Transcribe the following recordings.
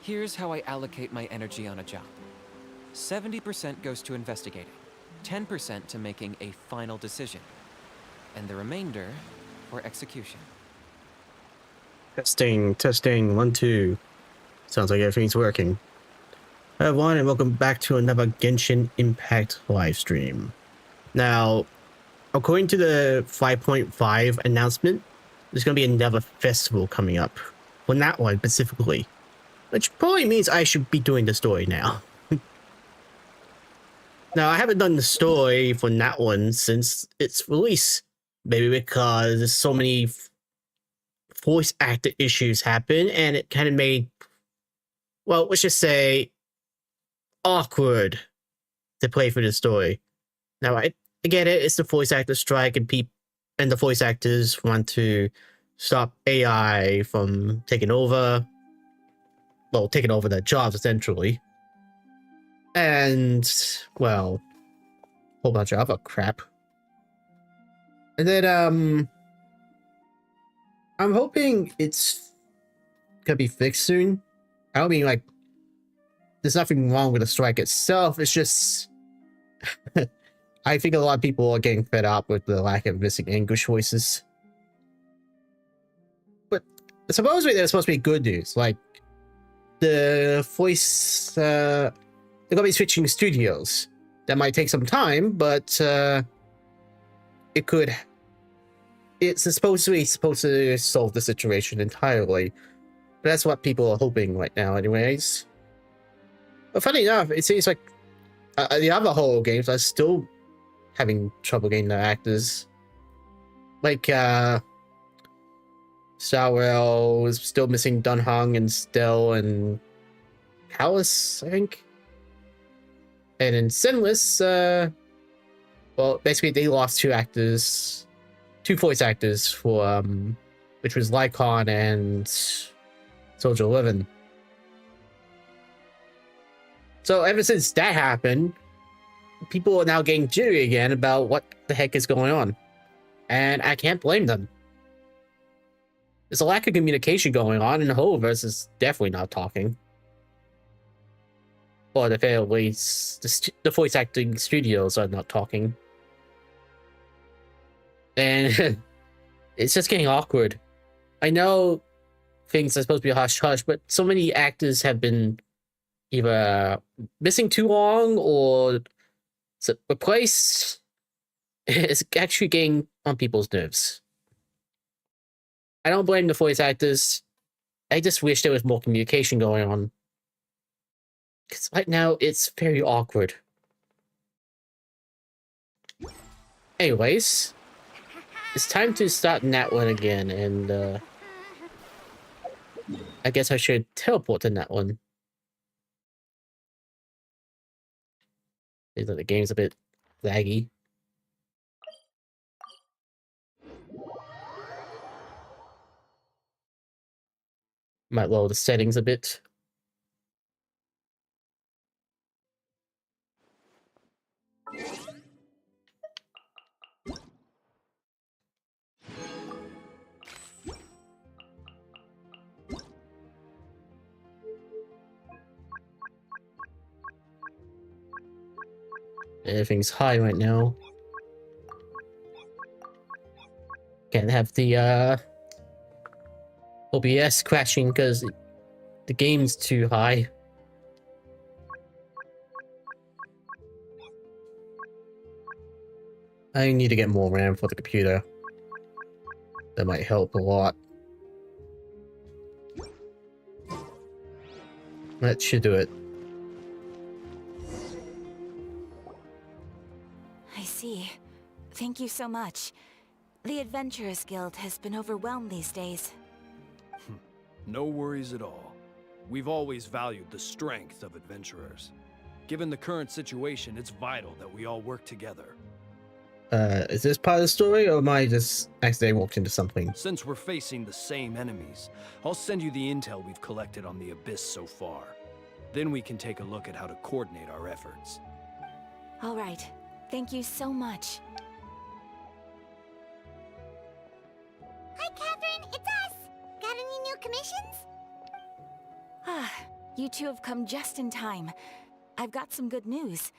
Here's how I allocate my energy on a job. 70% goes to investigating, 10% to making a final decision, and the remainder for execution. Testing, testing, 1, 2. Sounds like everything's working. Hello everyone, and welcome back to another Genshin Impact live stream. Now, according to the 5.5 announcement, there's going to be another festival coming up. Well, that one specifically. Which probably means I should be doing the story now. Now, I haven't done the story for that one since its release. Maybe because there's so many voice actor issues happen, and it kind of made, well, let's just say, awkward to play for the story. Now, I get it, it's the voice actor strike, and the voice actors want to stop AI from taking over their jobs, essentially. And, well, a whole bunch of other crap. And then, I'm hoping it's gonna be fixed soon. I don't mean, like, there's nothing wrong with the strike itself, it's just... I think a lot of people are getting fed up with the lack of missing English voices. But supposedly there's supposed to be good news, like, the voice, they're gonna be switching studios. That might take some time, but it's supposed to solve the situation entirely. But that's what people are hoping right now anyways. But funny enough, it seems like the other horror games are still having trouble getting their actors. Like, Starwell is still missing Dunhung and Stell and Callus, I think. And in Sinless, well, basically they lost two voice actors for, which was Lycon and Soldier 11. So ever since that happened, people are now getting jittery again about what the heck is going on. And I can't blame them. There's a lack of communication going on, and the whole verse is definitely not talking. Or at the very least, the voice acting studios are not talking. And it's just getting awkward. I know things are supposed to be hush-hush, but so many actors have been either missing too long or replaced. It's actually getting on people's nerves. I don't blame the voice actors. I just wish there was more communication going on. Because right now, it's very awkward. Anyways, it's time to start that one again, and I guess I should teleport to that one. Seems like the game's a bit laggy. Might lower the settings a bit. Everything's high right now. Can't have the OBS crashing because the game's too high. I need to get more RAM for the computer. That might help a lot. That should do it. I see. Thank you so much. The Adventurers Guild has been overwhelmed these days. No worries at all. We've always valued the strength of adventurers. Given the current situation, it's vital that we all work together. Is this part of the story, or am I just accidentally walked into something? Since we're facing the same enemies, I'll send you the intel we've collected on the Abyss so far. Then we can take a look at how to coordinate our efforts. All right. Thank you so much. Hi, Catherine, it's us! Got any new commissions? You two have come just in time. I've got some good news.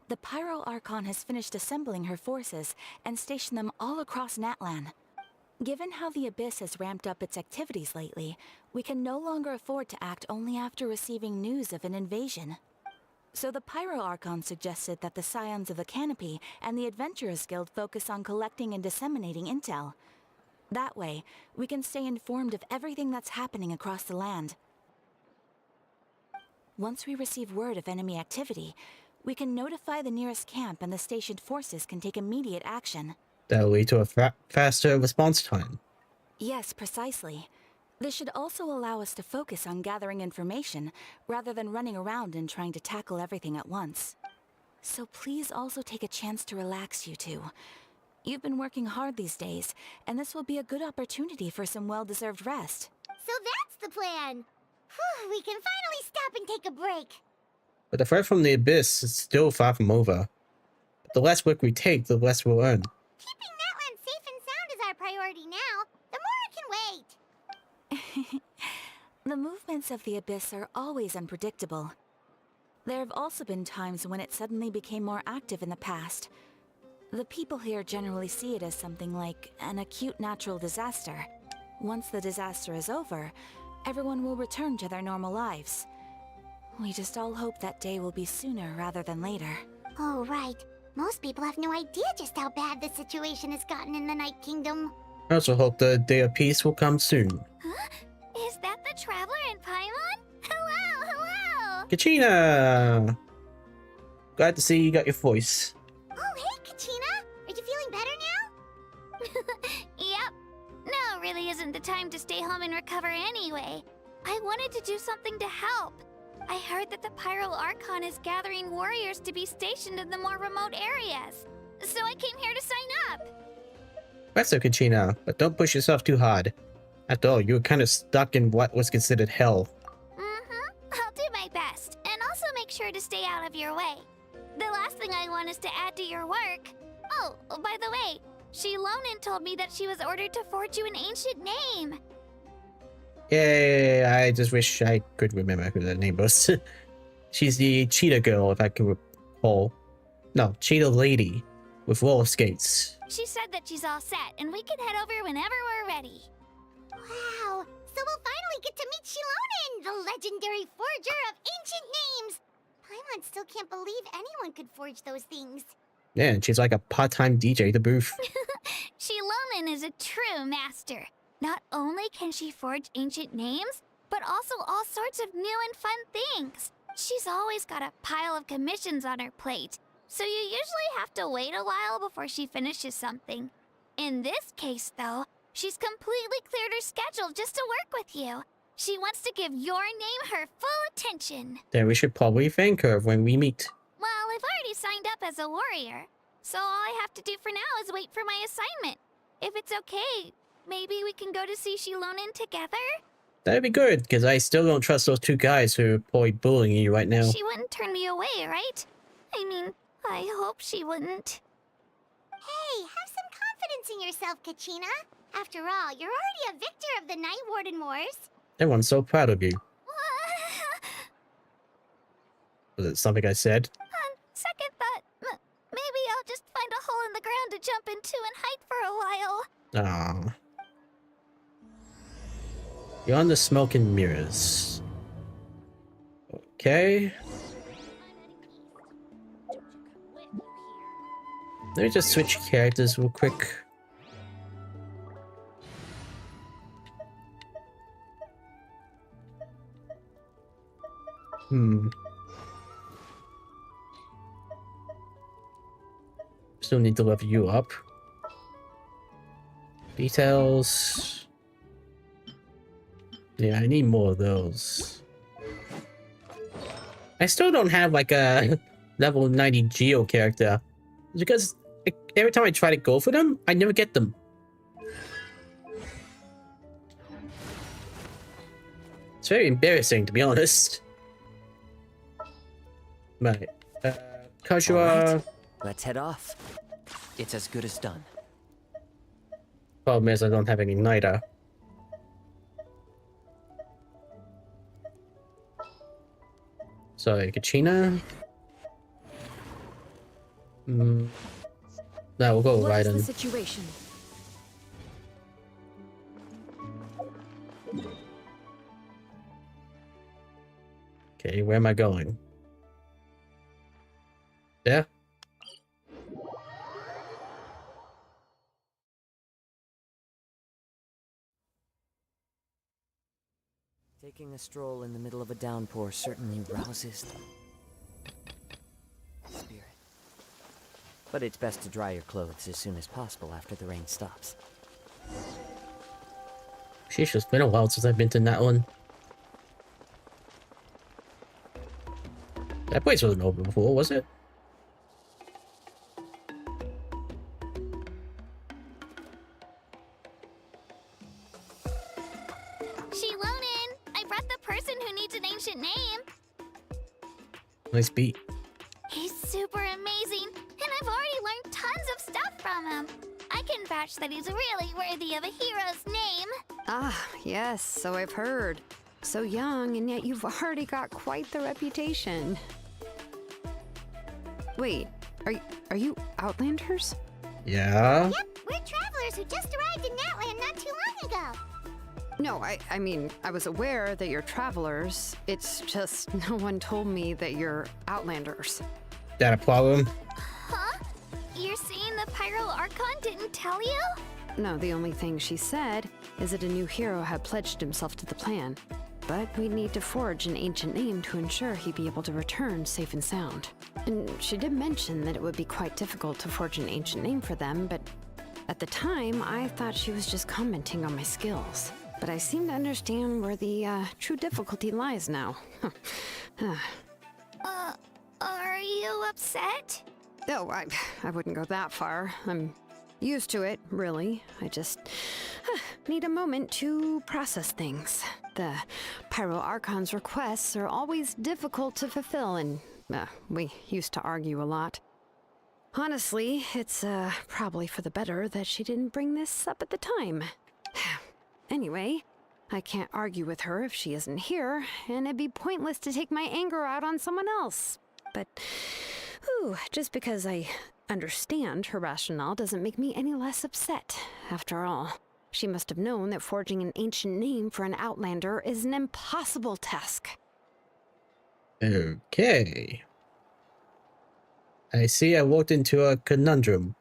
The Pyro Archon has finished assembling her forces and stationed them all across Natlan. Given how the Abyss has ramped up its activities lately, we can no longer afford to act only after receiving news of an invasion. So the Pyro Archon suggested that the Scions of the Canopy and the Adventurers Guild focus on collecting and disseminating intel. That way, we can stay informed of everything that's happening across the land. Once we receive word of enemy activity, we can notify the nearest camp and the stationed forces can take immediate action. That'll lead to a faster response time. Yes, precisely. This should also allow us to focus on gathering information, rather than running around and trying to tackle everything at once. So please also take a chance to relax, you two. You've been working hard these days, and this will be a good opportunity for some well-deserved rest. So that's the plan. Whew, we can finally stop and take a break. But the threat from the Abyss is still far from over. The less work we take, the less we'll earn. Keeping Natlan safe and sound is our priority now. The more it can wait. The movements of the Abyss are always unpredictable. There have also been times when it suddenly became more active in the past. The people here generally see it as something like an acute natural disaster. Once the disaster is over, everyone will return to their normal lives. We just all hope that day will be sooner rather than later. Oh, right. Most people have no idea just how bad the situation has gotten in the Night Kingdom. I also hope the day of peace will come soon. Huh? Is that the Traveler in Paimon? Hello, hello! Kachina! Glad to see you got your voice. Oh, hey, Kachina! Are you feeling better now? Yep. Now really isn't the time to stay home and recover anyway. I wanted to do something to help. I heard that the Pyro Archon is gathering warriors to be stationed in the more remote areas. So I came here to sign up. That's so, Kachina, but don't push yourself too hard. After all, you were kind of stuck in what was considered hell. I'll do my best, and also make sure to stay out of your way. The last thing I want is to add to your work. Oh, by the way, Shilonin told me that she was ordered to forge you an ancient name. Yay, I just wish I could remember who that name was. She's the cheetah girl, if I can recall. No, cheetah lady with roller skates. She said that she's all set, and we can head over whenever we're ready. Wow, so we'll finally get to meet Shilonin, the legendary forger of ancient names. Paimon still can't believe anyone could forge those things. Yeah, and she's like a part-time DJ at the booth. Shilonin is a true master. Not only can she forge ancient names, but also all sorts of new and fun things. She's always got a pile of commissions on her plate, so you usually have to wait a while before she finishes something. In this case, though, she's completely cleared her schedule just to work with you. She wants to give your name her full attention. Then we should probably thank her when we meet. Well, I've already signed up as a warrior, so all I have to do for now is wait for my assignment. If it's okay, maybe we can go to see Shilonin together? That'd be good, because I still don't trust those two guys who are probably bullying you right now. She wouldn't turn me away, right? I mean, I hope she wouldn't. Hey, have some confidence in yourself, Kachina. After all, you're already a victor of the Night Warden Wars. Everyone's so proud of you. Was it something I said? On second thought, maybe I'll just find a hole in the ground to jump into and hide for a while. Ah. Beyond the smoke and mirrors. Okay. Let me just switch characters real quick. Still need to level you up. Details. Yeah, I need more of those. I still don't have like a level 90 Geo character. It's because every time I try to go for them, I never get them. It's very embarrassing, to be honest. Right. Kajua. Alright, let's head off. It's as good as done. Problem is, I don't have any Nida. Sorry, Kachina. No, we'll go What is Raiden. the situation? Okay, where am I going? Yeah. Taking a stroll in the middle of a downpour certainly rouses the spirit. But it's best to dry your clothes as soon as possible after the rain stops. Sheesh, it's been a while since I've been to that one. That place wasn't open before, was it? Shilonin, I brought the person who needs an ancient name. Nice beat. He's super amazing, and I've already learned tons of stuff from him. I can vouch that he's really worthy of a hero's name. Ah, yes, so I've heard. So young, and yet you've already got quite the reputation. Wait, are you Outlanders? Yeah. Yep, we're travelers who just arrived in Natland not too long ago. No, I mean, I was aware that you're travelers. It's just no one told me that you're Outlanders. That a problem? Huh? You're saying the Pyro Archon didn't tell you? No, the only thing she said is that a new hero had pledged himself to the plan. But we'd need to forge an ancient name to ensure he'd be able to return safe and sound. And she did mention that it would be quite difficult to forge an ancient name for them, but at the time, I thought she was just commenting on my skills. But I seem to understand where the true difficulty lies now. Are you upset? No, I wouldn't go that far. I'm used to it, really. I just need a moment to process things. The Pyro Archon's requests are always difficult to fulfill, and we used to argue a lot. Honestly, it's probably for the better that she didn't bring this up at the time. Anyway, I can't argue with her if she isn't here, and it'd be pointless to take my anger out on someone else. But, just because I understand her rationale doesn't make me any less upset. After all, she must have known that forging an ancient name for an Outlander is an impossible task. Okay. I see I walked into a conundrum.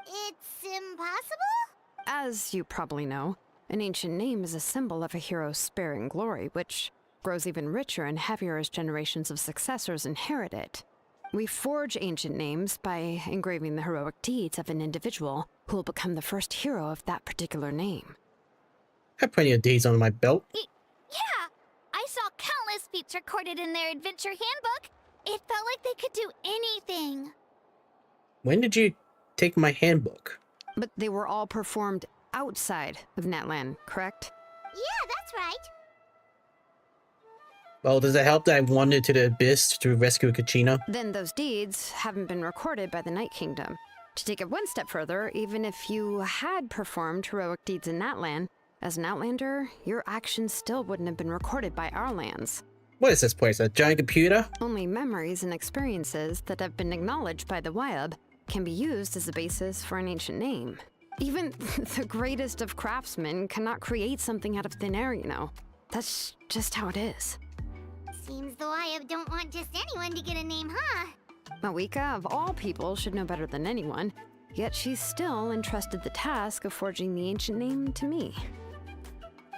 It's impossible? As you probably know, an ancient name is a symbol of a hero's sparing glory, which grows even richer and heavier as generations of successors inherit it. We forge ancient names by engraving the heroic deeds of an individual who will become the first hero of that particular name. I have plenty of days on my belt. Yeah! I saw countless feats recorded in their adventure handbook. It felt like they could do anything. When did you take my handbook? But they were all performed outside of Natlan, correct? Yeah, that's right. Well, does it help that I wandered to the Abyss to rescue Kachina? Then those deeds haven't been recorded by the Night Kingdom. To take it one step further, even if you had performed heroic deeds in Natlan, as an Outlander, your actions still wouldn't have been recorded by our lands. What is this place, a giant computer? Only memories and experiences that have been acknowledged by the Wyab can be used as a basis for an ancient name. Even the greatest of craftsmen cannot create something out of thin air, you know. That's just how it is. Seems the Wyab don't want just anyone to get a name, huh? Mawika, of all people, should know better than anyone, yet she's still entrusted the task of forging the ancient name to me.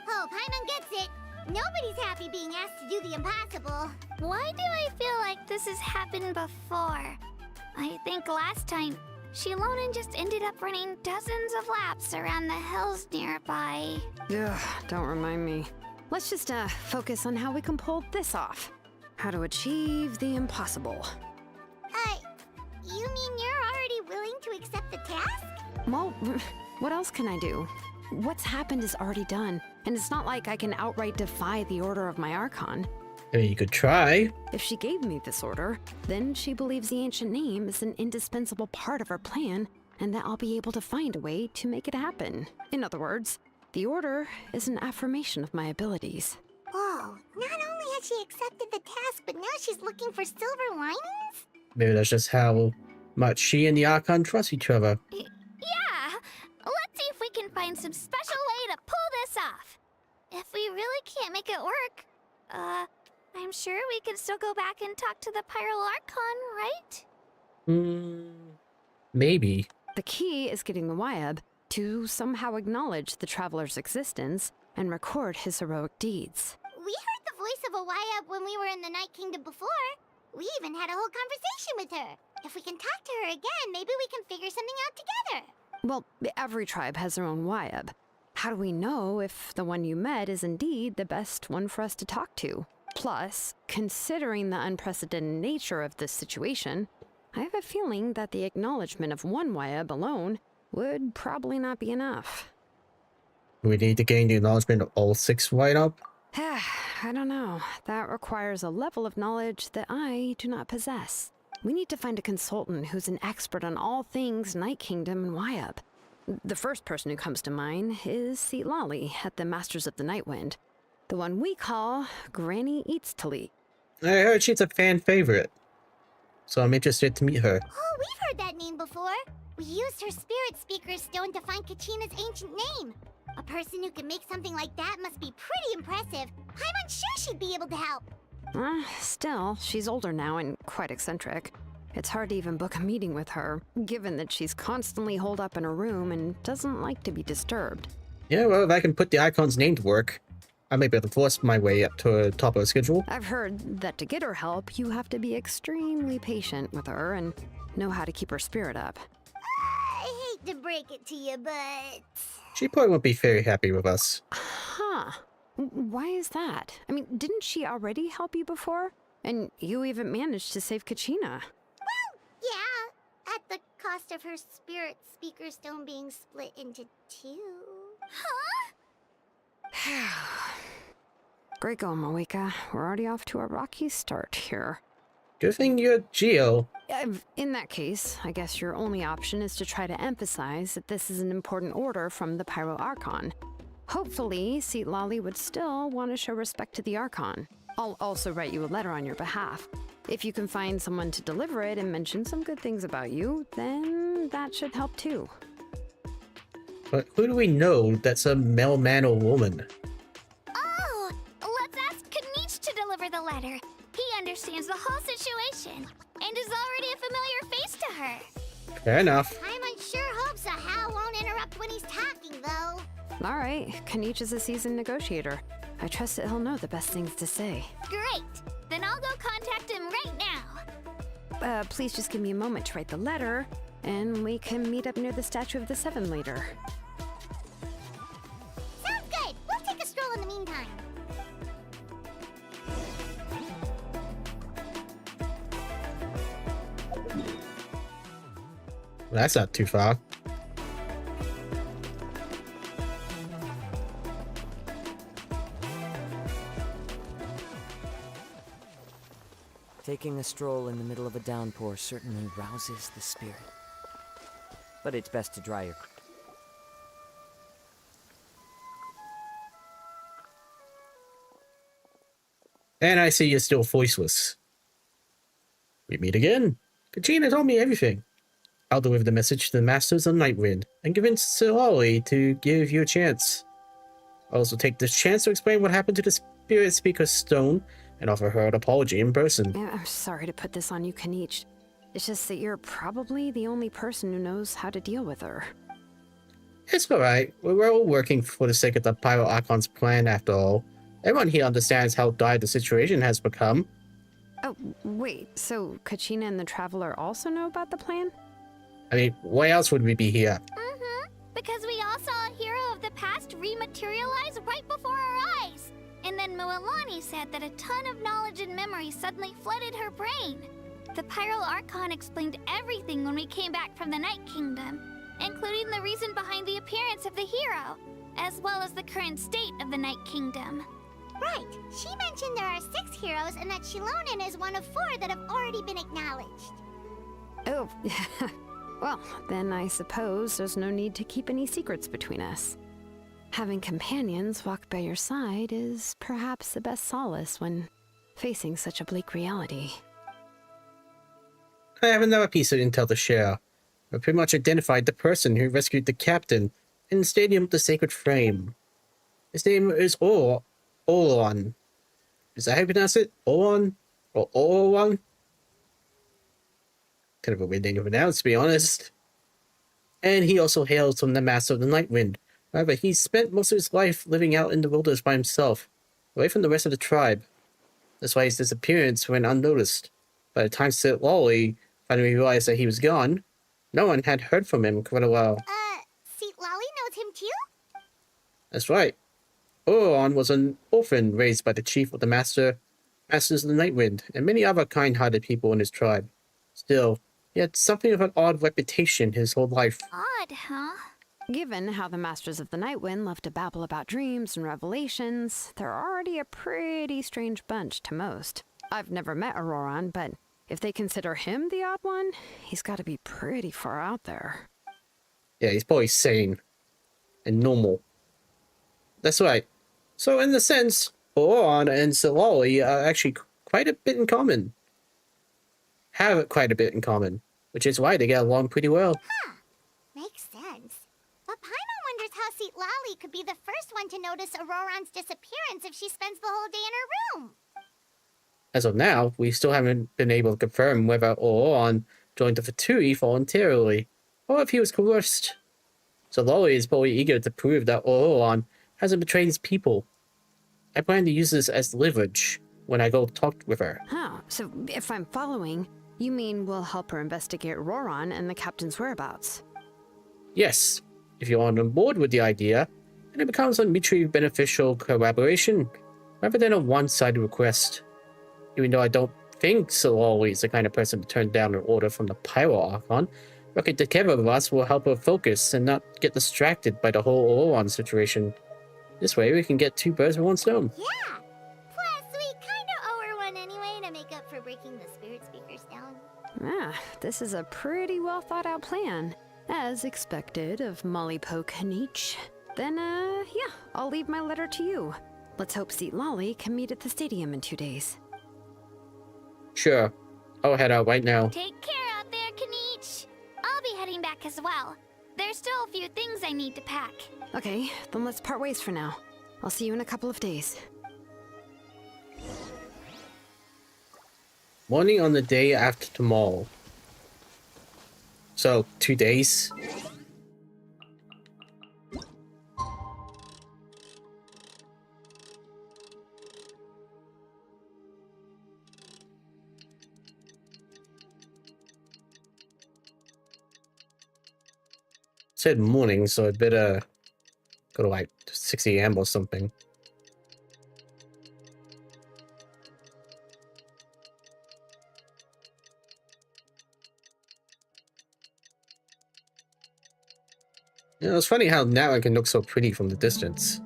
Oh, Paimon gets it. Nobody's happy being asked to do the impossible. Why do I feel like this has happened before? I think last time, Shilonin just ended up running dozens of laps around the hills nearby. Ugh, don't remind me. Let's just focus on how we can pull this off. How to achieve the impossible. You mean you're already willing to accept the task? Well, what else can I do? What's happened is already done, and it's not like I can outright defy the order of my Archon. I mean, you could try. If she gave me this order, then she believes the ancient name is an indispensable part of her plan, and that I'll be able to find a way to make it happen. In other words, the order is an affirmation of my abilities. Whoa, not only has she accepted the task, but now she's looking for silver linings? Maybe that's just how much she and the Archon trust each other. Yeah! Let's see if we can find some special way to pull this off. If we really can't make it work, I'm sure we can still go back and talk to the Pyral Archon, right? Maybe. The key is getting the Wyab to somehow acknowledge the traveler's existence and record his heroic deeds. We heard the voice of a Wyab when we were in the Night Kingdom before. We even had a whole conversation with her. If we can talk to her again, maybe we can figure something out together. Well, every tribe has their own Wyab. How do we know if the one you met is indeed the best one for us to talk to? Plus, considering the unprecedented nature of this situation, I have a feeling that the acknowledgement of one Wyab alone would probably not be enough. We need to gain the acknowledgement of all 6 right up. I don't know. That requires a level of knowledge that I do not possess. We need to find a consultant who's an expert on all things Night Kingdom and Wyab. The first person who comes to mind is Lali at the Masters of the Nightwind, the one we call Granny Eatstali. I heard she's a fan favorite, so I'm interested to meet her. Oh, we've heard that name before. We used her Spirit Speaker Stone to find Kachina's ancient name. A person who can make something like that must be pretty impressive. I'm unsure she'd be able to help. Still, she's older now and quite eccentric. It's hard to even book a meeting with her, given that she's constantly holed up in her room and doesn't like to be disturbed. Yeah, well, if I can put the Icon's name to work, I may be able to force my way up to the top of the schedule. I've heard that to get her help, you have to be extremely patient with her and know how to keep her spirit up. I hate to break it to you, but... She probably won't be very happy with us. Huh. Why is that? I mean, didn't she already help you before? And you even managed to save Kachina. Well, yeah, at the cost of her Spirit Speaker Stone being split into 2. Huh? Great going, Moeka. We're already off to a rocky start here. Good thing you're Geo. In that case, I guess your only option is to try to emphasize that this is an important order from the Pyro Archon. Hopefully, Lali would still want to show respect to the Archon. I'll also write you a letter on your behalf. If you can find someone to deliver it and mention some good things about you, then that should help too. But who do we know that's a male man or woman? Oh, let's ask Kanich to deliver the letter. He understands the whole situation and is already a familiar face to her. Fair enough. Paimon sure hopes a Hal won't interrupt when he's talking, though. All right, Kanich is a seasoned negotiator. I trust that he'll know the best things to say. Great. Then I'll go contact him right now. Please just give me a moment to write the letter, and we can meet up near the Statue of the Seven later. Sounds good. We'll take a stroll in the meantime. That's not too far. Taking a stroll in the middle of a downpour certainly rouses the spirit. But it's best to dry your... And I see you're still voiceless. We meet again. Kachina told me everything. I'll deliver the message to the Masters of Nightwind and convince Lali to give you a chance. I'll also take this chance to explain what happened to the Spirit Speaker Stone and offer her an apology in person. Yeah, I'm sorry to put this on you, Kanich. It's just that you're probably the only person who knows how to deal with her. It's alright. We're all working for the sake of the Pyro Archon's plan after all. Everyone here understands how dire the situation has become. Oh, wait, so Kachina and the Traveler also know about the plan? I mean, why else would we be here? Mm-hmm. Because we all saw a hero of the past rematerialize right before our eyes. And then Mualani said that a ton of knowledge and memory suddenly flooded her brain. The Pyral Archon explained everything when we came back from the Night Kingdom, including the reason behind the appearance of the hero, as well as the current state of the Night Kingdom. Right. She mentioned there are 6 heroes and that Shilonen is one of 4 that have already been acknowledged. Oh, well, then I suppose there's no need to keep any secrets between us. Having companions walk by your side is perhaps the best solace when facing such a bleak reality. I have another piece of intel to share. I pretty much identified the person who rescued the captain in the stadium with the sacred frame. His name is Olon. Is that how you pronounce it? Olon? Or Olon? Kind of a weird name to pronounce, to be honest. And he also hails from the Master of the Night Wind. However, he spent most of his life living out in the wilderness by himself, away from the rest of the tribe. That's why his disappearance went unnoticed. By the time Sid Lolly finally realized that he was gone, no one had heard from him in quite a while. Seat Lolly knows him too? That's right. Oron was an orphan raised by the chief of the Masters of the Night Wind, and many other kind-hearted people in his tribe. Still, he had something of an odd reputation his whole life. Odd, huh? Given how the Masters of the Night Wind love to babble about dreams and revelations, they're already a pretty strange bunch to most. I've never met Auroran, but if they consider him the odd one, he's got to be pretty far out there. Yeah, he's probably sane and normal. That's right. So in the sense, Oron and Silali are actually quite a bit in common. Have quite a bit in common, which is why they get along pretty well. Huh. Makes sense. But Paimon wonders how Seat Lolly could be the first one to notice Auroran's disappearance if she spends the whole day in her room. As of now, we still haven't been able to confirm whether Oron joined the Fatui voluntarily, or if he was coerced. Silali is probably eager to prove that Oron hasn't betrayed his people. I plan to use this as leverage when I go talk with her. Oh, so if I'm following, you mean we'll help her investigate Roran and the captain's whereabouts? Yes, if you're on board with the idea, then it becomes a mutually beneficial collaboration, rather than a one-sided request. Even though I don't think Silali is the kind of person to turn down an order from the Pyro Archon, working together with us will help her focus and not get distracted by the whole Oron situation. This way we can get two birds with one stone. Yeah! Plus, we kinda owe her one anyway to make up for breaking the spirit speakers down. Ah, this is a pretty well thought out plan. As expected of Molly Poke Nietzsche. Then, yeah, I'll leave my letter to you. Let's hope Seat Lolly can meet at the stadium in 2 days. Sure. I'll head out right now. Take care out there, Kaniche. I'll be heading back as well. There's still a few things I need to pack. Okay, then let's part ways for now. I'll see you in a couple of days. Morning on the day after tomorrow. So, 2 days. Said morning, so I'd better go to like 6 a.m. or something. You know, it's funny how now I can look so pretty from the distance.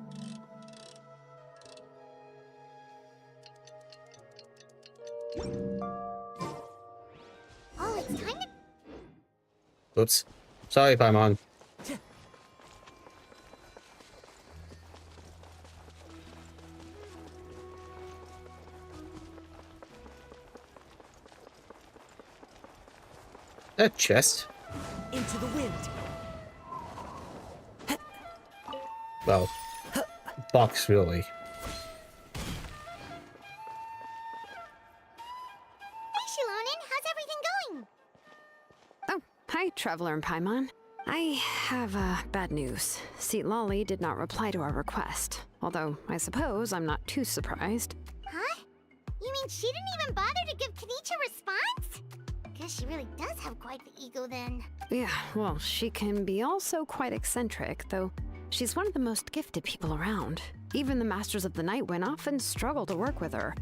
Oh, it's time to... Oops. Sorry, Paimon. That chest? Into the wind. Well, box really. Hey, Shilonin, how's everything going? Oh, hi, Traveler and Paimon. I have, bad news. Seat Lolly did not reply to our request. Although, I suppose I'm not too surprised. Huh? You mean she didn't even bother to give Kaniche a response? Guess she really does have quite the ego then. Yeah, well, she can be also quite eccentric, though she's one of the most gifted people around. Even the Masters of the Night Wind often struggle to work with her.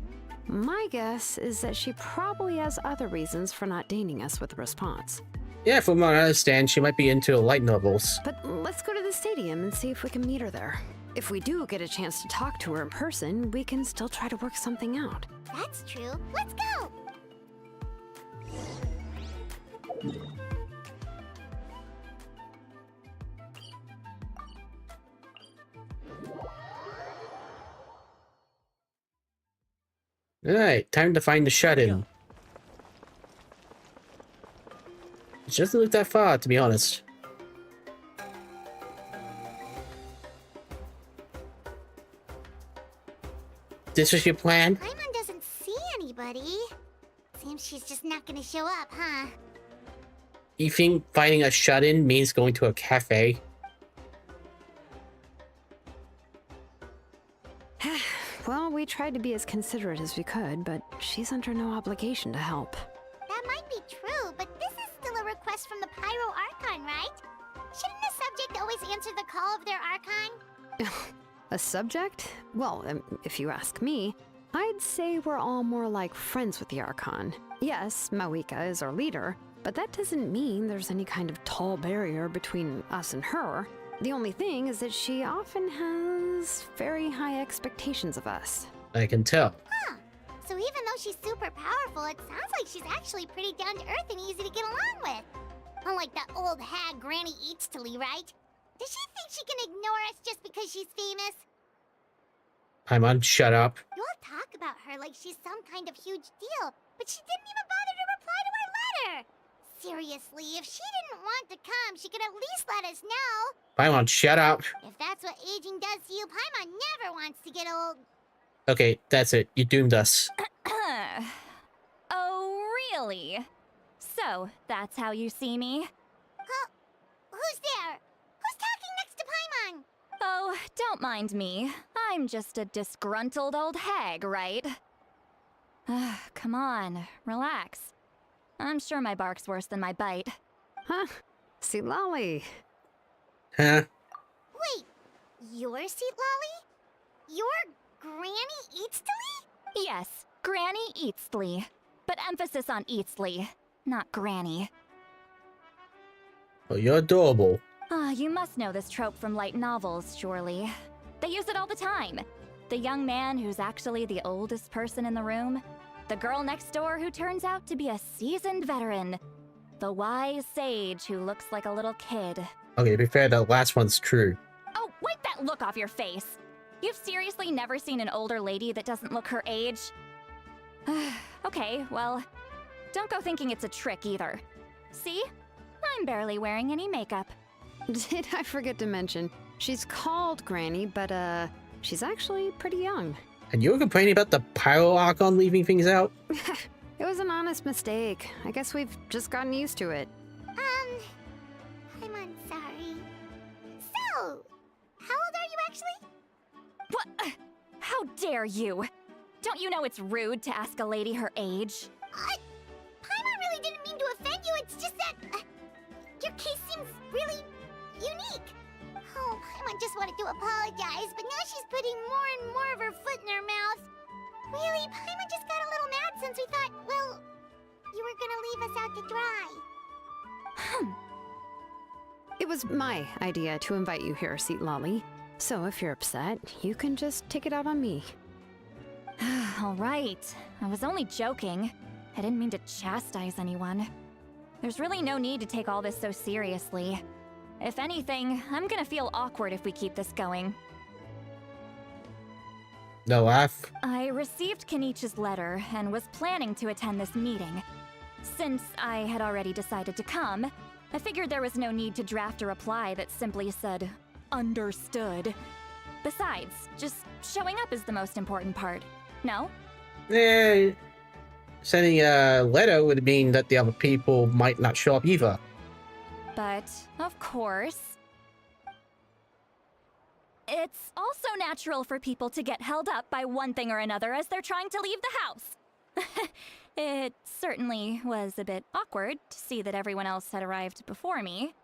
My guess is that she probably has other reasons for not deigning us with a response. Yeah, from what I understand, she might be into light novels. But let's go to the stadium and see if we can meet her there. If we do get a chance to talk to her in person, we can still try to work something out. That's true. Let's go! Alright, time to find the shut-in. It doesn't look that far, to be honest. This is your plan? Paimon doesn't see anybody. Seems she's just not gonna show up, huh? You think finding a shut-in means going to a cafe? Well, we tried to be as considerate as we could, but she's under no obligation to help. That might be true, but this is still a request from the Pyro Archon, right? Shouldn't the subject always answer the call of their Archon? A subject? Well, if you ask me, I'd say we're all more like friends with the Archon. Yes, Mawika is our leader, but that doesn't mean there's any kind of tall barrier between us and her. The only thing is that she often has very high expectations of us. I can tell. Huh. So even though she's super powerful, it sounds like she's actually pretty down to earth and easy to get along with. Unlike that old hag Granny Eatstily, right? Does she think she can ignore us just because she's famous? Paimon, shut up. You all talk about her like she's some kind of huge deal, but she didn't even bother to reply to our letter. Seriously, if she didn't want to come, she could at least let us know. Paimon, shut up. If that's what aging does to you, Paimon never wants to get old. Okay, that's it. You doomed us. Oh, really? So, that's how you see me? Who's there? Who's talking next to Paimon? Oh, don't mind me. I'm just a disgruntled old hag, right? Come on, relax. I'm sure my bark's worse than my bite. Huh? See, Lolly. Huh? Wait, you're Seat Lolly? You're Granny Eatstily? Yes, Granny Eatsley. But emphasis on Eatsley, not Granny. Well, you're adorable. You must know this trope from light novels, surely. They use it all the time. The young man who's actually the oldest person in the room. The girl next door who turns out to be a seasoned veteran. The wise sage who looks like a little kid. Okay, to be fair, the last one's true. Oh, wipe that look off your face! You've seriously never seen an older lady that doesn't look her age? Okay, well, don't go thinking it's a trick either. See? I'm barely wearing any makeup. Did I forget to mention, she's called Granny, but she's actually pretty young. And you were complaining about the Pyro Archon leaving things out? It was an honest mistake. I guess we've just gotten used to it. I'm sorry. So, how old are you actually? What? How dare you? Don't you know it's rude to ask a lady her age? Paimon really didn't mean to offend you, it's just that your case seems really unique. Oh, Paimon just wanted to apologize, but now she's putting more and more of her foot in her mouth. Really, Paimon just got a little mad since we thought, well, you were gonna leave us out to dry. It was my idea to invite you here, Seat Lolly. So if you're upset, you can just take it out on me. All right. I was only joking. I didn't mean to chastise anyone. There's really no need to take all this so seriously. If anything, I'm gonna feel awkward if we keep this going. No laugh. I received Kenichi's letter and was planning to attend this meeting. Since I had already decided to come, I figured there was no need to draft a reply that simply said, "Understood." Besides, just showing up is the most important part. No? Sending a letter would mean that the other people might not show up either. But, of course, it's also natural for people to get held up by one thing or another as they're trying to leave the house. It certainly was a bit awkward to see that everyone else had arrived before me.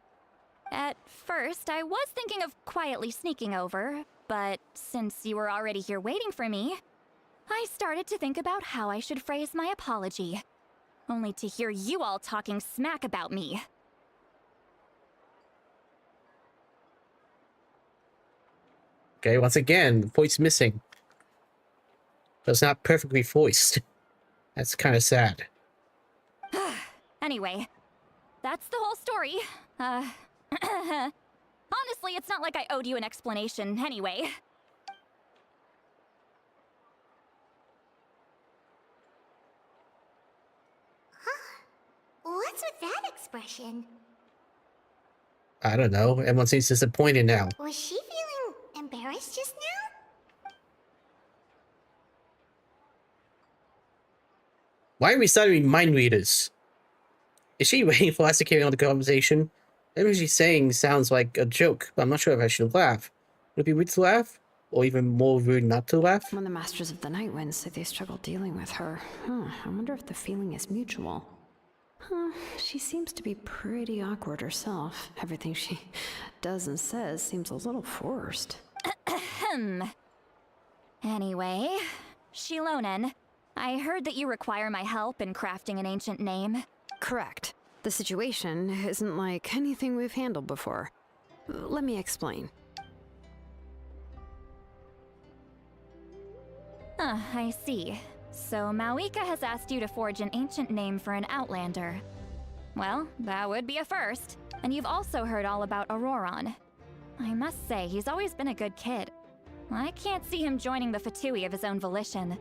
At first, I was thinking of quietly sneaking over, but since you were already here waiting for me, I started to think about how I should phrase my apology. Only to hear you all talking smack about me. Okay, once again, the voice missing. So it's not perfectly voiced. That's kind of sad. Anyway, that's the whole story. Honestly, it's not like I owed you an explanation anyway. What's with that expression? I don't know. Everyone seems disappointed now. Was she feeling embarrassed just now? Why are we studying mind readers? Is she waiting for us to carry on the conversation? Everything she's saying sounds like a joke, but I'm not sure if I should laugh. Would it be rude to laugh? Or even more rude not to laugh? When the Masters of the Night Wind say they struggle dealing with her, I wonder if the feeling is mutual. She seems to be pretty awkward herself. Everything she does and says seems a little forced. Anyway, Shilonen, I heard that you require my help in crafting an ancient name. Correct. The situation isn't like anything we've handled before. Let me explain. I see. So Mawika has asked you to forge an ancient name for an Outlander. Well, that would be a first. And you've also heard all about Auroron. I must say, he's always been a good kid. I can't see him joining the Fatui of his own volition.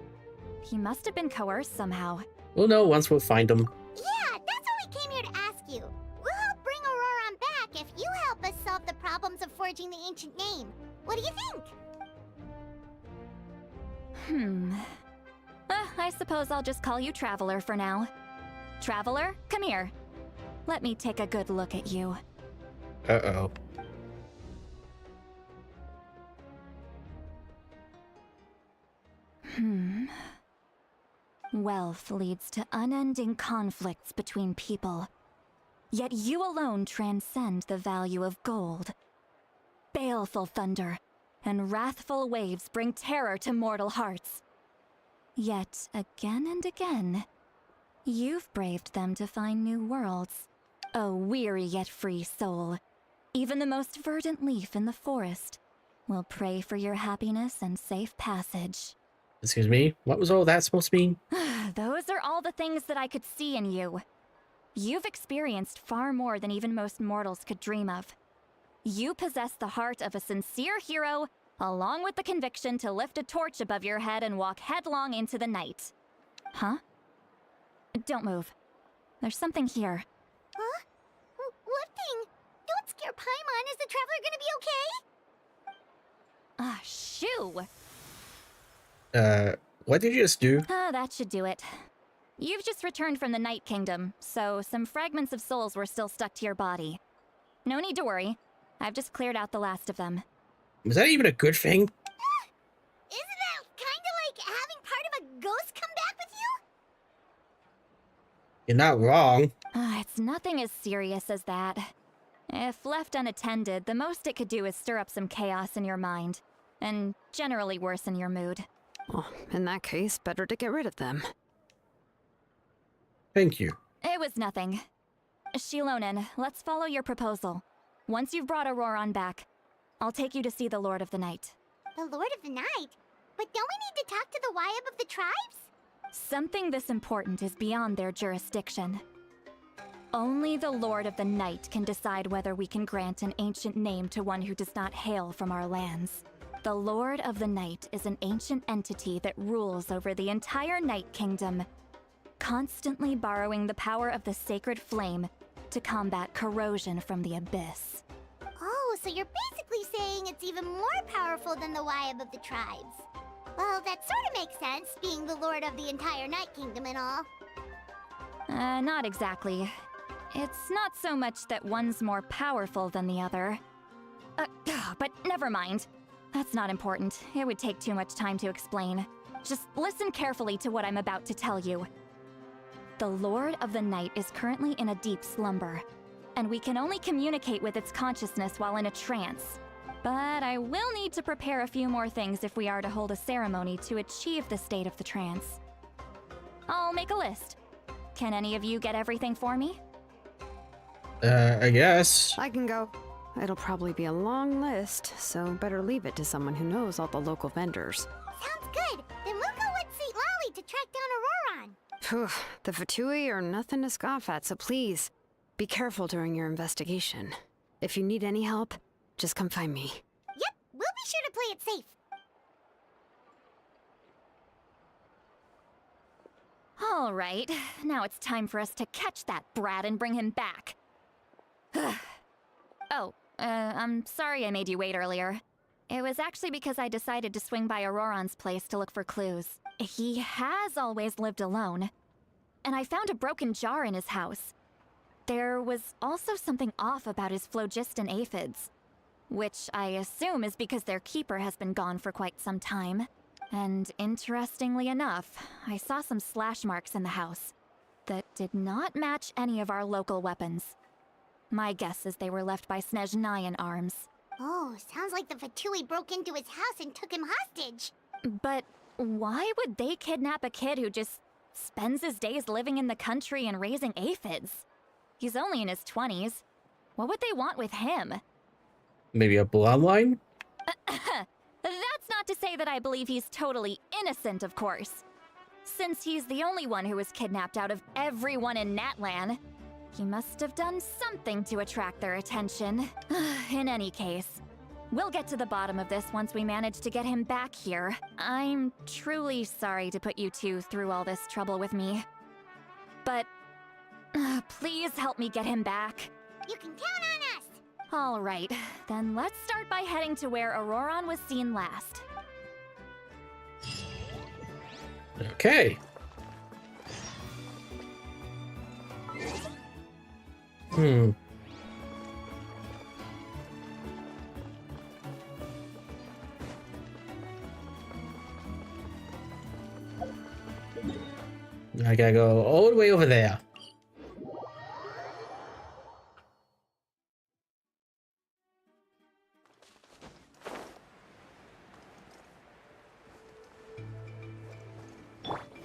He must have been coerced somehow. We'll know once we'll find him. Yeah, that's what we came here to ask you. We'll help bring Auroron back if you help us solve the problems of forging the ancient name. What do you think? I suppose I'll just call you Traveler for now. Traveler, come here. Let me take a good look at you. Uh-oh. Wealth leads to unending conflicts between people. Yet you alone transcend the value of gold. Baleful thunder and wrathful waves bring terror to mortal hearts. Yet, again and again, you've braved them to find new worlds. O weary yet free soul, even the most verdant leaf in the forest will pray for your happiness and safe passage. Excuse me? What was all that supposed to mean? Those are all the things that I could see in you. You've experienced far more than even most mortals could dream of. You possess the heart of a sincere hero, along with the conviction to lift a torch above your head and walk headlong into the night. Huh? Don't move. There's something here. Huh? What thing? Don't scare Paimon. Is the Traveler gonna be okay? Shoo! What did you just do? That should do it. You've just returned from the Night Kingdom, so some fragments of souls were still stuck to your body. No need to worry. I've just cleared out the last of them. Was that even a good thing? Isn't that kinda like having part of a ghost come back with you? You're not wrong. It's nothing as serious as that. If left unattended, the most it could do is stir up some chaos in your mind, and generally worsen your mood. Well, in that case, better to get rid of them. Thank you. It was nothing. Shilonen, let's follow your proposal. Once you've brought Auroron back, I'll take you to see the Lord of the Night. The Lord of the Night? But don't we need to talk to the Wyab of the tribes? Something this important is beyond their jurisdiction. Only the Lord of the Night can decide whether we can grant an ancient name to one who does not hail from our lands. The Lord of the Night is an ancient entity that rules over the entire Night Kingdom, constantly borrowing the power of the sacred flame to combat corrosion from the abyss. Oh, so you're basically saying it's even more powerful than the Wyab of the tribes. Well, that sort of makes sense, being the lord of the entire Night Kingdom and all. Not exactly. It's not so much that one's more powerful than the other. But never mind. That's not important. It would take too much time to explain. Just listen carefully to what I'm about to tell you. The Lord of the Night is currently in a deep slumber, and we can only communicate with its consciousness while in a trance. But I will need to prepare a few more things if we are to hold a ceremony to achieve the state of the trance. I'll make a list. Can any of you get everything for me? I guess. I can go. It'll probably be a long list, so better leave it to someone who knows all the local vendors. Sounds good. Then we'll go with St. Lolly to track down Auroron. Phew, the Fatui are nothing to scoff at, so please, be careful during your investigation. If you need any help, just come find me. Yep, we'll be sure to play it safe. All right, now it's time for us to catch that brat and bring him back. I'm sorry I made you wait earlier. It was actually because I decided to swing by Auroron's place to look for clues. He has always lived alone, and I found a broken jar in his house. There was also something off about his phlogiston aphids, which I assume is because their keeper has been gone for quite some time. And interestingly enough, I saw some slash marks in the house that did not match any of our local weapons. My guess is they were left by Snezhnayan arms. Oh, sounds like the Fatui broke into his house and took him hostage. But why would they kidnap a kid who just spends his days living in the country and raising aphids? He's only in his 20s. What would they want with him? Maybe a bloodline? That's not to say that I believe he's totally innocent, of course. Since he's the only one who was kidnapped out of everyone in Natlan, he must have done something to attract their attention. In any case, we'll get to the bottom of this once we manage to get him back here. I'm truly sorry to put you two through all this trouble with me. But please help me get him back. You can count on us! All right, then let's start by heading to where Auroron was seen last. Okay. I gotta go all the way over there.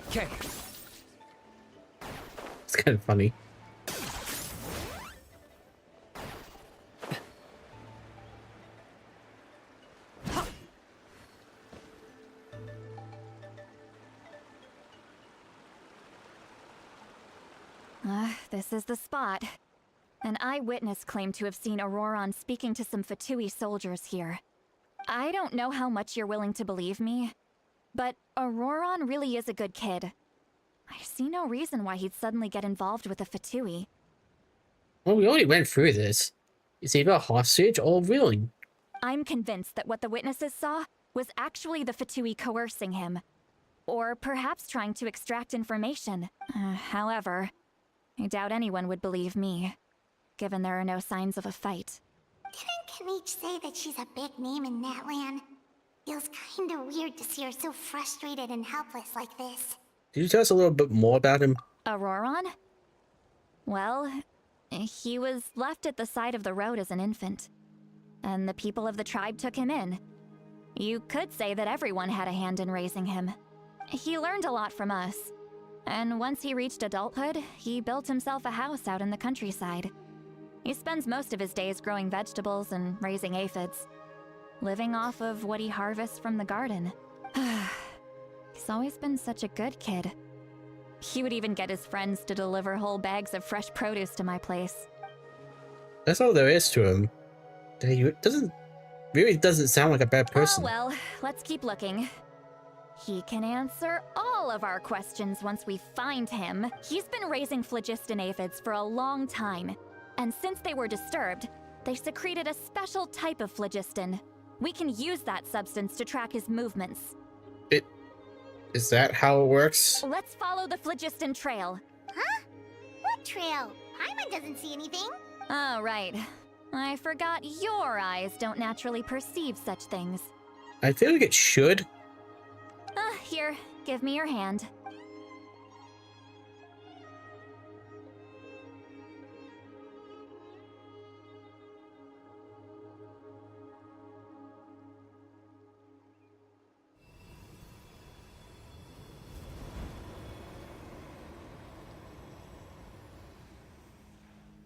Okay. It's kind of funny. This is the spot. An eyewitness claimed to have seen Auroron speaking to some Fatui soldiers here. I don't know how much you're willing to believe me, but Auroron really is a good kid. I see no reason why he'd suddenly get involved with the Fatui. Well, we already went through this. It's either a hostage or willing. I'm convinced that what the witnesses saw was actually the Fatui coercing him. Or perhaps trying to extract information. However, I doubt anyone would believe me, given there are no signs of a fight. Didn't Kanich say that she's a big name in Natlan? Feels kinda weird to see her so frustrated and helpless like this. Could you tell us a little bit more about him? Auroron? Well, he was left at the side of the road as an infant, and the people of the tribe took him in. You could say that everyone had a hand in raising him. He learned a lot from us, and once he reached adulthood, he built himself a house out in the countryside. He spends most of his days growing vegetables and raising aphids, living off of what he harvests from the garden. He's always been such a good kid. He would even get his friends to deliver whole bags of fresh produce to my place. That's all there is to him. He doesn't sound like a bad person. Oh well, let's keep looking. He can answer all of our questions once we find him. He's been raising phlogiston aphids for a long time, and since they were disturbed, they secreted a special type of phlogiston. We can use that substance to track his movements. Is that how it works? Let's follow the phlogiston trail. Huh? What trail? Paimon doesn't see anything. Oh, right. I forgot your eyes don't naturally perceive such things. I feel like it should. Here, give me your hand.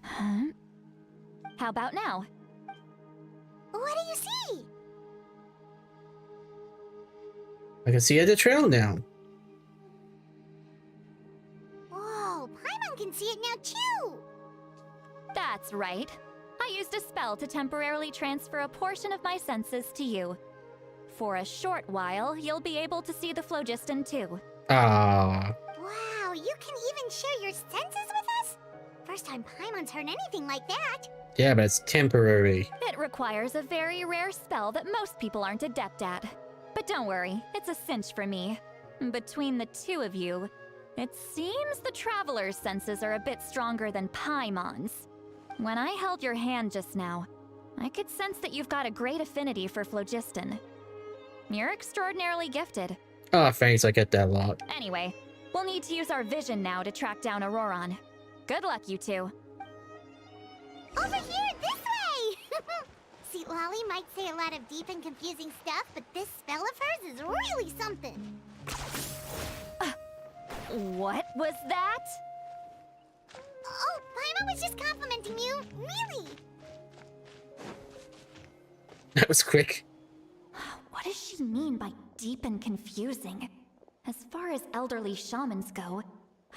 Huh? How about now? What do you see? I can see the trail now. Whoa, Paimon can see it now too! That's right. I used a spell to temporarily transfer a portion of my senses to you. For a short while, you'll be able to see the phlogiston too. Ah. Wow, Wow, you can even share your senses with us? First time Paimon's heard anything like that. Yeah, but it's temporary. It requires a very rare spell that most people aren't adept at. But don't worry, it's a cinch for me. Between the two of you, it seems the Traveler's senses are a bit stronger than Paimon's. When I held your hand just now, I could sense that you've got a great affinity for phlogiston. You're extraordinarily gifted. Oh, thanks, I get that a lot. Anyway, we'll need to use our vision now to track down Auroron. Good luck, you two. Over here, this way! See, Lolly might say a lot of deep and confusing stuff, but this spell of hers is really something. What was that? Oh, Paimon was just complimenting you. Really? That was quick. What does she mean by deep and confusing? As far as elderly shamans go,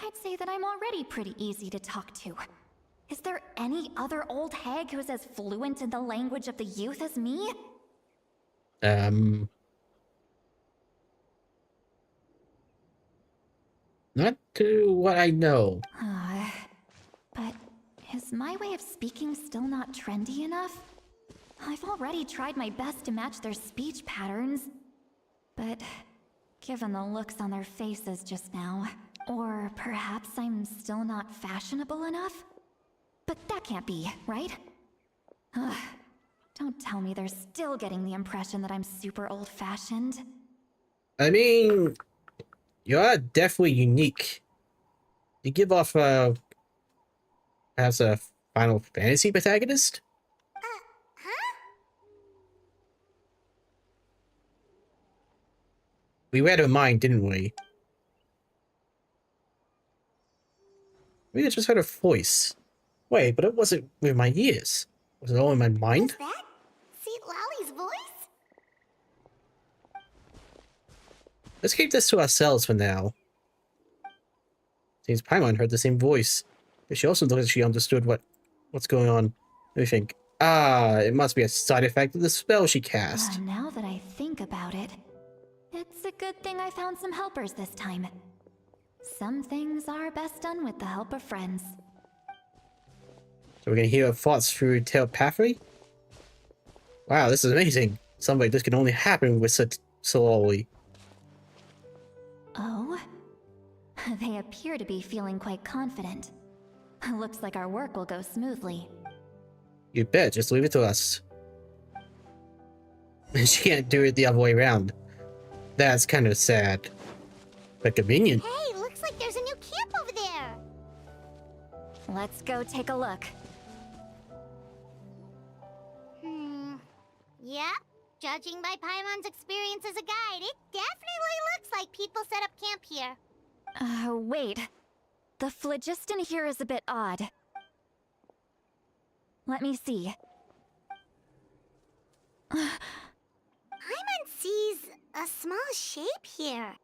I'd say that I'm already pretty easy to talk to. Is there any other old hag who's as fluent in the language of the youth as me? Not to what I know. But is my way of speaking still not trendy enough? I've already tried my best to match their speech patterns. But given the looks on their faces just now, or perhaps I'm still not fashionable enough? But that can't be, right? Ugh. Don't tell me they're still getting the impression that I'm super old-fashioned. I mean, you are definitely unique. You give off, as a Final Fantasy protagonist? Huh? We read her mind, didn't we? We just heard her voice. Wait, but it wasn't with my ears. Was it all in my mind? What's that? See Lolly's voice? Let's keep this to ourselves for now. Seems Paimon heard the same voice, but she also looked like she understood what's going on. Let me think. Ah, it must be a side effect of the spell she cast. Now that I think about it, it's a good thing I found some helpers this time. Some things are best done with the help of friends. So we're gonna hear her thoughts through telepathy? Wow, this is amazing. Something like this can only happen with such slowly. Oh? They appear to be feeling quite confident. Looks like our work will go smoothly. You bet, just leave it to us. She can't do it the other way around. That's kind of sad. But convenient. Hey, looks like there's a new camp over there. Let's go take a look. Yeah, judging by Paimon's experience as a guide, it definitely looks like people set up camp here. Wait. The phlogiston here is a bit odd. Let me see. Paimon sees a small shape here.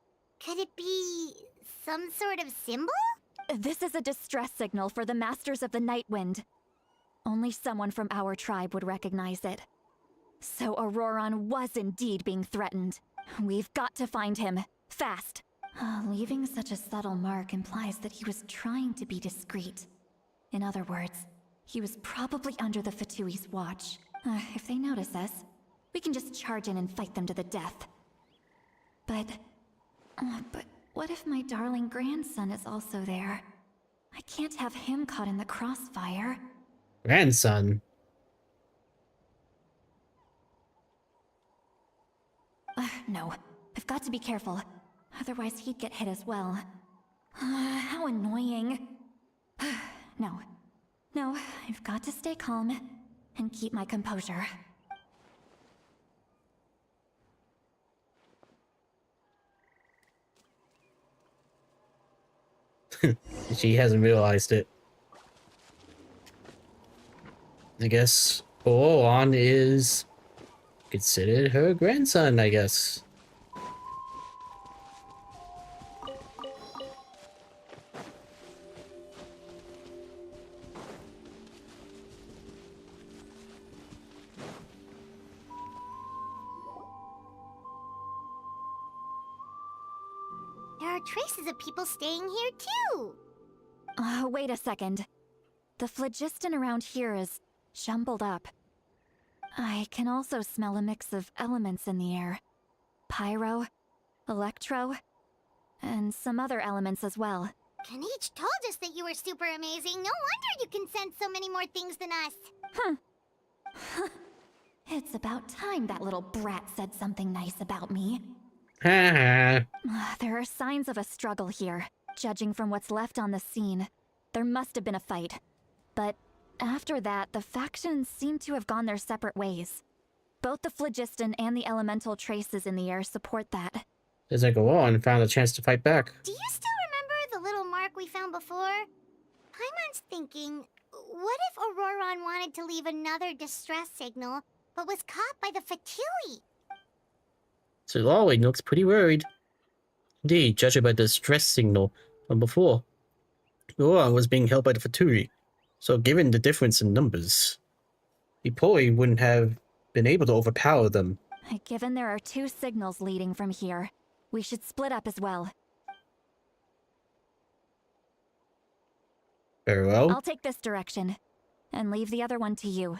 Could it be some sort of symbol? This is a distress signal for the Masters of the Night Wind. Only someone from our tribe would recognize it. So Auroron was indeed being threatened. We've got to find him. Fast. Leaving such a subtle mark implies that he was trying to be discreet. In other words, he was probably under the Fatui's watch. If they notice us, we can just charge in and fight them to the death. But what if my darling grandson is also there? I can't have him caught in the crossfire. Grandson? No. I've got to be careful. Otherwise he'd get hit as well. How annoying. No. No, I've got to stay calm and keep my composure. She hasn't realized it. I guess Auroron is considered her grandson, I guess. There are traces of people staying here too. Wait a second. The phlogiston around here is jumbled up. I can also smell a mix of elements in the air. Pyro, electro, and some other elements as well. Kanich told us that you were super amazing. No wonder you can sense so many more things than us. It's about time that little brat said something nice about me. Haha. There are signs of a struggle here. Judging from what's left on the scene, there must have been a fight. But after that, the factions seem to have gone their separate ways. Both the phlogiston and the elemental traces in the air support that. As I go on, found a chance to fight back. Do you still remember the little mark we found before? Paimon's thinking, what if Auroron wanted to leave another distress signal, but was caught by the Fatui? So Lolly looks pretty worried. Indeed, judging by the stress signal from before, Laura was being held by the Fatui. So given the difference in numbers, he probably wouldn't have been able to overpower them. Given there are 2 signals leading from here, we should split up as well. Very well. I'll take this direction, and leave the other one to you.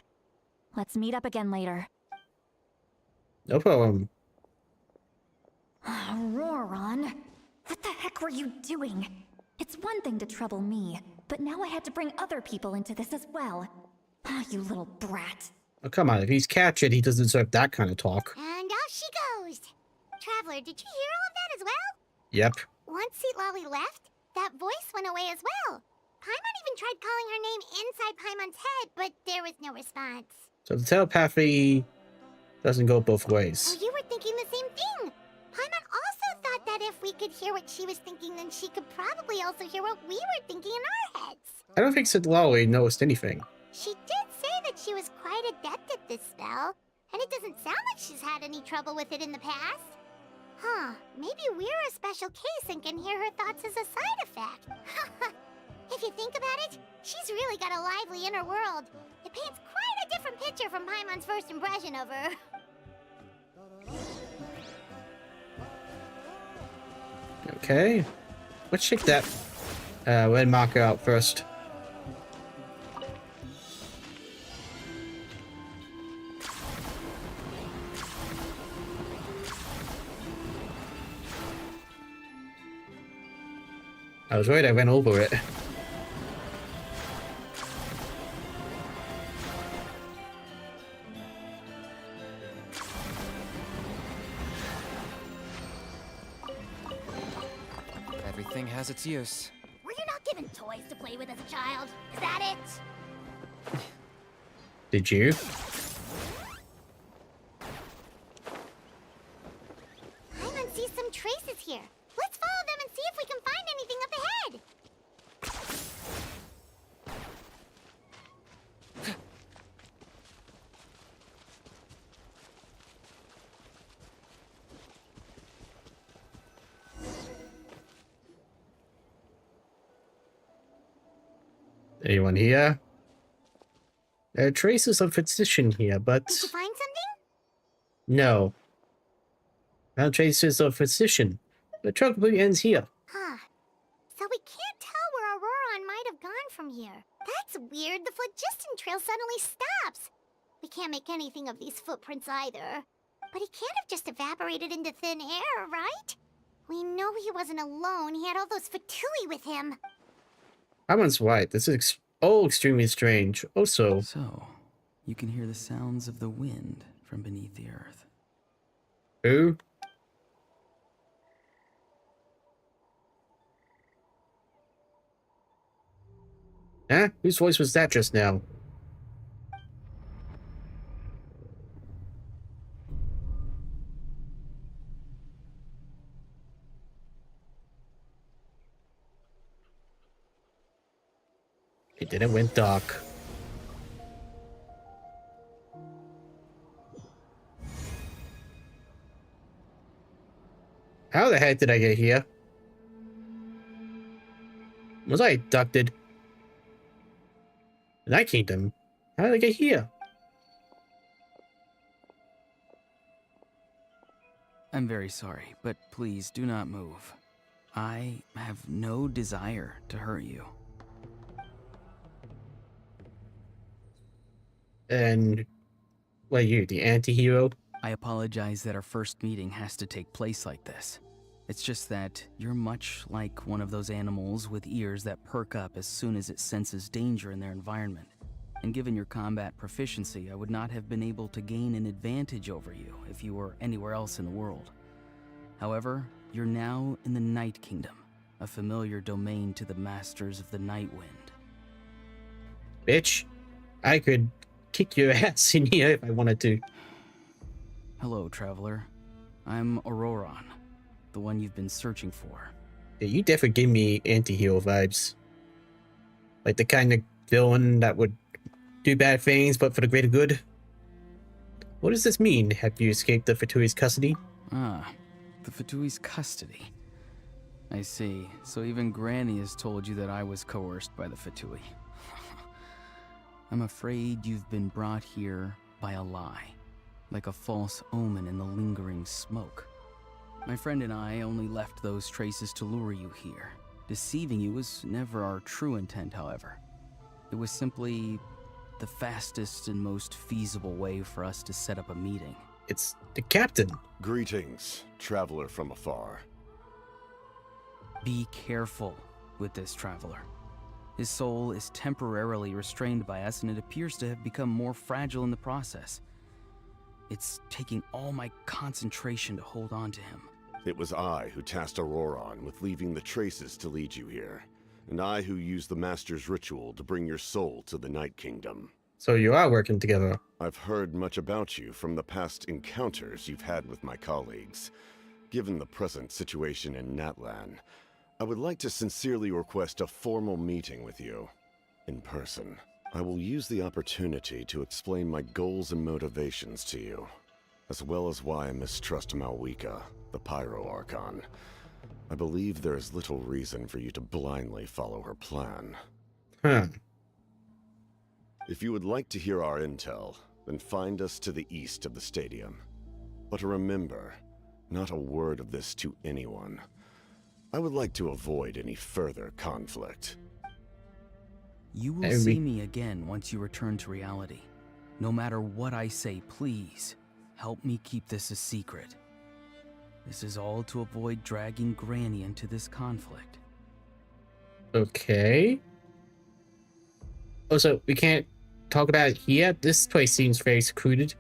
Let's meet up again later. No problem. Auroron, what the heck were you doing? It's one thing to trouble me, but now I had to bring other people into this as well. You little brat. Oh, come on, if he's captured, he doesn't deserve that kind of talk. And off she goes. Traveler, did you hear all of that as well? Yep. Once Seat Lolly left, that voice went away as well. Paimon even tried calling her name inside Paimon's head, but there was no response. So the telepathy doesn't go both Oh, ways. you were thinking the same thing. Paimon also thought that if we could hear what she was thinking, then she could probably also hear what we were thinking in our heads. I don't think Sidlali noticed anything. She did say that she was quite adept at this spell, and it doesn't sound like she's had any trouble with it in the past. Huh, maybe we're a special case and can hear her thoughts as a side effect. If you think about it, she's really got a lively inner world. It paints quite a different picture from Paimon's first impression of her. Okay. Let's check that red marker out first. I was worried I went over it. Everything has its use. Were you not given toys to play with as a child? Is that it? Did you? Paimon sees some traces here. Let's follow them and see if we can find anything up ahead. Anyone here? There are traces of physician here, but Did you find something? no. No traces of physician. The truck completely ends here. Huh. So we can't tell where Auroron might have gone from here. That's weird. The phlogiston trail suddenly stops. We can't make anything of these footprints either. But he can't have just evaporated into thin air, right? We know he wasn't alone. He had all those Fatui with him. Haman's right. This is all extremely strange. Also, So, you can hear the sounds of the wind from beneath the earth. who? Huh? Whose voice was that just now? It didn't went dark. How the heck did I get here? Was I abducted? In that kingdom? How did I get here? I'm very sorry, but please do not move. I have no desire to hurt you. And what are you, the anti-hero? I apologize that our first meeting has to take place like this. It's just that you're much like one of those animals with ears that perk up as soon as it senses danger in their environment. And given your combat proficiency, I would not have been able to gain an advantage over you if you were anywhere else in the world. However, you're now in the Night Kingdom, a familiar domain to the Masters of the Night Wind. Bitch, I could kick your ass in here if I wanted to. Hello, traveler. I'm Auroron, the one you've been searching for. Yeah, you definitely give me anti-hero vibes. Like the kind of villain that would do bad things, but for the greater good. What does this mean? Have you escaped the Fatui's custody? Ah, the Fatui's custody. I see. So even Granny has told you that I was coerced by the Fatui. I'm afraid you've been brought here by a lie, like a false omen in the lingering smoke. My friend and I only left those traces to lure you here. Deceiving you was never our true intent, however. It was simply the fastest and most feasible way for us to set up a meeting. It's the captain. Greetings, traveler from afar. Be careful with this traveler. His soul is temporarily restrained by us, and it appears to have become more fragile in the process. It's taking all my concentration to hold on to him. It was I who tasked Auroron with leaving the traces to lead you here, and I who used the Master's ritual to bring your soul to the Night Kingdom. So you are working together. I've heard much about you from the past encounters you've had with my colleagues. Given the present situation in Natlan, I would like to sincerely request a formal meeting with you, in person. I will use the opportunity to explain my goals and motivations to you, as well as why I mistrust Malwika, the Pyro Archon. I believe there is little reason for you to blindly follow her plan. If you would like to hear our intel, then find us to the east of the stadium. But remember, not a word of this to anyone. I would like to avoid any further conflict. You will see me again once you return to reality. No matter what I say, please, help me keep this a secret. This is all to avoid dragging Granny into this conflict. Okay. Also, we can't talk about it here. This place seems very secluded.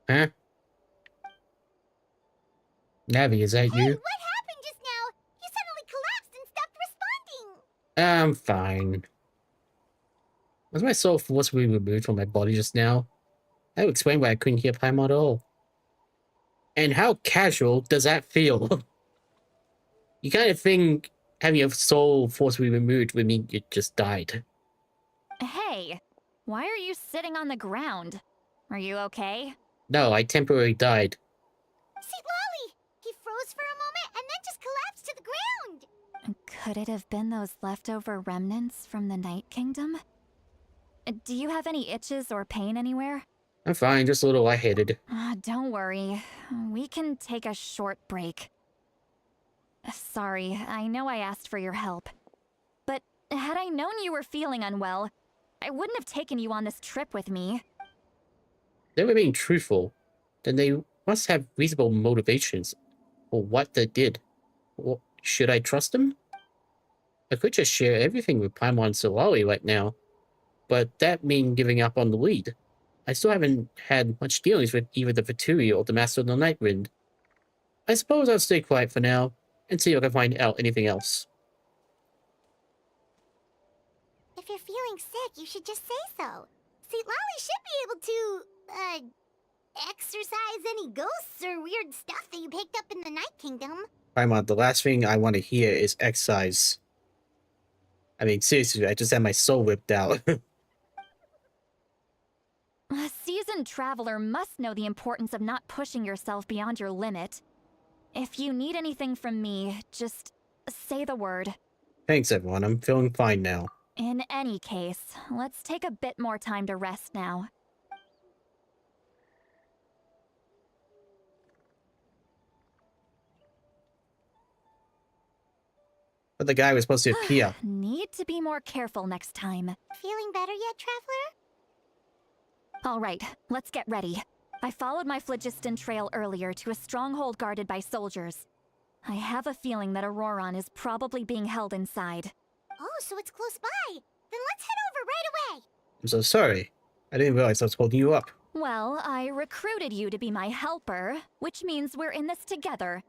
Huh? Navi, is that Hey, you? what happened just now? You suddenly collapsed and stopped responding. I'm fine. Was my soul forcibly removed from my body just now? That would explain why I couldn't hear Paimon at all. And how casual does that feel? You kind of think having your soul forcibly removed would mean you just died. Hey, why are you sitting on the ground? Are you okay? No, I temporarily died. See, Lolly! He froze for a moment and then just collapsed to the ground. Could it have been those leftover remnants from the Night Kingdom? Do you have any itches or pain anywhere? I'm fine, just a little lightheaded. Don't worry. We can take a short break. Sorry, I know I asked for your help. But had I known you were feeling unwell, I wouldn't have taken you on this trip with me. They were being truthful. Then they must have reasonable motivations for what they did. Well, should I trust them? I could just share everything with Paimon and Solari right now, but that means giving up on the lead. I still haven't had much dealings with either the Fatui or the Master of the Night Wind. I suppose I'll stay quiet for now and see if I can find out anything else. If you're feeling sick, you should just say so. See, Lolly should be able to, exorcise any ghosts or weird stuff that you picked up in the Night Kingdom. Paimon, the last thing I want to hear is excise. I mean, seriously, I just had my soul ripped out. A seasoned traveler must know the importance of not pushing yourself beyond your limit. If you need anything from me, just say the word. Thanks, everyone. I'm feeling fine now. In any case, let's take a bit more time to rest now. But the guy was supposed to appear. Need to be more careful next time. Feeling better yet, Traveler? All right, let's get ready. I followed my phlogiston trail earlier to a stronghold guarded by soldiers. I have a feeling that Auroron is probably being held inside. Oh, so it's close by. Then let's head over right away. I'm so sorry. I didn't realize I was holding you up. Well, I recruited you to be my helper, which means we're in this together.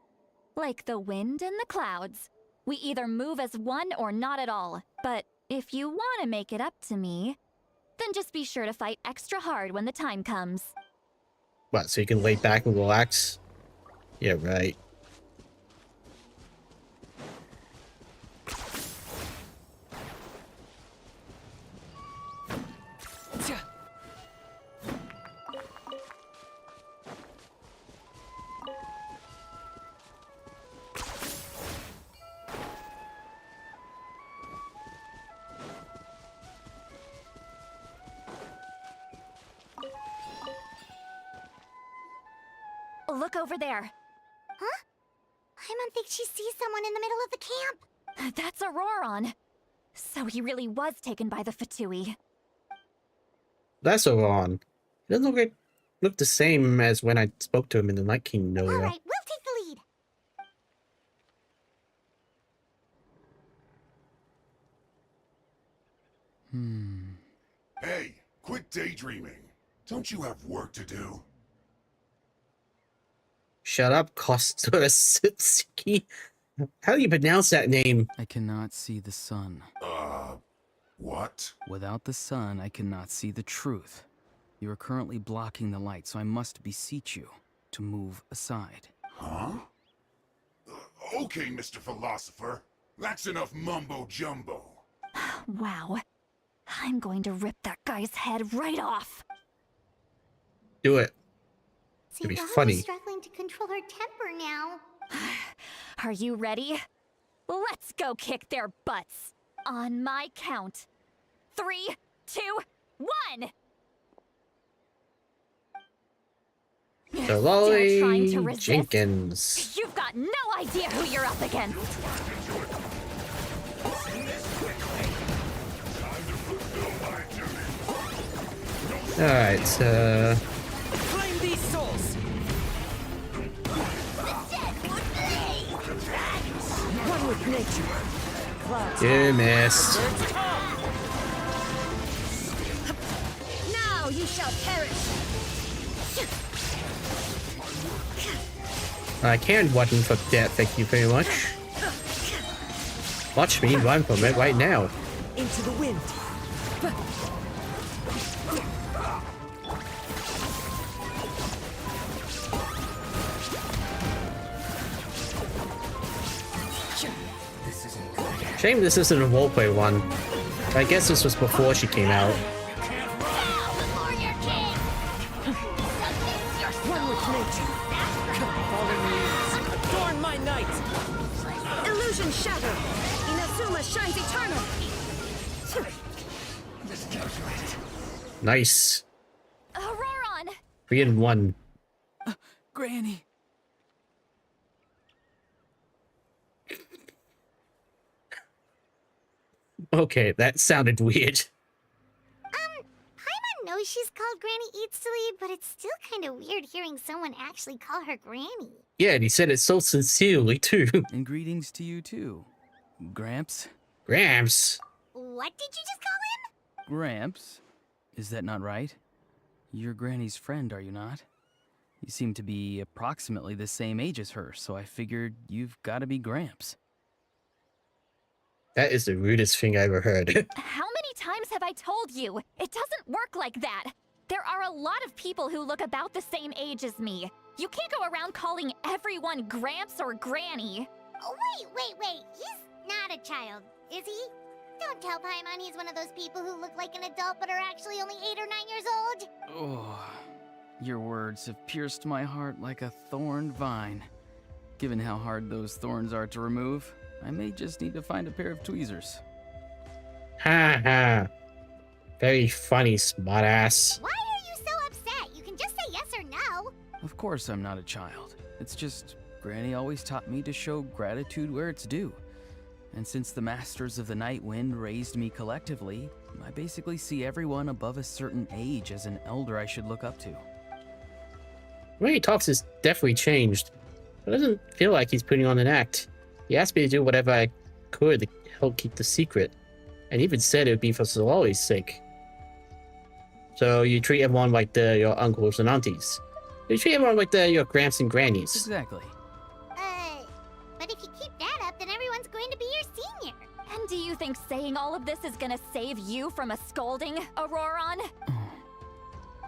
Like the wind and the clouds. We either move as one or not at all. But if you want to make it up to me, then just be sure to fight extra hard when the time comes. What, so you can lay back and relax? Yeah, right. Look over there. Huh? I don't think she sees someone in the middle of the camp. That's Auroron. So he really was taken by the Fatui. That's Auroron. It doesn't look the same as when I spoke to him in the Night King earlier. All right, we'll take the lead. Hey, quit daydreaming. Don't you have work to do? Shut up, Kosturasuki. How do you pronounce that name? I cannot see the sun. What? Without the sun, I cannot see the truth. You are currently blocking the light, so I must beseech you to move aside. Huh? Okay, Mr. Philosopher. That's enough mumbo-jumbo. Wow. I'm going to rip that guy's head right off. Do it. See, be Bella funny. is struggling to control her temper now. Are you ready? Let's go kick their butts. On my count. 3, 2, 1! Still trying to Dolly resist? Jenkins. You've got no idea who you're up against. Alright, Claim these souls! One with nature. Clouds. you missed. Now you shall perish. I can watch him for that, thank you very much. Watch me run from it right now. Into the wind. Shame this isn't a roleplay one. I guess this was before she came out. Bow before your king! Submit your One with soul! nature. Adorn my night! Illusion shattered. Inazuma shines eternal. Nice. Auroron! 3 and 1. Granny! Okay, that sounded weird. Paimon knows she's called Granny Eatsley, but it's still kind of weird hearing someone actually call her Granny. Yeah, and he said it so sincerely, too. And greetings to you too, Gramps. Gramps. What did you just call him? Gramps? Is that not right? You're Granny's friend, are you not? You seem to be approximately the same age as her, so I figured you've got to be Gramps. That is the rudest thing I ever heard. How many times have I told you? It doesn't work like that. There are a lot of people who look about the same age as me. You can't go around calling everyone Gramps or Granny. Oh, wait. He's not a child, is he? Don't tell Paimon he's one of those people who look like an adult but are actually only 8 or 9 years old. Oh, your words have pierced my heart like a thorned vine. Given how hard those thorns are to remove, I may just need to find a pair of tweezers. Ha ha. Very funny, smartass. Why are you so upset? You can just say yes or no. Of course I'm not a child. It's just, Granny always taught me to show gratitude where it's due. And since the Masters of the Night Wind raised me collectively, I basically see everyone above a certain age as an elder I should look up to. The way he talks has definitely changed. It doesn't feel like he's putting on an act. He asked me to do whatever I could to help keep the secret, and even said it would be for Solari's sake. So you treat everyone like they're your uncles and aunties. You treat everyone like they're your gramps and grannies. Exactly. But if you keep that up, then everyone's going to be your senior. And do you think saying all of this is gonna save you from a scolding, Auroron?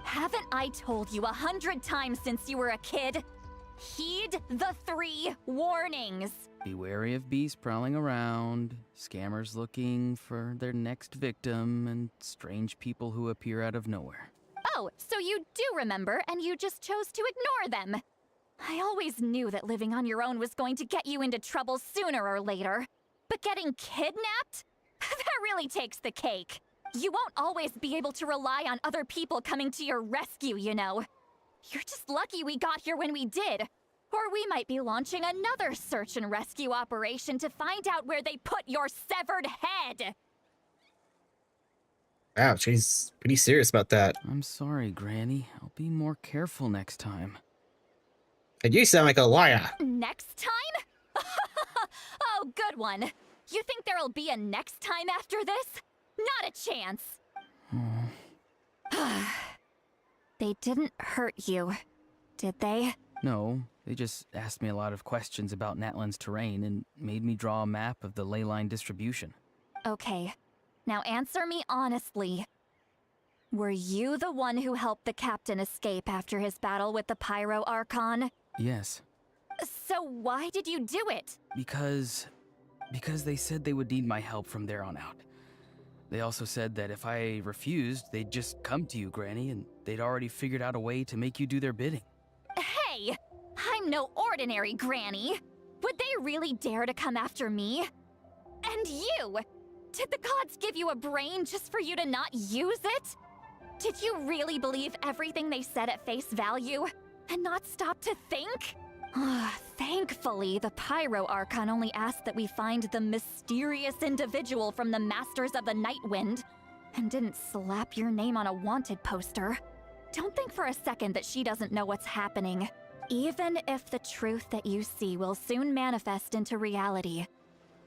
Haven't I told you 100 times since you were a kid? Heed the 3 warnings. Be wary of beasts prowling around, scammers looking for their next victim, and strange people who appear out of nowhere. Oh, so you do remember, and you just chose to ignore them. I always knew that living on your own was going to get you into trouble sooner or later. But getting kidnapped? That really takes the cake. You won't always be able to rely on other people coming to your rescue, you know. You're just lucky we got here when we did. Or we might be launching another search and rescue operation to find out where they put your severed head. Wow, she's pretty serious about that. I'm sorry, Granny. I'll be more careful next time. And you sound like a liar. Next time? Oh, good one. You think there'll be a next time after this? Not a chance. They didn't hurt you, did they? No, they just asked me a lot of questions about Natlan's terrain and made me draw a map of the ley line distribution. Okay, now answer me honestly. Were you the one who helped the captain escape after his battle with the Pyro Archon? Yes. So why did you do it? Because they said they would need my help from there on out. They also said that if I refused, they'd just come to you, Granny, and they'd already figured out a way to make you do their bidding. Hey! I'm no ordinary Granny! Would they really dare to come after me? And you! Did the gods give you a brain just for you to not use it? Did you really believe everything they said at face value? And not stop to think? Thankfully, the Pyro Archon only asked that we find the mysterious individual from the Masters of the Night Wind, and didn't slap your name on a wanted poster. Don't think for a second that she doesn't know what's happening. Even if the truth that you see will soon manifest into reality,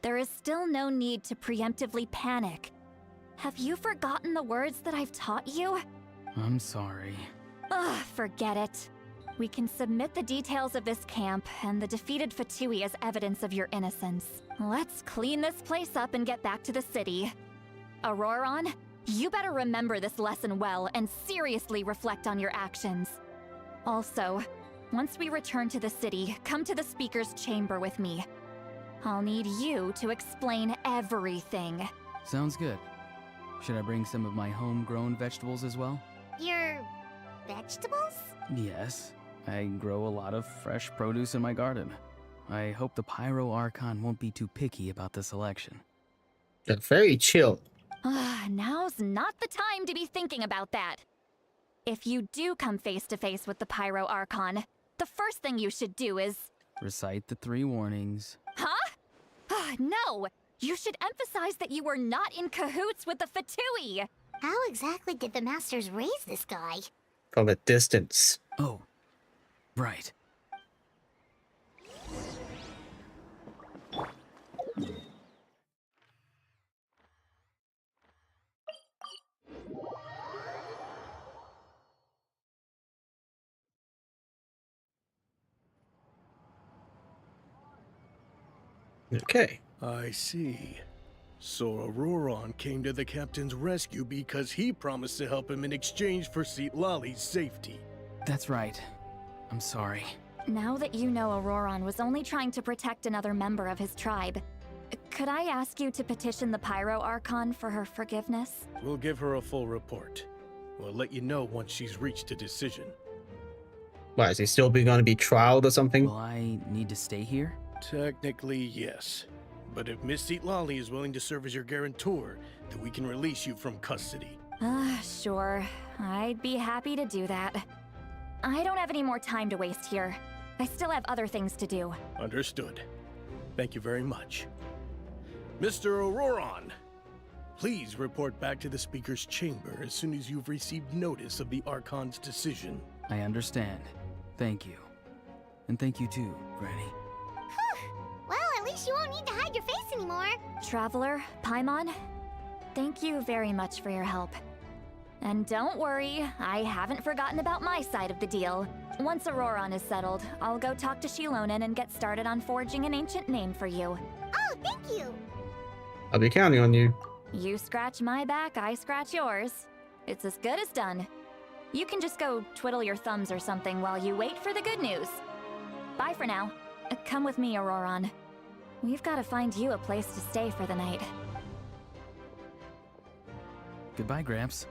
there is still no need to preemptively panic. Have you forgotten the words that I've taught you? I'm sorry. Forget it. We can submit the details of this camp and the defeated Fatui as evidence of your innocence. Let's clean this place up and get back to the city. Auroron, you better remember this lesson well and seriously reflect on your actions. Also, once we return to the city, come to the speaker's chamber with me. I'll need you to explain everything. Sounds good. Should I bring some of my homegrown vegetables as well? Your vegetables? Yes. I grow a lot of fresh produce in my garden. I hope the Pyro Archon won't be too picky about the selection. They're very chill. Now's not the time to be thinking about that. If you do come face to face with the Pyro Archon, the first thing you should do is... Recite the 3 warnings. Huh? No! You should emphasize that you were not in cahoots with the Fatui! How exactly did the Masters raise this guy? From a distance. Oh, right. Okay. I see. So Auroron came to the captain's rescue because he promised to help him in exchange for Lali's safety. That's right. I'm sorry. Now that you know Auroron was only trying to protect another member of his tribe, could I ask you to petition the Pyro Archon for her forgiveness? We'll give her a full report. We'll let you know once she's reached a decision. Why, is he still going to be trialed or something? Will I need to stay here? Technically, yes. But if Miss Lolly is willing to serve as your guarantor, then we can release you from custody. Sure. I'd be happy to do that. I don't have any more time to waste here. I still have other things to do. Understood. Thank you very much. Mr. Auroron, please report back to the Speaker's chamber as soon as you've received notice of the Archon's decision. I understand. Thank you. And thank you too, Granny. Well, at least you won't need to hide your face anymore. Traveler, Paimon, thank you very much for your help. And don't worry, I haven't forgotten about my side of the deal. Once Auroron is settled, I'll go talk to Shilonen and get started on forging an ancient name for you. Oh, thank you. I'll be counting on you. You scratch my back, I scratch yours. It's as good as done. You can just go twiddle your thumbs or something while you wait for the good news. Bye for now. Come with me, Auroron. We've got to find you a place to stay for the night. Goodbye, Gramps.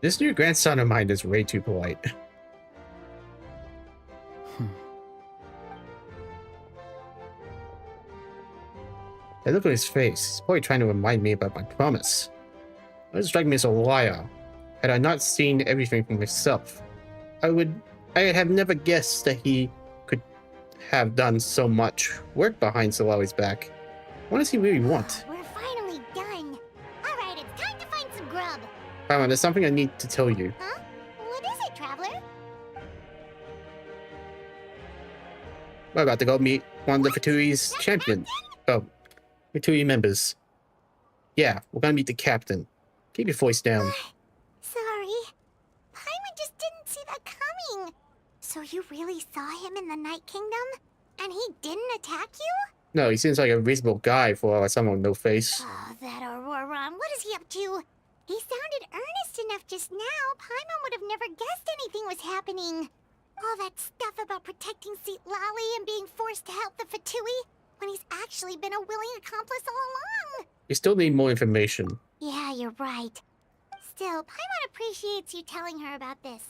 This new grandson of mine is way too polite. I look at his face. He's probably trying to remind me about my promise. It doesn't strike me as a liar. Had I not seen everything for myself, I have never guessed that he could have done so much work behind Solari's back. What does he really want? We're finally done. All right, it's time to find some grub. Paimon, there's something I need to tell you. Huh? What is it, Traveler? We're about to go meet one of the Fatui's champion. Oh, Fatui members. Yeah, we're gonna meet the captain. Keep your voice down. Sorry. Paimon just didn't see that coming. So you really saw him in the Night Kingdom? And he didn't attack you? No, he seems like a reasonable guy for someone with no face. Oh, that Auroron. What is he up to? He sounded earnest enough just now. Paimon would have never guessed anything was happening. All that stuff about protecting Seat Lally and being forced to help the Fatui when he's actually been a willing accomplice all along. We still need more information. Yeah, you're right. Still, Paimon appreciates you telling her about this.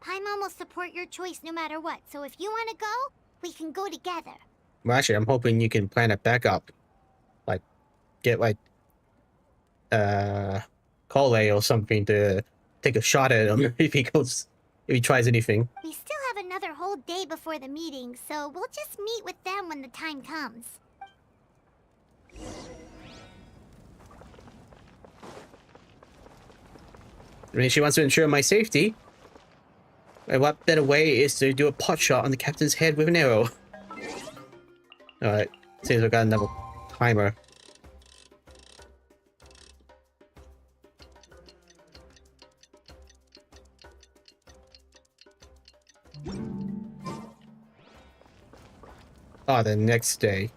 Paimon will support your choice no matter what, so if you want to go, we can go together. Well, actually, I'm hoping you can plan a backup. Like, get, Kole or something to take a shot at him if he tries anything. We still have another whole day before the meeting, so we'll just meet with them when the time comes. I mean, she wants to ensure my safety. And what better way is to do a pot shot on the captain's head with an arrow? Alright, seems we got another timer. Ah, the next day.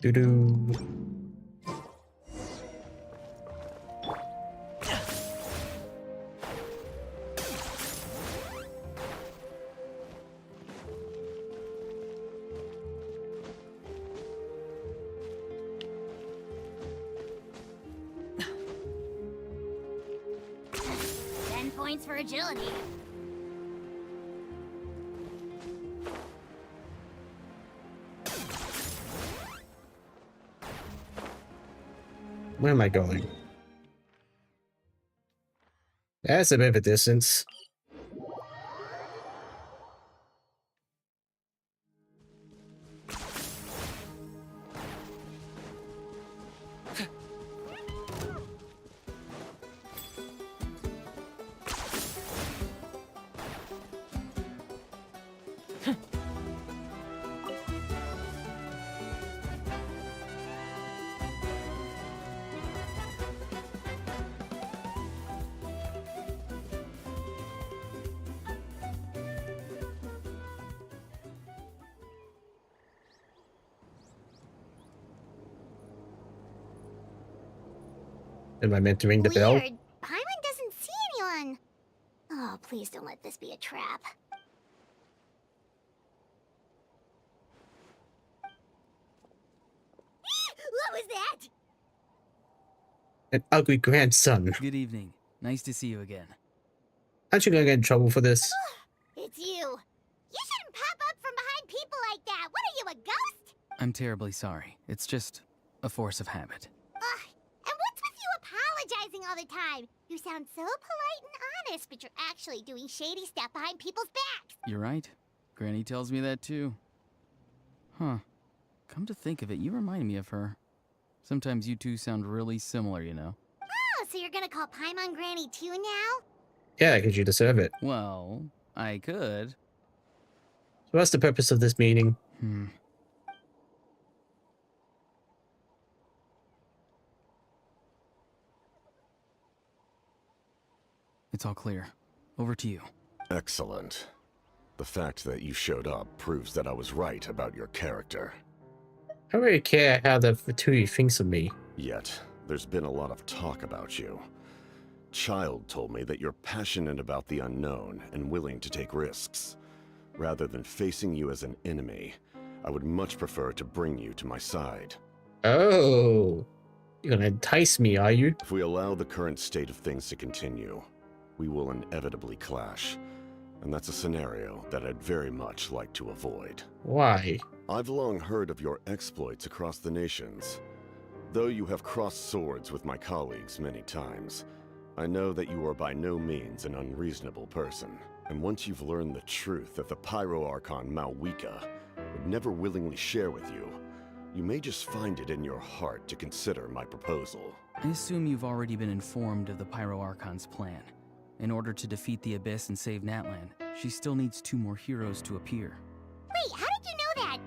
Doo-doo. Points for agility. Where am I going? That's a bit of a distance. Am I meant to ring the bell? Weird. Paimon doesn't see anyone. let this be a trap. What was that? An ugly grandson. Good evening. Nice to see you again. Aren't you gonna get in trouble for this? It's you. You shouldn't pop up from behind people like that. What are you, a ghost? I'm terribly sorry. It's just a force of habit. Ugh. And what's with you apologizing all the time? You sound so polite and honest, but you're actually doing shady stuff behind people's backs. You're right. Granny tells me that too. Huh. Come to think of it, you remind me of her. Sometimes you two sound really similar, you know? Oh, so you're gonna call Paimon Granny too now? Yeah, because you deserve it. Well, I could. So what's the purpose of this meeting? It's all clear. Over to you. Excellent. The fact that you showed up proves that I was right about your character. I don't really care how the Fatui thinks of me. Yet, there's been a lot of talk about you. Child told me that you're passionate about the unknown and willing to take risks. Rather than facing you as an enemy, I would much prefer to bring you to my side. Oh, you're gonna entice me, are you? If we allow the current state of things to continue, we will inevitably clash. And that's a scenario that I'd very much like to avoid. Why? I've long heard of your exploits across the nations. Though you have crossed swords with my colleagues many times, I know that you are by no means an unreasonable person. And once you've learned the truth that the Pyro Archon Malwika would never willingly share with you, you may just find it in your heart to consider my proposal. I assume you've already been informed of the Pyro Archon's plan. In order to defeat the Abyss and save Natlan, she still needs 2 more heroes to appear. Wait, how did you know that?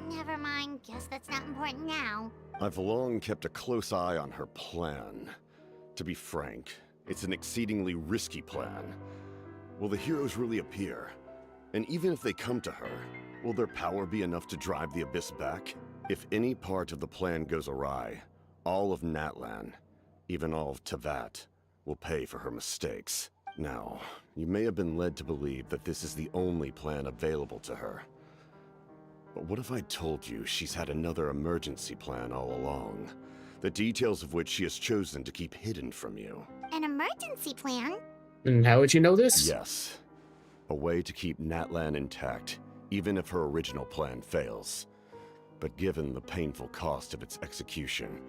Never mind. Guess that's not important now. I've long kept a close eye on her plan. To be frank, it's an exceedingly risky plan. Will the heroes really appear? And even if they come to her, will their power be enough to drive the Abyss back? If any part of the plan goes awry, all of Natlan, even all of Tevat, will pay for her mistakes. Now, you may have been led to believe that this is the only plan available to her. But what if I told you she's had another emergency plan all along, the details of which she has chosen to keep hidden from you? An emergency plan? And how would you know this? Yes. A way to keep Natlan intact, even if her original plan fails. But given the painful cost of its execution,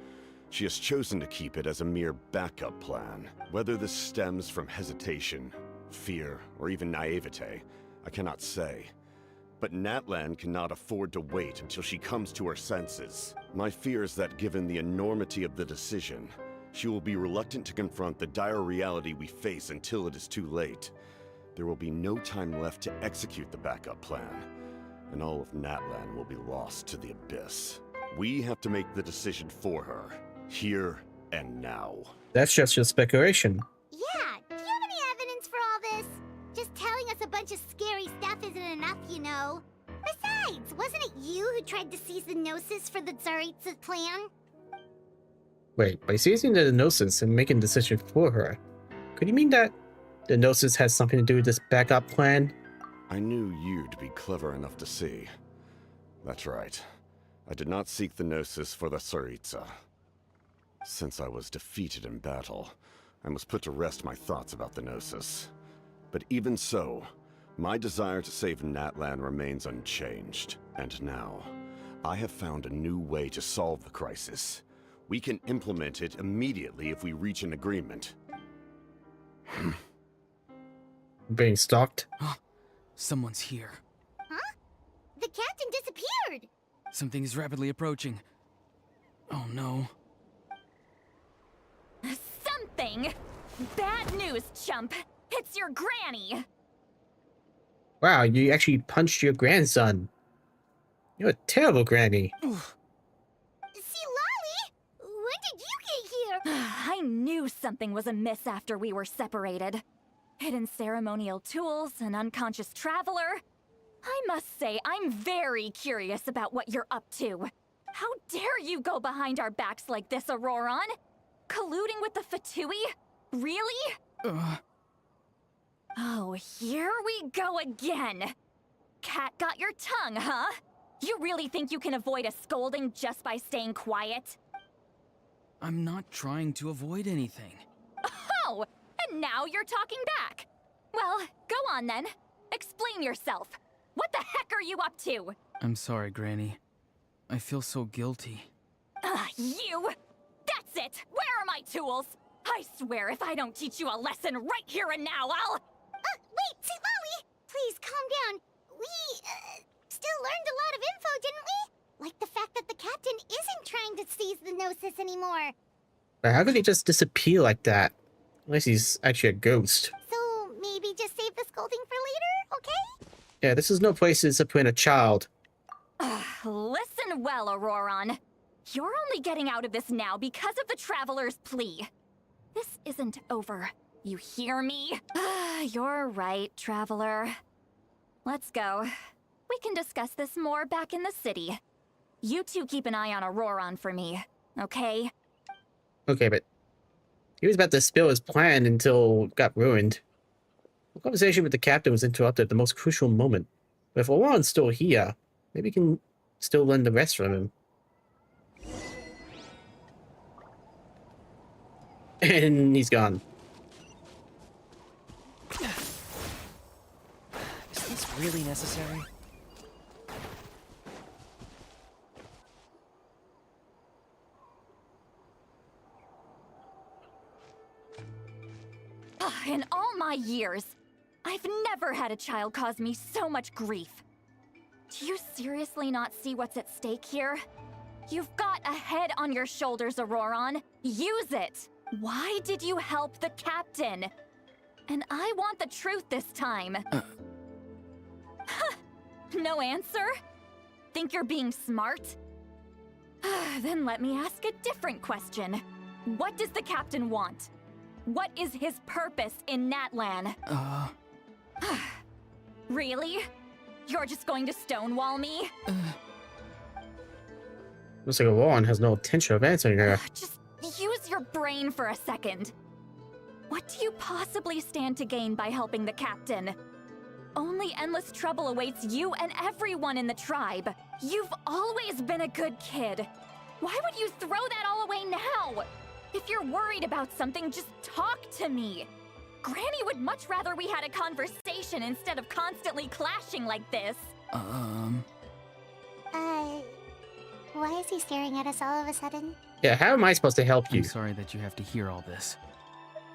she has chosen to keep it as a mere backup plan. Whether this stems from hesitation, fear, or even naivete, I cannot say. But Natlan cannot afford to wait until she comes to her senses. My fear is that given the enormity of the decision, she will be reluctant to confront the dire reality we face until it is too late. There will be no time left to execute the backup plan, and all of Natlan will be lost to the Abyss. We have to make the decision for her, here and now. That's just your speculation. Yeah, do you have any evidence for all this? Just telling us a bunch of scary stuff isn't enough, you know. Besides, wasn't it you who tried to seize the Gnosis for the Tsaritsa's plan? Wait, by seizing the Gnosis and making a decision for her, could you mean that the Gnosis has something to do with this backup plan? I knew you'd be clever enough to see. That's right. I did not seek the Gnosis for the Tsaritsa. Since I was defeated in battle, I must put to rest my thoughts about the Gnosis. But even so, my desire to save Natlan remains unchanged. And now, I have found a new way to solve the crisis. We can implement it immediately if we reach an agreement. Being stalked? Someone's here. Huh? The captain disappeared! Something is rapidly approaching. Oh no. Something? Bad news, chump. It's your granny. Wow, you actually punched your grandson. You're a terrible granny. See, Lolly? When did you get here? I knew something was amiss after we were separated. Hidden ceremonial tools, an unconscious traveler. I must say, I'm very curious about what you're up to. How dare you go behind our backs like this, Auroron? Colluding with the Fatui? Really? Oh, here we go again. Cat got your tongue, huh? You really think you can avoid a scolding just by staying quiet? I'm not trying to avoid anything. Oh, and now you're talking back. Well, go on then. Explain yourself. What the heck are you up to? I'm sorry, Granny. I feel so guilty. You! That's it! Where are my tools? I swear if I don't teach you a lesson right here and now, I'll... Wait, Molly! Please, calm down. We, still learned a lot of info, didn't we? Like the fact that the captain isn't trying to seize the Gnosis anymore. But how could he just disappear like that? Unless he's actually a ghost. So, maybe just save the scolding for later, okay? Yeah, this is no place to discipline a child. Listen well, Auroron. You're only getting out of this now because of the Traveler's plea. This isn't over. You hear me? You're right, Traveler. Let's go. We can discuss this more back in the city. You two keep an eye on Auroron for me, okay? Okay, but he was about to spill his plan until it got ruined. The conversation with the captain was interrupted at the most crucial moment. But if Auroron's still here, maybe we can still learn the rest from him. And he's gone. Is this really necessary? In all my years, I've never had a child cause me so much grief. Do you seriously not see what's at stake here? You've got a head on your shoulders, Auroron. Use it! Why did you help the captain? And I want the truth this time. No answer? Think you're being smart? Then let me ask a different question. What does the captain want? What is his purpose in Natlan? Really? You're just going to stonewall me? Looks like Auroron has no intention of answering her. Just use your brain for a second. What do you possibly stand to gain by helping the captain? Only endless trouble awaits you and everyone in the tribe. You've always been a good kid. Why would you throw that all away now? If you're worried about something, just talk to me. Granny would much rather we had a conversation instead of constantly clashing like this. Why is he staring at us all of a sudden? Yeah, how am I supposed to help you? I'm sorry that you have to hear all this.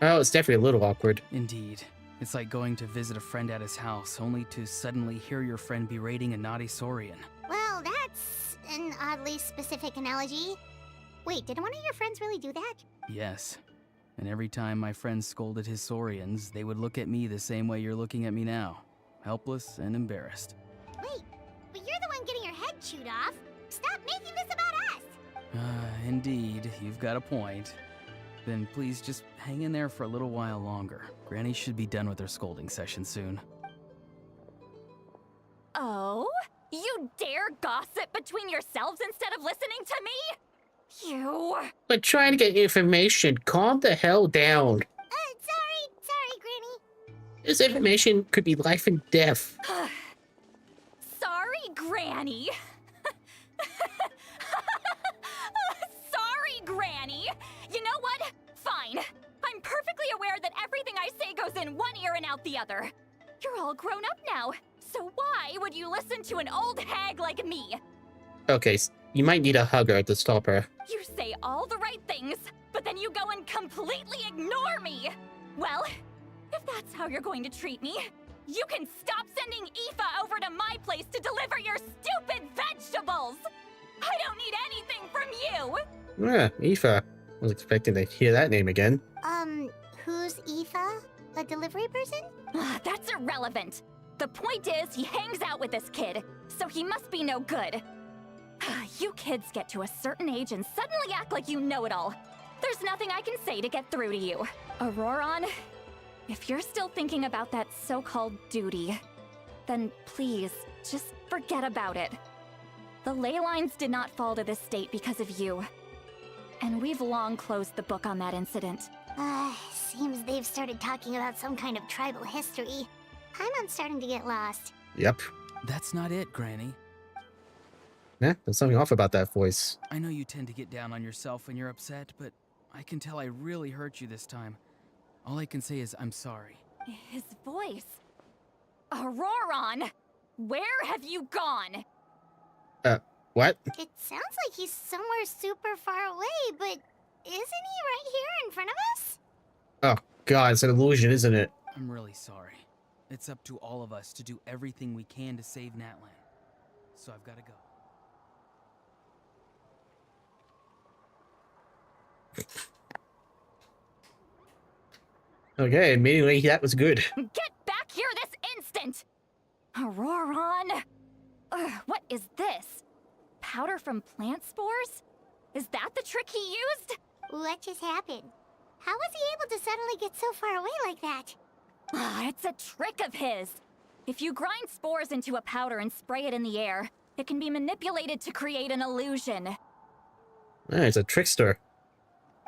Oh, it's definitely a little awkward. Indeed. It's like going to visit a friend at his house, only to suddenly hear your friend berating a naughty Saurian. Well, that's an oddly specific analogy. Wait, did one of your friends really do that? Yes. And every time my friend scolded his Saurians, they would look at me the same way you're looking at me now. Helpless and embarrassed. Wait, but you're the one getting your head chewed off. Stop making this about us! Indeed, you've got a point. Then please just hang in there for a little while longer. Granny should be done with her scolding session soon. Oh? You dare gossip between yourselves instead of listening to me? You... We're trying to get information. Calm the hell down. Sorry, Granny. This information could be life and death. Sorry, Granny. Sorry, Granny. You know what? Fine. I'm perfectly aware that everything I say goes in one ear and out the other. You're all grown up now, so why would you listen to an old hag like me? Okay, you might need a hugger to stop her. You say all the right things, but then you go and completely ignore me! Well, if that's how you're going to treat me, you can stop sending Aoife over to my place to deliver your stupid vegetables! I don't need anything from you! Yeah, Aoife. I was expecting to hear that name again. Who's Aoife? A delivery person? That's irrelevant. The point is, he hangs out with this kid, so he must be no good. You kids get to a certain age and suddenly act like you know it all. There's nothing I can say to get through to you. Auroron, if you're still thinking about that so-called duty, then please, just forget about it. The ley lines did not fall to this state because of you. And we've long closed the book on that incident. Seems they've started talking about some kind of tribal history. Paimon's starting to get lost. Yep. That's not it, Granny. Yeah, there's something off about that voice. I know you tend to get down on yourself when you're upset, but I can tell I really hurt you this time. All I can say is I'm sorry. His voice. Auroron! Where have you gone? What? It sounds like he's somewhere super far away, but isn't he right here in front of us? Oh, God, it's an illusion, isn't it? I'm really sorry. It's up to all of us to do everything we can to save Natlan. So I've got to go. Okay, immediately that was good. Get back here this instant! Auroron! What is this? Powder from plant spores? Is that the trick he used? What just happened? How was he able to suddenly get so far away like that? It's a trick of his. If you grind spores into a powder and spray it in the air, it can be manipulated to create an illusion. Yeah, it's a trickster.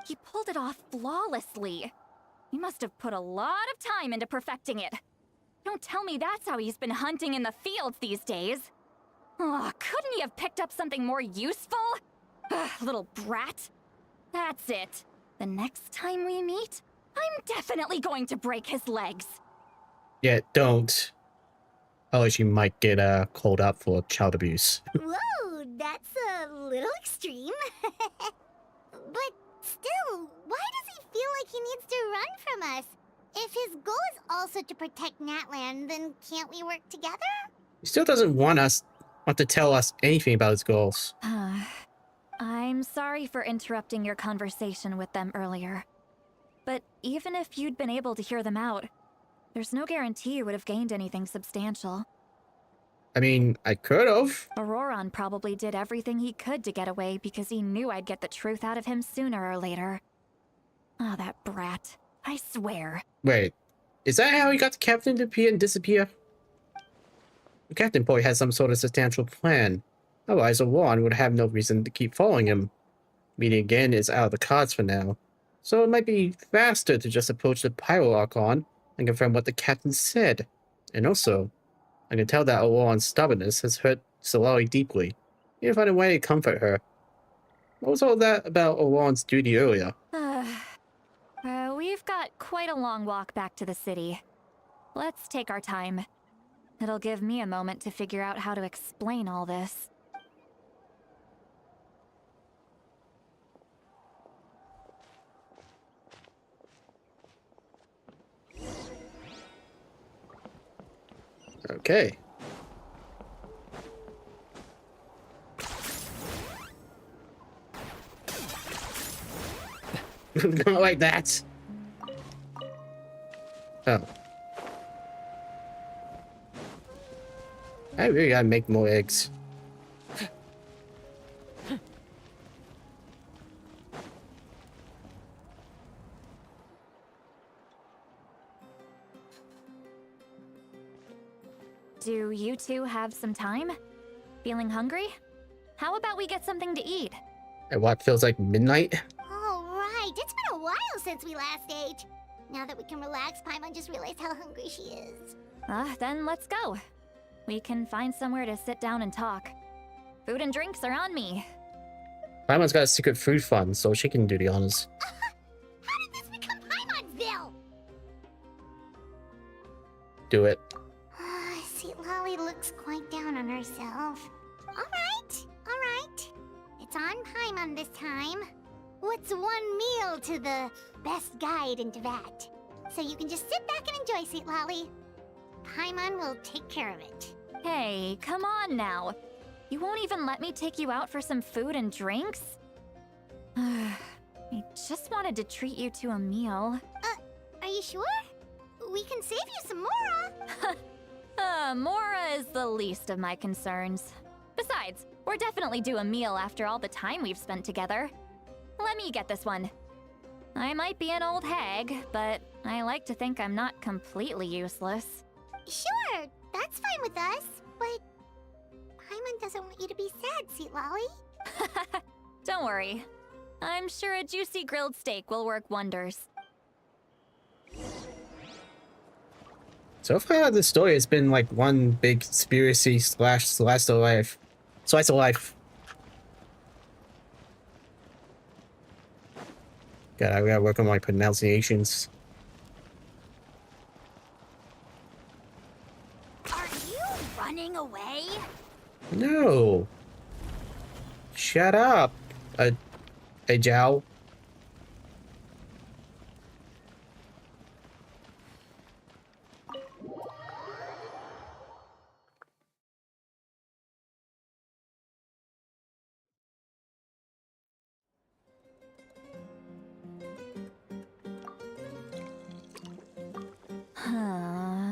He pulled it off flawlessly. He must have put a lot of time into perfecting it. Don't tell me that's how he's been hunting in the fields these days. Oh, couldn't he have picked up something more useful? Little brat. That's it. The next time we meet, I'm definitely going to break his legs. Yeah, don't. Otherwise you might get called up for child abuse. Whoa, that's a little extreme. But still, why does he feel like he needs to run from us? If his goal is also to protect Natlan, then can't we work together? He still doesn't want to tell us anything about his goals. I'm sorry for interrupting your conversation with them earlier. But even if you'd been able to hear them out, there's no guarantee you would have gained anything substantial. I mean, I could have. Auroron probably did everything he could to get away because he knew I'd get the truth out of him sooner or later. Ah, that brat. I swear. Wait, is that how he got the captain to appear and disappear? The captain probably had some sort of substantial plan. Otherwise, Auroron would have no reason to keep following him. Meeting again is out of the cards for now. So it might be faster to just approach the Pyro Archon and confirm what the captain said. And also, I can tell that Auroron's stubbornness has hurt Solari deeply. He need to find a way to comfort her. What was all that about Auroron's duty earlier? We've got quite a long walk back to the city. Let's take our time. It'll give me a moment to figure out how to explain all this. Okay. Not like that. Oh. I really gotta make more eggs. Do you two have some time? Feeling hungry? How about we get something to eat? At what feels like midnight? Oh, right. It's been a while since we last ate. Now that we can relax, Paimon just realized how hungry she is. Then let's go. We can find somewhere to sit down and talk. Food and drinks are on me. Paimon's got a secret food fund, so she can do the honors. How did this become Paimon'sville? Do it. Sweet Lolly looks quite down on herself. Alright. It's on Paimon this time. What's one meal to the best guide into that? So you can just sit back and enjoy, Sweet Lolly. Paimon will take care of it. Hey, come on now. You won't even let me take you out for some food and drinks? I just wanted to treat you to a meal. Are you sure? We can save you some Mora. Mora is the least of my concerns. Besides, we're definitely due a meal after all the time we've spent together. Let me get this one. I might be an old hag, but I like to think I'm not completely useless. Sure, that's fine with us, but Paimon doesn't want you to be sad, Sweet Lolly. Don't worry. I'm sure a juicy grilled steak will work wonders. So far, the story has been like one big conspiracy slash slice of life. Slice of life. God, I gotta work on my pronunciations. Are you running away? No. Shut up. A Jow. Huh?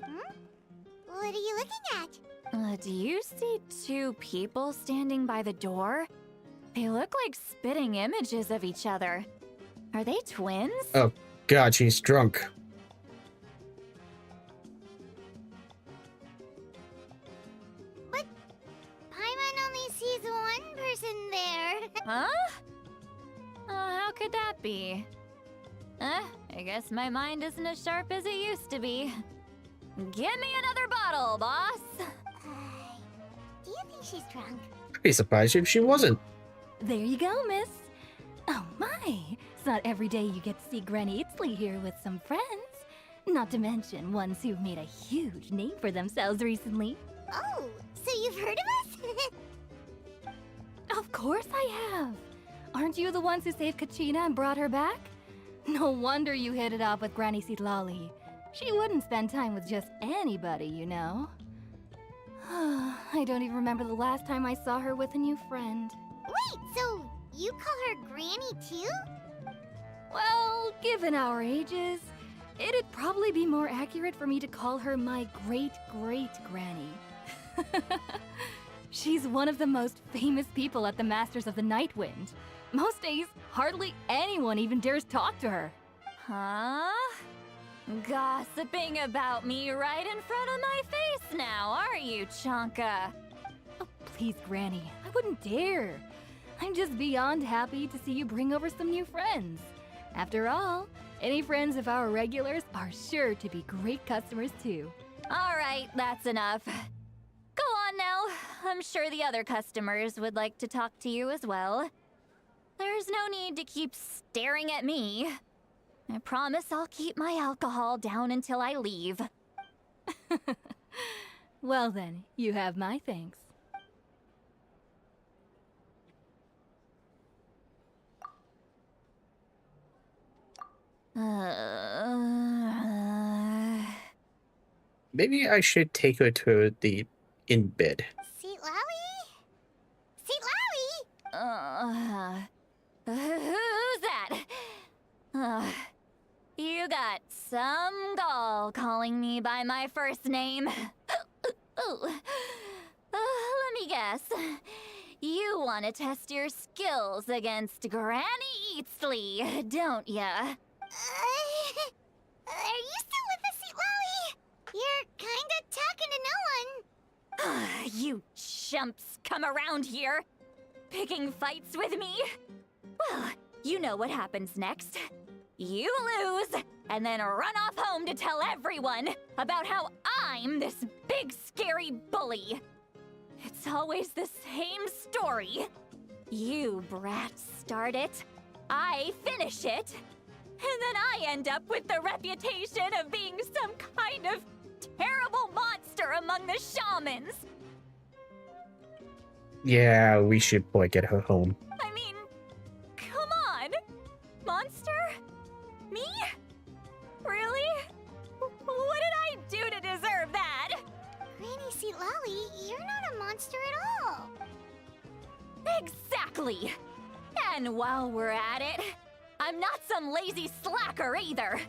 What are you looking at? Do you see two people standing by the door? They look like spitting images of each other. Are they twins? Oh, God, she's drunk. But Paimon only sees one person there. Huh? How could that be? I guess my mind isn't as sharp as it used to be. Give me another bottle, boss! Do you think she's drunk? I'd be surprised if she wasn't. There you go, miss. Oh my, it's not every day you get to see Granny Itzley here with some friends. Not to mention ones who've made a huge name for themselves recently. Oh, so you've heard of us? Of course I have. Aren't you the ones who saved Kachina and brought her back? No wonder you hit it off with Granny Sitlali. She wouldn't spend time with just anybody, you know. I don't even remember the last time I saw her with a new friend. Wait, so you call her Granny too? Well, given our ages, it'd probably be more accurate for me to call her my great-great-granny. She's one of the most famous people at the Masters of the Night Wind. Most days, hardly anyone even dares talk to her. Huh? Gossiping about me right in front of my face now, are you, Chonka? Oh, please, Granny, I wouldn't dare. I'm just beyond happy to see you bring over some new friends. After all, any friends of our regulars are sure to be great customers too. All right, that's enough. Go on now. I'm sure the other customers would like to talk to you as well. There's no need to keep staring at me. I promise I'll keep my alcohol down until I leave. Well then, you have my thanks. Maybe I should take her to the in bed. Seat Lowy? Seat Lowy? Who's that? You got some gall calling me by my first name. Let me guess. You want to test your skills against Granny Eatsley, don't ya? Are you still with us, Seat Lowy? You're kinda talking to no one. You chumps come around here, picking fights with me? Well, you know what happens next. You lose, and then run off home to tell everyone about how I'm this big scary bully. It's always the same story. You brats start it, I finish it, and then I end up with the reputation of being some kind of terrible monster among the shamans. Yeah, we should probably get her home. I mean, come on! Monster? Me? Really? What did I do to deserve that? Granny Seat Lowy, you're not a monster at all. Exactly! And while we're at it, I'm not some lazy slacker either.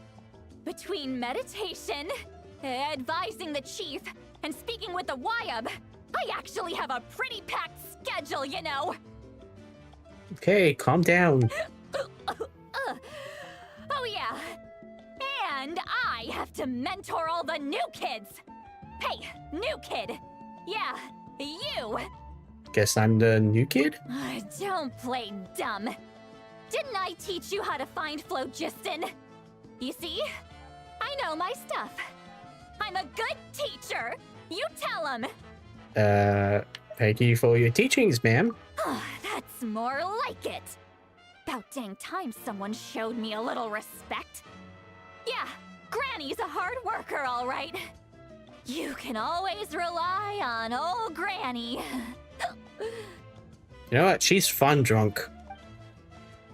Between meditation, advising the chief, and speaking with the Wyab, I actually have a pretty packed schedule, you know. Okay, calm down. Oh yeah. And I have to mentor all the new kids. Hey, new kid. Yeah, you. Guess I'm the new kid? Don't play dumb. Didn't I teach you how to find phlogiston? You see? I know my stuff. I'm I'm a good teacher. You tell him. Thank you for your teachings, ma'am. That's more like it. About dang time someone showed me a little respect. Yeah, Granny's a hard worker, all right. You can always rely on old Granny. You know what? She's fun drunk.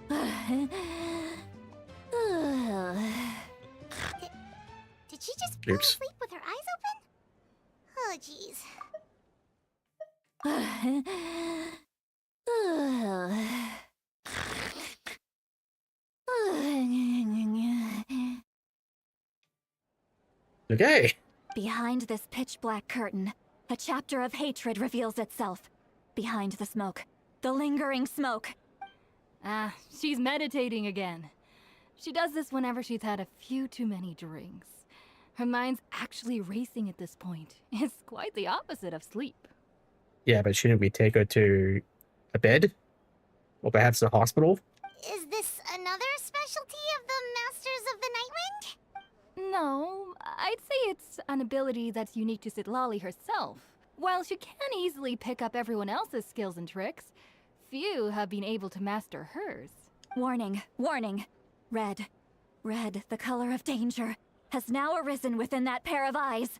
Did she just fall Oops. asleep with her eyes open? Oh, jeez. Okay. Behind this pitch-black curtain, a chapter of hatred reveals itself. Behind the smoke, the lingering smoke. Ah, she's meditating again. She does this whenever she's had a few too many drinks. Her mind's actually racing at this point. It's quite the opposite of sleep. Yeah, but shouldn't we take her to a bed? Or perhaps a hospital? Is this another specialty of the Masters of the Nightwind? No, I'd say it's an ability that's unique to Citlali herself. While she can easily pick up everyone else's skills and tricks, few have been able to master hers. Warning, warning. Red, the color of danger, has now arisen within that pair of eyes.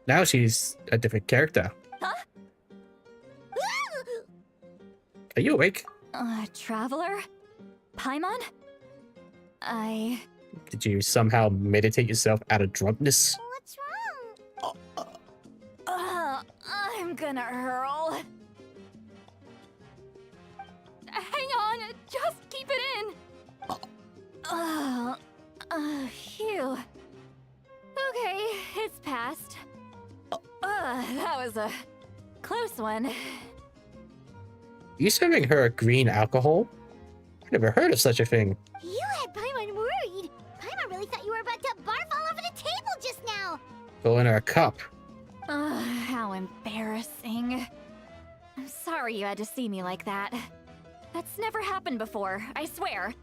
Now she's a different character. Huh? Are you awake? Traveler? Paimon? Did you somehow meditate yourself out of drunkenness? What's wrong? I'm gonna hurl. Hang on, just keep it in. Phew. Okay, it's passed. That was a close one. You serving her green alcohol? I never heard of such a thing. You had Paimon worried. Paimon really thought you were about to barf all over the table just now. Fill in her a cup. How embarrassing. I'm sorry you had to see me like that. That's never happened before, I swear.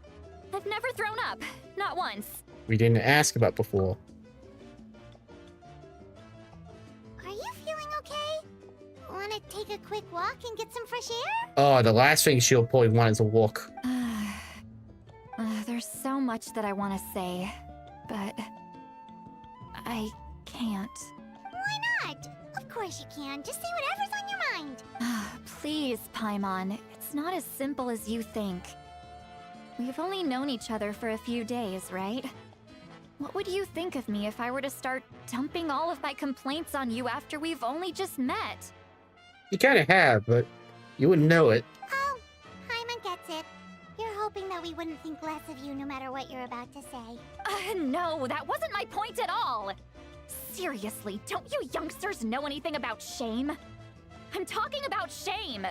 I've never thrown up, not once. We didn't ask about before. Are you feeling okay? Wanna take a quick walk and get some fresh air? Oh, the last thing she'll probably want is a walk. There's so much that I want to say, but I can't. Why not? Of course you can. Just say whatever's on your mind. Please, Paimon. It's not as simple as you think. We've only known each other for a few days, right? What would you think of me if I were to start dumping all of my complaints on you after we've only just met? You kind of have, but you wouldn't know it. Oh, Paimon gets it. You're hoping that we wouldn't think less of you no matter what you're about to say. No, that wasn't my point at all. Seriously, don't you youngsters know anything about shame? I'm talking about shame.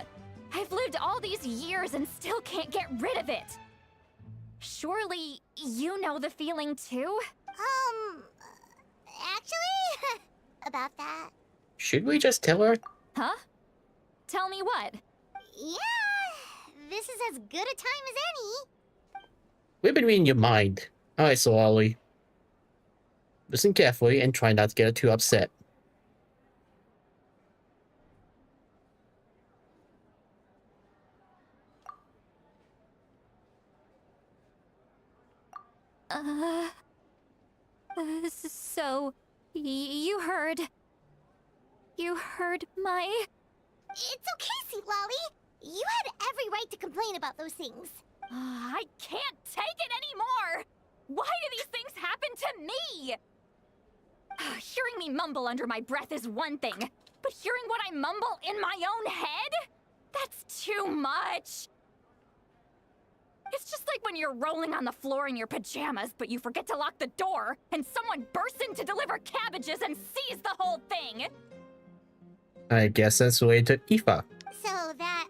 I've lived all these years and still can't get rid of it. Surely, you know the feeling too? Actually, about that. Should we just tell her? Huh? Tell me what? Yeah, this is as good a time as any. We've been reading your mind. Alright, so Ollie. Listen carefully and try not to get her too upset. So, you heard my... It's okay, Citlali. You had every right to complain about those things. I can't take it anymore! Why do these things happen to me? Hearing me mumble under my breath is one thing, but hearing what I mumble in my own head? That's too much! It's just like when you're rolling on the floor in your pajamas, but you forget to lock the door, and someone bursts in to deliver cabbages and sees the whole thing! I guess that's the way to Aoife. So that,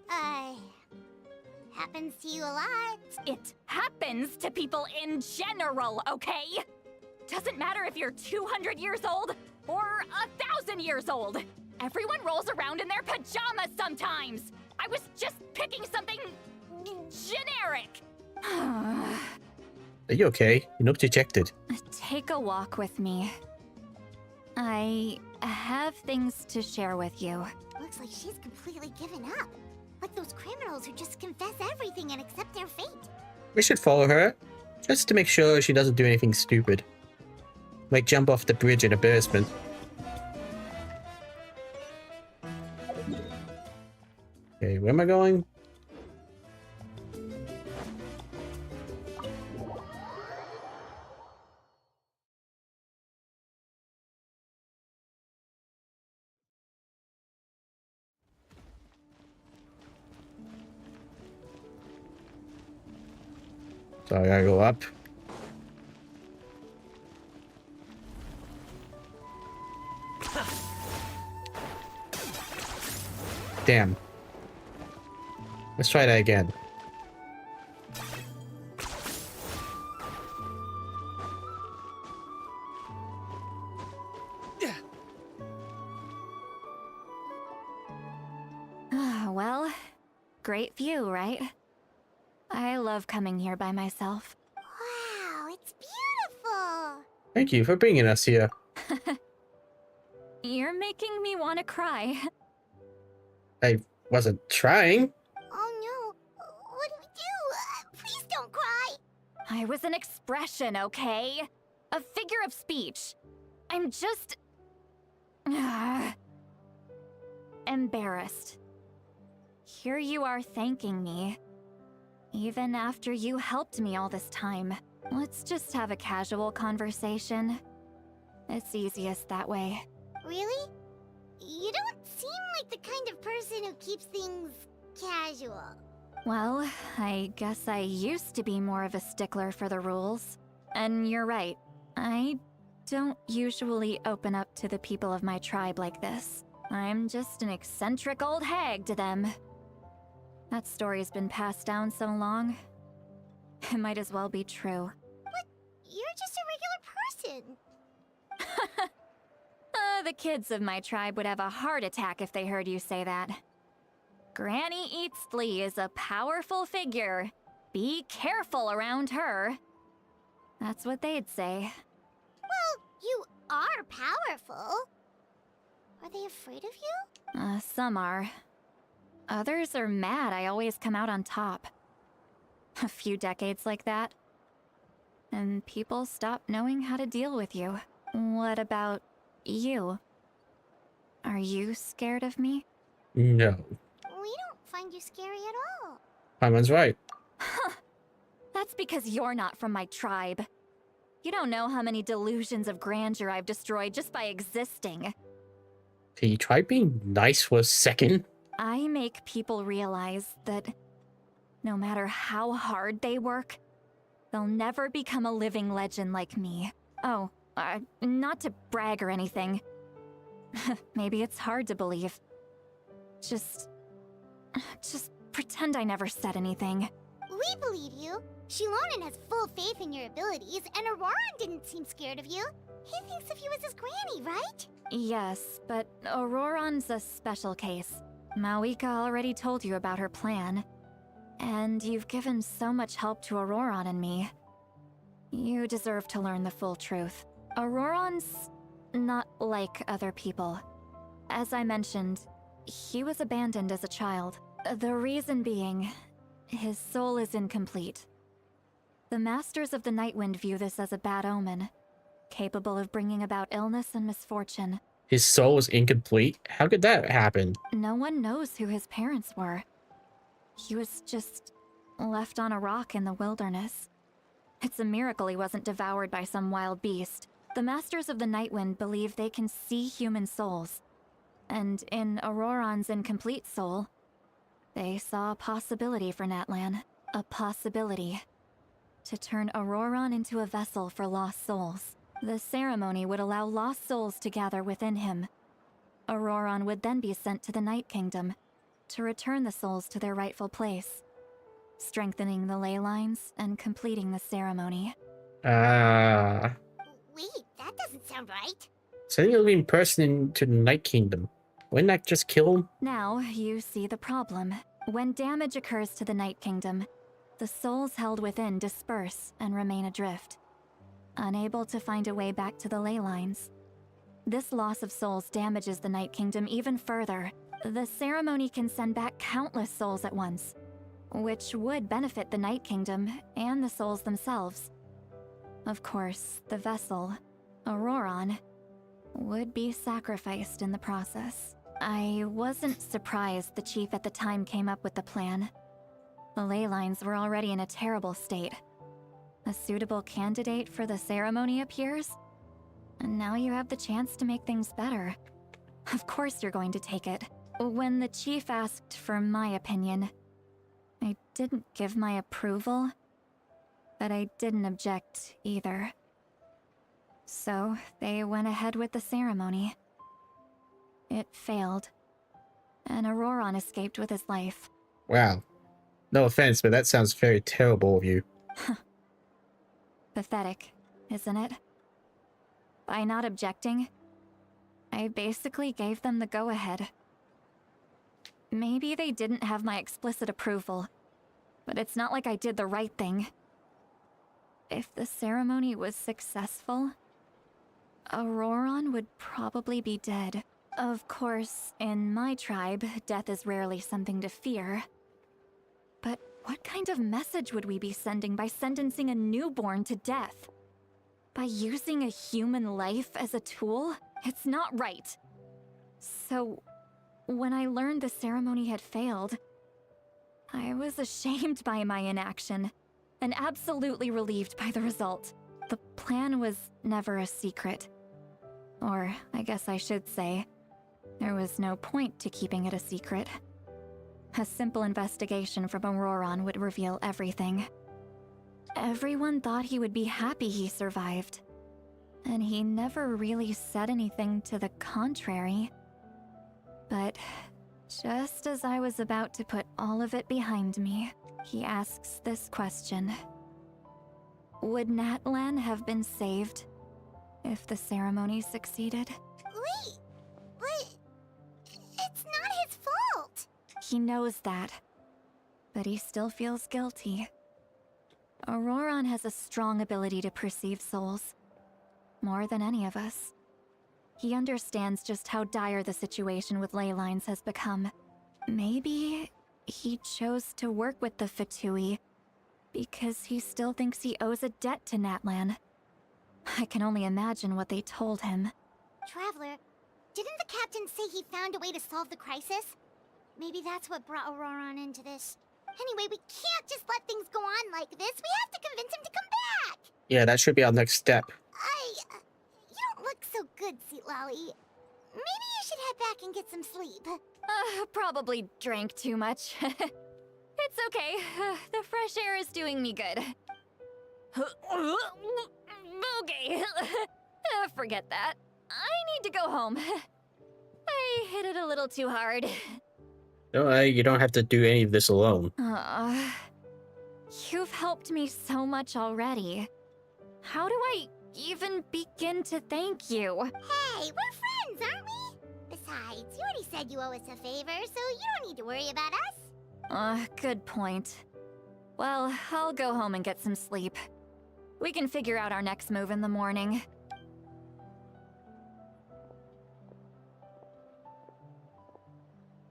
happens to you a lot. It happens to people in general, okay? Doesn't matter if you're 200 years old or 1,000 years old. Everyone rolls around in their pajamas sometimes. I was just picking something generic. Are you okay? You look dejected. Take a walk with me. I have things to share with you. Looks like she's completely given up. Like those criminals who just confess everything and accept their fate. We should follow her, just to make sure she doesn't do anything stupid. Like jump off the bridge in a basement. Okay, where am I going? So I gotta go up. Damn. Let's try that again. Well, great view, right? I love coming here by myself. Wow, it's beautiful. Thank you for bringing us here. You're making me want to cry. I wasn't trying. Oh no, what do we do? Please don't cry. I was an expression, okay? A figure of speech. I'm just... embarrassed. Here you are thanking me. Even after you helped me all this time. Let's just have a casual conversation. It's easiest that way. Really? You don't seem like the kind of person who keeps things casual. Well, I guess I used to be more of a stickler for the rules. And you're right. I don't usually open up to the people of my tribe like this. I'm just an eccentric old hag to them. That story's been passed down so long. It might as well be true. But you're just a regular person. The kids of my tribe would have a heart attack if they heard you say that. Granny Eatsley is a powerful figure. Be careful around her. That's what they'd say. Well, you are powerful. Are they afraid of you? Some are. Others are mad I always come out on top. A few decades like that, and people stop knowing how to deal with you. What about you? Are you scared of me? No. We don't find you scary at all. Paimon's right. That's because you're not from my tribe. You don't know how many delusions of grandeur I've destroyed just by existing. Can you try being nice for a second? I make people realize that no matter how hard they work, they'll never become a living legend like me. Oh, not to brag or anything. Maybe it's hard to believe. Just pretend I never said anything. We believe you. Shilonen has full faith in your abilities, and Auroran didn't seem scared of you. He thinks of you as his granny, right? Yes, but Auroran's a special case. Mawika already told you about her plan. And you've given so much help to Auroran and me. You deserve to learn the full truth. Auroran's not like other people. As I mentioned, he was abandoned as a child. The reason being, his soul is incomplete. The Masters of the Nightwind view this as a bad omen, capable of bringing about illness and misfortune. His soul was incomplete? How could that happen? No one knows who his parents were. He was just left on a rock in the wilderness. It's a miracle he wasn't devoured by some wild beast. The Masters of the Nightwind believe they can see human souls. And in Auroran's incomplete soul, they saw a possibility for Natlan. A possibility to turn Auroran into a vessel for lost souls. The ceremony would allow lost souls to gather within him. Auroran would then be sent to the Night Kingdom to return the souls to their rightful place, strengthening the ley lines and completing the ceremony. Wait, that doesn't sound right. Sending a living person into the Night Kingdom. Wouldn't that just kill him? Now, you see the problem. When damage occurs to the Night Kingdom, the souls held within disperse and remain adrift, unable to find a way back to the ley lines. This loss of souls damages the Night Kingdom even further. The ceremony can send back countless souls at once, which would benefit the Night Kingdom and the souls themselves. Of course, the vessel, Auroron, would be sacrificed in the process. I wasn't surprised the chief at the time came up with the plan. The ley lines were already in a terrible state. A suitable candidate for the ceremony appears, and now you have the chance to make things better. Of course you're going to take it. When the chief asked for my opinion, I didn't give my approval, but I didn't object either. So they went ahead with the ceremony. It failed, and Auroron escaped with his life. Wow. No offense, but that sounds very terrible of you. Pathetic, isn't it? By not objecting, I basically gave them the go-ahead. Maybe they didn't have my explicit approval, but it's not like I did the right thing. If the ceremony was successful, Auroron would probably be dead. Of course, in my tribe, death is rarely something to fear. But what kind of message would we be sending by sentencing a newborn to death? By using a human life as a tool? It's not right. So, when I learned the ceremony had failed, I was ashamed by my inaction, and absolutely relieved by the result. The plan was never a secret. Or, I guess I should say, there was no point to keeping it a secret. A simple investigation from Auroron would reveal everything. Everyone thought he would be happy he survived, and he never really said anything to the contrary. But just as I was about to put all of it behind me, he asks this question. Would Natlan have been saved if the ceremony succeeded? Wait, but it's not his fault. He knows that, but he still feels guilty. Auroron has a strong ability to perceive souls, more than any of us. He understands just how dire the situation with ley lines has become. Maybe he chose to work with the Fatui because he still thinks he owes a debt to Natlan. I can only imagine what they told him. Traveler, didn't the captain say he found a way to solve the crisis? Maybe that's what brought Auroron into this. Anyway, we can't just let things go on like this. We have to convince him to come back. Yeah, that should be our next step. You don't look so good, Sweet Lolly. Maybe you should head back and get some sleep. Probably drank too much. It's okay. The fresh air is doing me good. Okay. Forget that. I need to go home. I hit it a little too hard. No, you don't have to do any of this alone. You've helped me so much already. How do I even begin to thank you? Hey, we're friends, aren't we? Besides, you already said you owe us a favor, so you don't need to worry about us. Good point. Well, I'll go home and get some sleep. We can figure out our next move in the morning.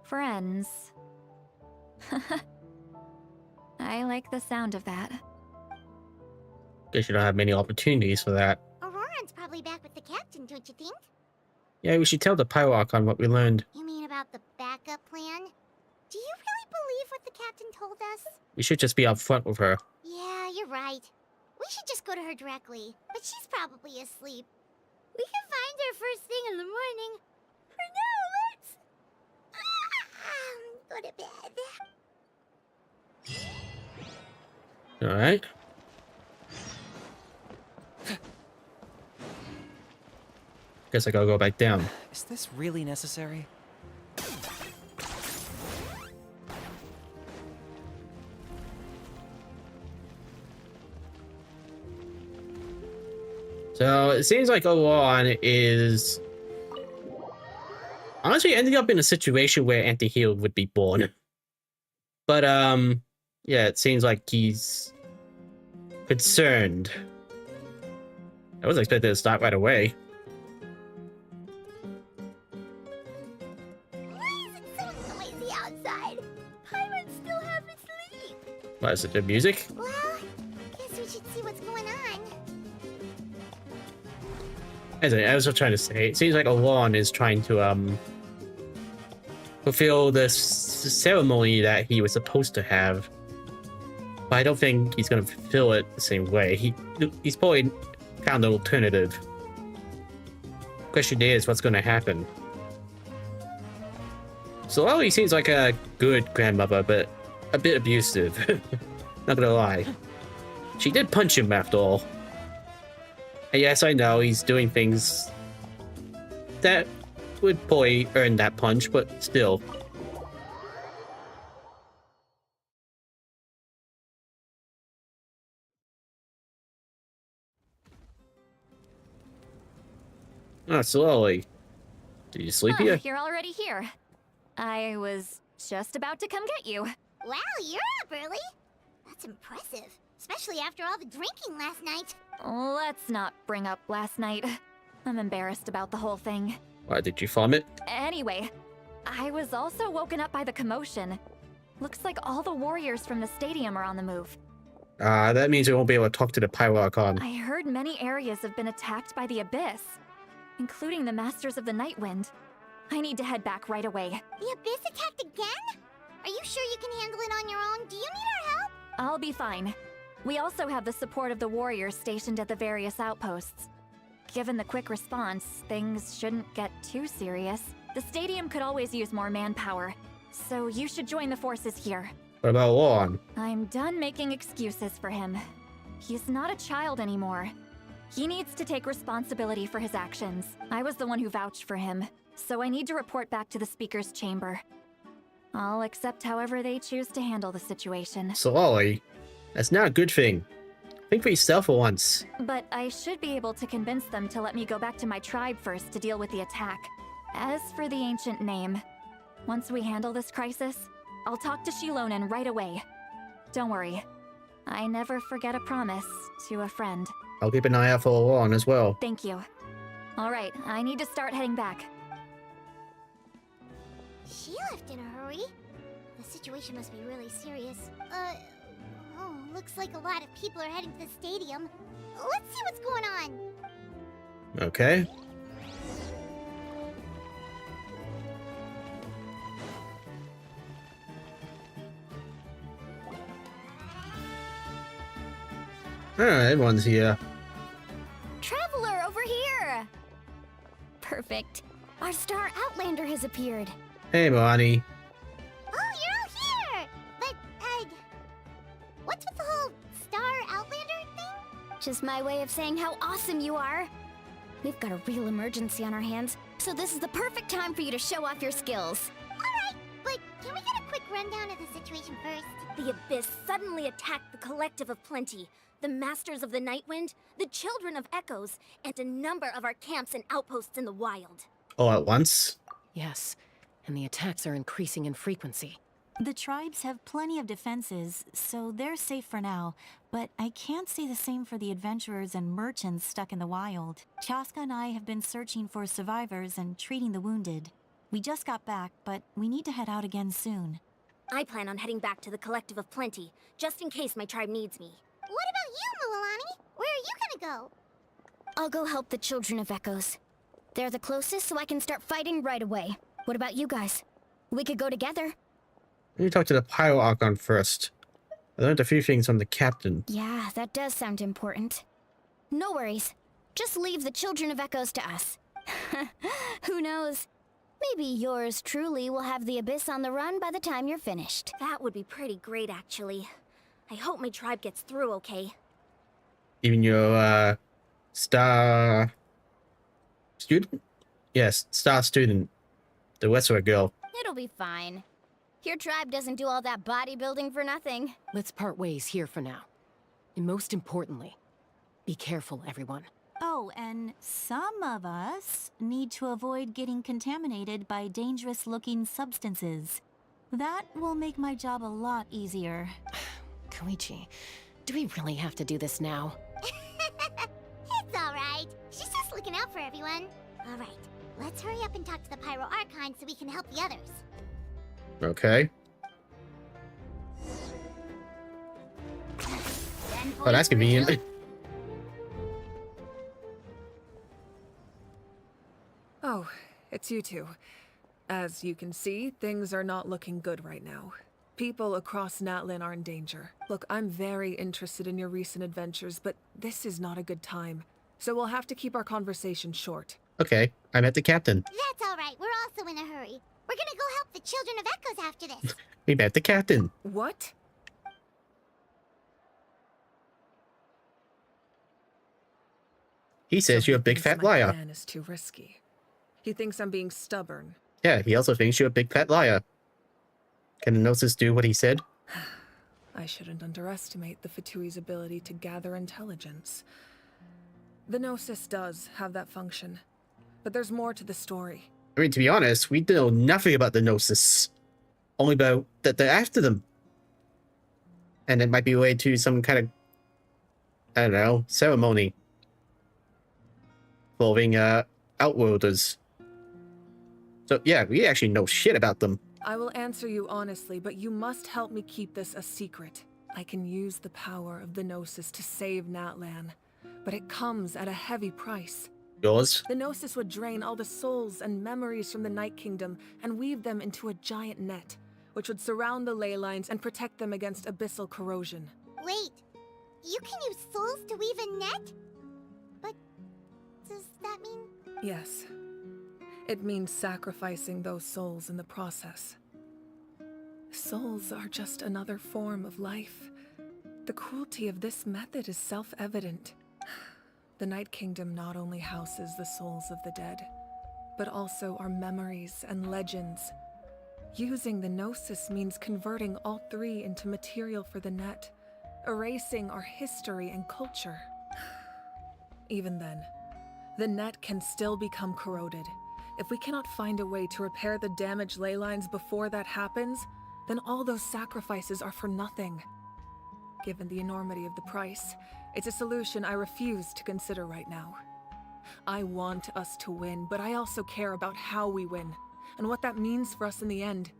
Friends. I like the sound of that. Guess you don't have many opportunities for that. Auroron's probably back with the captain, don't you think? Yeah, we should tell the Pyro Archon what we learned. You mean about the backup plan? Do you really believe what the captain told us? We should just be upfront with her. Yeah, you're right. We should just go to her directly, but she's probably asleep. We can find her first thing in the morning. For now, let's... go to bed. Alright. Guess I gotta go back down. Is this really necessary? So it seems like Auroron is honestly ending up in a situation where Anti-Hero would be born. But Yeah, it seems like he's concerned. I wasn't expecting to start right away. Why is it so noisy outside? Pirates still haven't sleep. What is it, the music? Well, guess we should see what's going on. As I was trying to say, it seems like Alon is trying to fulfill the ceremony that he was supposed to have. But I don't think he's gonna fulfill it the same way. He's probably found an alternative. Question is, what's gonna happen? So he seems like a good grandmother, but a bit abusive. Not gonna lie. She did punch him after all. And yes, I know he's doing things that would probably earn that punch, but still. Ah, slowly. Did you sleep here? You're already here. I was just about to come get you. Wow, you're up early. That's impressive, especially after all the drinking last night. Let's not bring up last night. I'm embarrassed about the whole thing. Why, did you vomit? Anyway, I was also woken up by the commotion. Looks like all the warriors from the stadium are on the move. That means we won't be able to talk to the Pyro Archon. I heard many areas have been attacked by the Abyss, including the Masters of the Night Wind. I need to head back right away. The Abyss attacked again? Are you sure you can handle it on your own? Do you need our help? I'll be fine. We also have the support of the warriors stationed at the various outposts. Given the quick response, things shouldn't get too serious. The stadium could always use more manpower, so you should join the forces here. What about Lon? I'm done making excuses for him. He's not a child anymore. He needs to take responsibility for his actions. I was the one who vouched for him, so I need to report back to the Speaker's chamber. I'll accept however they choose to handle the situation. Slowly? That's not a good thing. Think for yourself for once. But I should be able to convince them to let me go back to my tribe first to deal with the attack. As for the ancient name, once we handle this crisis, I'll talk to Shilonen right away. Don't worry. I never forget a promise to a friend. I'll keep an eye out for Lon as well. Thank you. Alright, I need to start heading back. She left in a hurry. The situation must be really serious. Oh, looks like a lot of people are heading to the stadium. Let's see what's going on. Okay. Alright, everyone's here. Traveler, over here! Perfect. Our star Outlander has appeared. Hey, Milani. Oh, you're all here! But, what's with the whole Star Outlander thing? Just my way of saying how awesome you are. We've got a real emergency on our hands, so this is the perfect time for you to show off your skills. Alright, but can we get a quick rundown of the situation first? The Abyss suddenly attacked the Collective of Plenty, the Masters of the Night Wind, the Children of Echoes, and a number of our camps and outposts in the wild. All at once? Yes, and the attacks are increasing in frequency. The tribes have plenty of defenses, so they're safe for now, but I can't say the same for the adventurers and merchants stuck in the wild. Chaska and I have been searching for survivors and treating the wounded. We just got back, but we need to head out again soon. I plan on heading back to the Collective of Plenty, just in case my tribe needs me. What about you, Mulalani? Where are you gonna go? I'll go help the Children of Echoes. They're the closest, so I can start fighting right away. What about you guys? We could go together. Let me talk to the Pyro Archon first. I learned a few things from the captain. Yeah, that does sound important. No worries. Just leave the Children of Echoes to us. Who knows? Maybe yours truly will have the Abyss on the run by the time you're finished. That would be pretty great, actually. I hope my tribe gets through okay. Even your, star... student? Yes, star student. The Westwood girl. It'll be fine. Your tribe doesn't do all that bodybuilding for nothing. Let's part ways here for now. And most importantly, be careful, everyone. Oh, and some of us need to avoid getting contaminated by dangerous-looking substances. That will make my job a lot easier. Koichi, do we really have to do this now? It's alright. She's just looking out for everyone. Alright, let's hurry up and talk to the Pyro Archon so we can help the others. Okay. Oh, that's convenient. Oh, it's you two. As you can see, things are not looking good right now. People across Natlan are in danger. Look, I'm very interested in your recent adventures, but this is not a good time. So we'll have to keep our conversation short. Okay, I met the captain. That's alright, we're also in a hurry. We're gonna go help the Children of Echoes after this. We met the captain. What? He says you're a big fat liar. My plan is too risky. He thinks I'm being stubborn. Yeah, he also thinks you're a big fat liar. Can the Gnosis do what he said? I shouldn't underestimate the Fatui's ability to gather intelligence. The Gnosis does have that function, but there's more to the story. I mean, to be honest, we know nothing about the Gnosis. Only about that they're after them. And it might be related to some kind of, I don't know, ceremony. Involving, Outworlders. So, yeah, we actually know shit about them. I will answer you honestly, but you must help me keep this a secret. I can use the power of the Gnosis to save Natlan, but it comes at a heavy price. Yours? The Gnosis would drain all the souls and memories from the Night Kingdom and weave them into a giant net, which would surround the ley lines and protect them against abyssal corrosion. Wait, you can use souls to weave a net? But does that mean... Yes. It means sacrificing those souls in the process. Souls are just another form of life. The cruelty of this method is self-evident. The Night Kingdom not only houses the souls of the dead, but also our memories and legends. Using the Gnosis means converting all three into material for the net, erasing our history and culture. Even then, the net can still become corroded. If we cannot find a way to repair the damaged ley lines before that happens, then all those sacrifices are for nothing. Given the enormity of the price, it's a solution I refuse to consider right now. I want us to win, but I also care about how we win, and what that means for us in the end.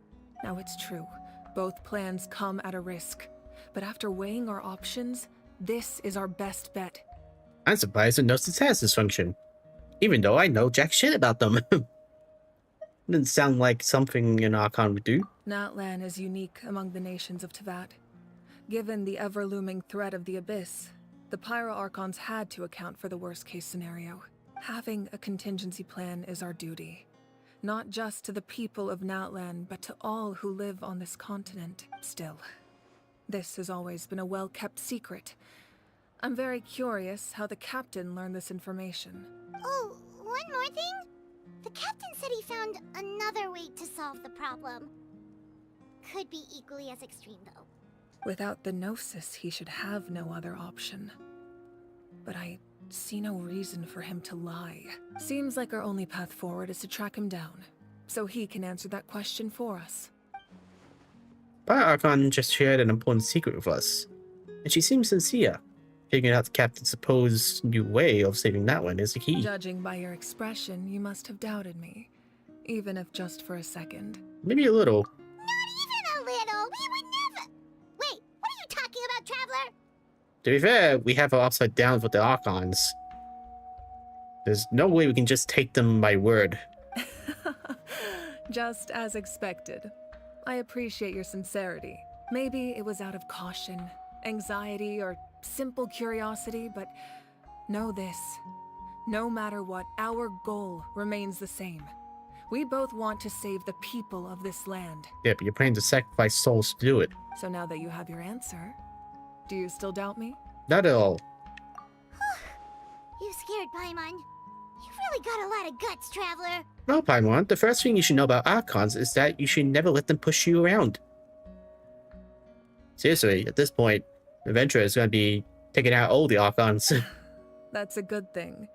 Now it's true, both plans come at a risk, but after weighing our options, this is our best bet. I'm surprised the Gnosis has this function. Even though I know jack shit about them. Doesn't sound like something an Archon would do. Natlan is unique among the nations of Teyvat. Given the ever-looming threat of the Abyss, the Pyro Archons had to account for the worst-case scenario. Having a contingency plan is our duty. Not just to the people of Natlan, but to all who live on this continent. Still, this has always been a well-kept secret. I'm very curious how the captain learned this information. Oh, one more thing? The captain said he found another way to solve the problem. Could be equally as extreme, though. Without the Gnosis, he should have no other option. But I see no reason for him to lie. Seems like our only path forward is to track him down, so he can answer that question for us. But Archon just shared an important secret with us, and she seems sincere. Figuring out the captain's supposed new way of saving that one is the key. Judging by your expression, you must have doubted me. Even if just for a second. Maybe a little. Not even a little! We would never... Wait, what are you talking about, Traveler? To be fair, we have our upside down with the Archons. There's no way we can just take them by word. Just as expected. I appreciate your sincerity. Maybe it was out of caution, anxiety, or simple curiosity, but know this. No matter what, our goal remains the same. We both want to save the people of this land. Yeah, but you're planning to sacrifice souls to do it. So now that you have your answer, do you still doubt me? Not at all. You scared Paimon. You've really got a lot of guts, Traveler. Well, Paimon, the first thing you should know about Archons is that you should never let them push you around. Seriously, at this point, Adventurer is going to be taking out all the Archons. That's a good thing.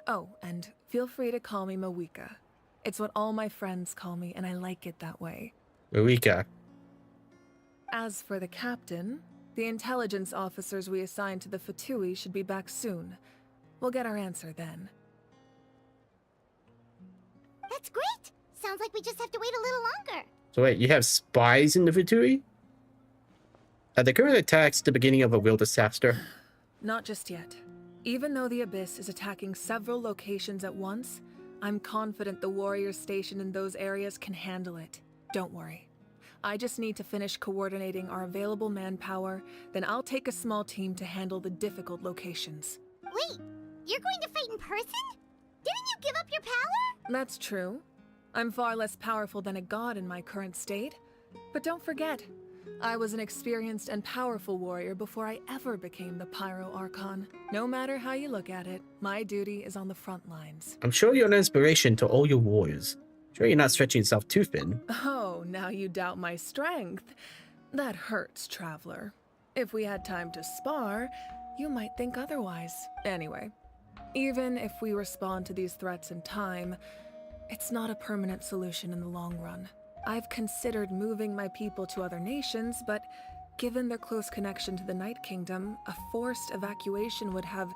Oh, and feel free to call me Mawika. It's what all my friends call me, and I like it that way. Eureka. As for the captain, The intelligence officers we assigned to the Fatui should be back soon. We'll get our answer then. That's great! Sounds like we just have to wait a little longer. So wait, you have spies in the Fatui? Are the current attacks the beginning of a real disaster? Not just yet. Even though the Abyss is attacking several locations at once, I'm confident the warriors stationed in those areas can handle it. Don't worry. I just need to finish coordinating our available manpower, then I'll take a small team to handle the difficult locations. Wait, you're going to fight in person? Didn't you give up your power? That's true. I'm far less powerful than a god in my current state. But don't forget, I was an experienced and powerful warrior before I ever became the Pyro Archon. No matter how you look at it, my duty is on the front lines. I'm sure you're an inspiration to all your warriors. Sure you're not stretching yourself too thin. Oh, now you doubt my strength. That hurts, Traveler. If we had time to spar, you might think otherwise. Anyway, even if we respond to these threats in time, it's not a permanent solution in the long run. I've considered moving my people to other nations, but given their close connection to the Night Kingdom, a forced evacuation would have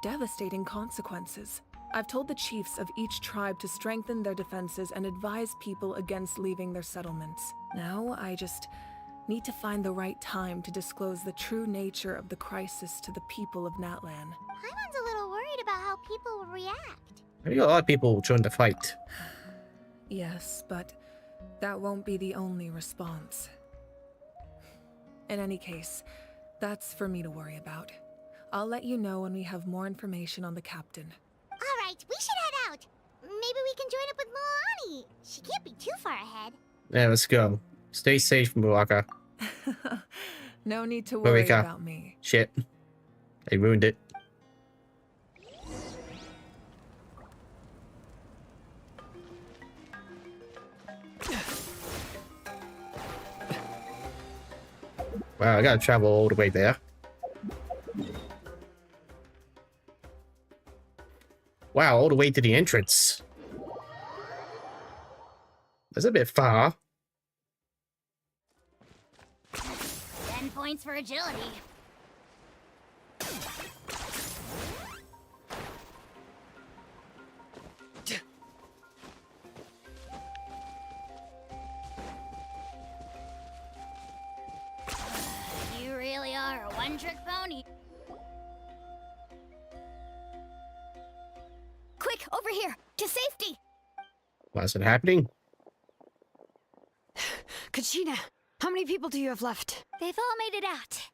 devastating consequences. I've told the chiefs of each tribe to strengthen their defenses and advise people against leaving their settlements. Now, I just need to find the right time to disclose the true nature of the crisis to the people of Natlan. Paimon's a little worried about how people will react. I think a lot of people join the fight. Yes, but that won't be the only response. In any case, that's for me to worry about. I'll let you know when we have more information on the captain. Alright, we should head out. Maybe we can join up with Milani. She can't be too far ahead. Yeah, let's go. Stay safe, Muraka. No need to worry Marika. about me. Shit. I ruined it. Wow, I gotta travel all the way there. Wow, all the way to the entrance. That's a bit far. 10 points for agility. You really are a one-trick pony. Quick, over here, to safety! Why is it happening? Kachina, how many people do you have left? They've all made it out.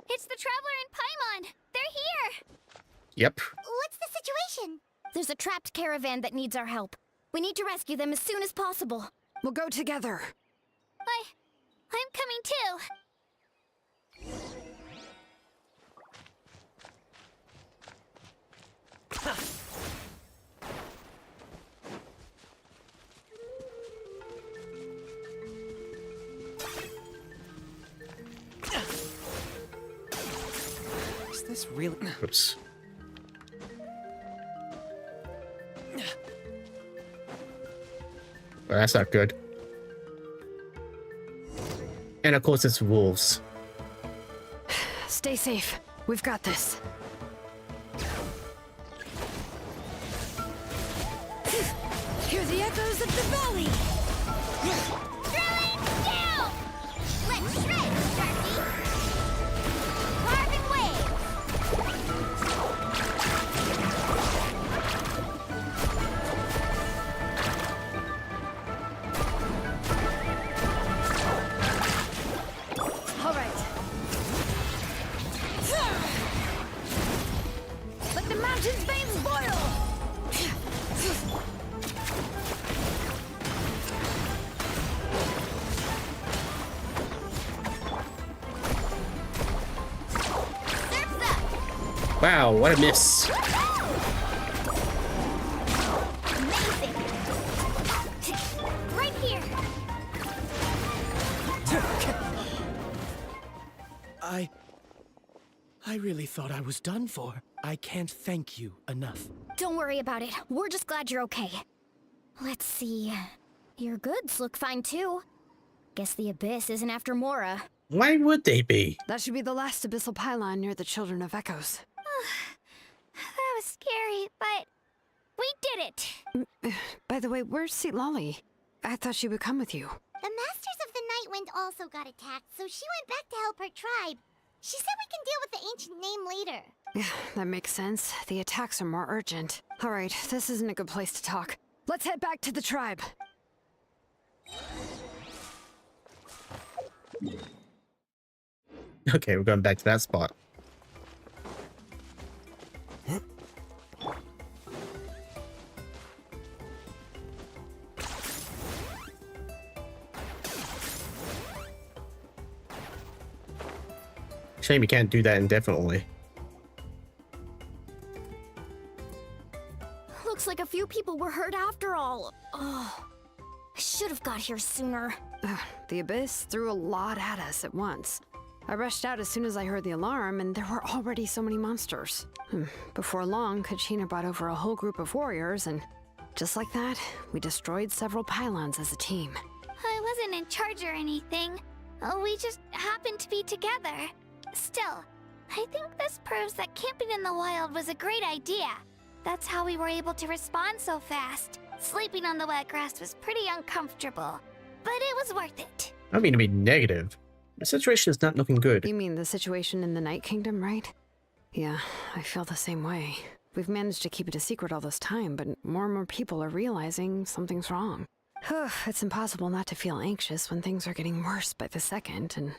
It's the Traveler and Paimon! They're here! Yep. What's the situation? There's a trapped caravan that needs our help. We need to rescue them as soon as possible. We'll go together. I'm coming too! Is this really... Oops. Well, that's not good. And of course it's wolves. Stay safe. We've got this. Hear the echoes of the valley! Throwing down! Let's shred, Sharky! Carving wave! All right. Let the mountain's veins boil! Wow, what a miss. Amazing! Right here! I really thought I was done for. I can't thank you enough. Don't worry about it. We're just glad you're okay. Let's see. Your goods look fine too. Guess the Abyss isn't after Mora. Why would they be? That should be the last abyssal pylon near the Children of Echoes. That was scary, but we did it! By the way, where's Lolly? I thought she would come with you. The Masters of the Nightwind also got attacked, so she went back to help her tribe. She said we can deal with the ancient name later. Yeah, that makes sense. The attacks are more urgent. All right, this isn't a good place to talk. Let's head back to the tribe. Okay, we're going back to that spot. Shame you can't do that indefinitely. Looks like a few people were hurt after all. Oh, I should have got here sooner. The Abyss threw a lot at us at once. I rushed out as soon as I heard the alarm, and there were already so many monsters. Before long, Kachina brought over a whole group of warriors, and just like that, we destroyed several pylons as a team. I wasn't in charge or anything. We just happened to be together. Still, I think this proves that camping in the wild was a great idea. That's how we were able to respond so fast. Sleeping on the wet grass was pretty uncomfortable, but it was worth it. I don't mean to be negative. The situation is not looking good. You mean the situation in the Night Kingdom, right? Yeah, I feel the same way. We've managed to keep it a secret all this time, but more and more people are realizing something's wrong. It's impossible not to feel anxious when things are getting worse by the second, and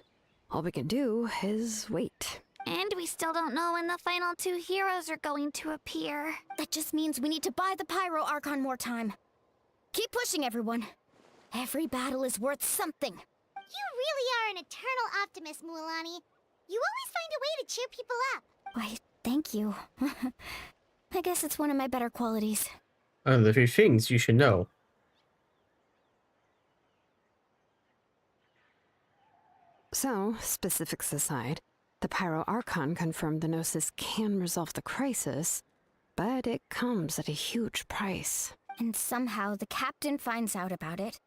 all we can do is wait. And we still don't know when the final two heroes are going to appear. That just means we need to buy the Pyro Archon more time. Keep pushing, everyone. Every battle is worth something. You really are an eternal optimist, Mualani. You always find a way to cheer people up. Why, thank you. I guess it's one of my better qualities. The few things you should know. So, specifics aside, the Pyro Archon confirmed the Gnosis can resolve the crisis, but it comes at a huge price. And somehow the captain finds out about it,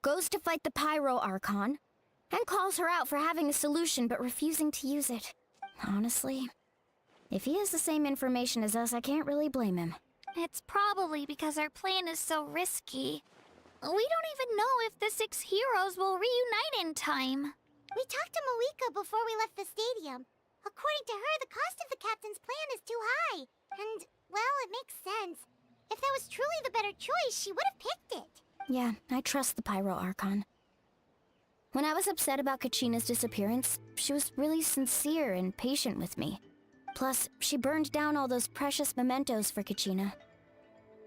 goes to fight the Pyro Archon, and calls her out for having a solution but refusing to use it. Honestly, if he has the same information as us, I can't really blame him. It's probably because our plan is so risky. We don't even know if the 6 heroes will reunite in time. We talked to Malika before we left the stadium. According to her, the cost of the captain's plan is too high. And, well, it makes sense. If that was truly the better choice, she would have picked it. Yeah, I trust the Pyro Archon. When I was upset about Kachina's disappearance, she was really sincere and patient with me. Plus, she burned down all those precious mementos for Kachina.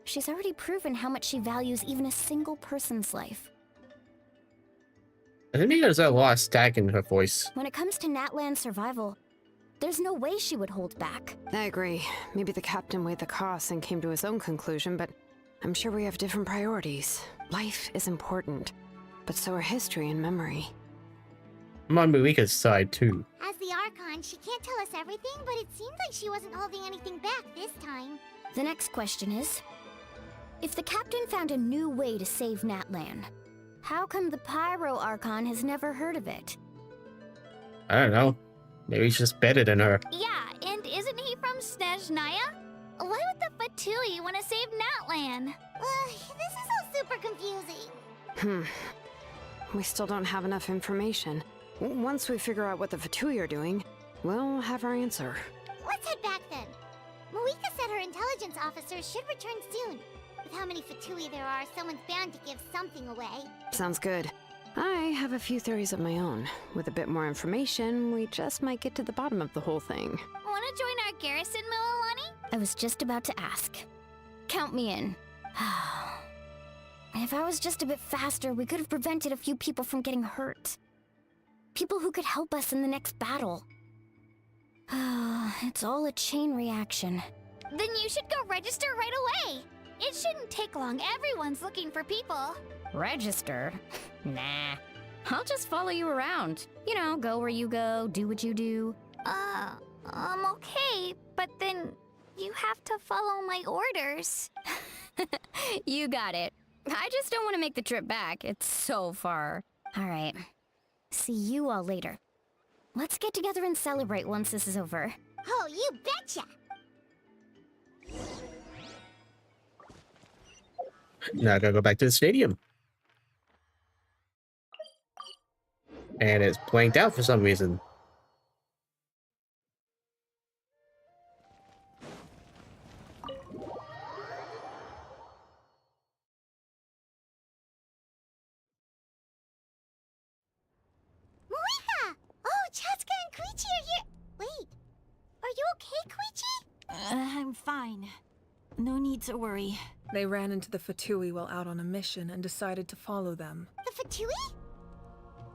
She's already proven how much she values even a single person's life. I think there's a lot of static in her voice. When it comes to Natlan's survival, there's no way she would hold back. I agree. Maybe the captain weighed the costs and came to his own conclusion, but I'm sure we have different priorities. Life is important, but so are history and memory. I'm on Malika's side, too. As the Archon, she can't tell us everything, but it seems like she wasn't holding anything back this time. The next question is, if the captain found a new way to save Natlan, how come the Pyro Archon has never heard of it? I don't know. Maybe he's just better than her. Yeah, and isn't he from Snezhnaya? Why would the Fatui want to save Natlan? This is all super confusing. We still don't have enough information. Once we figure out what the Fatui are doing, we'll have our answer. Let's head back then. Malika said her intelligence officers should return soon. With how many Fatui there are, someone's bound to give something away. Sounds good. I have a few theories of my own. With a bit more information, we just might get to the bottom of the whole thing. Want to join our garrison, Mualani? I was just about to ask. Count me in. If I was just a bit faster, we could have prevented a few people from getting hurt. People who could help us in the next battle. It's all a chain reaction. Then you should go register right away. It shouldn't take long. Everyone's looking for people. Register? Nah. I'll just follow you around. You know, go where you go, do what you do. Okay, but then you have to follow my orders. You got it. I just don't want to make the trip back. It's so far. Alright. See you all later. Let's get together and celebrate once this is over. Oh, you betcha! Now I gotta go back to the stadium. And it's blanked out for some reason. Moiha! Oh, Chaska and Koichi are here! Wait, are you okay, Koichi? I'm fine. No need to worry. They ran into the Fatui while out on a mission and decided to follow them. The Fatui?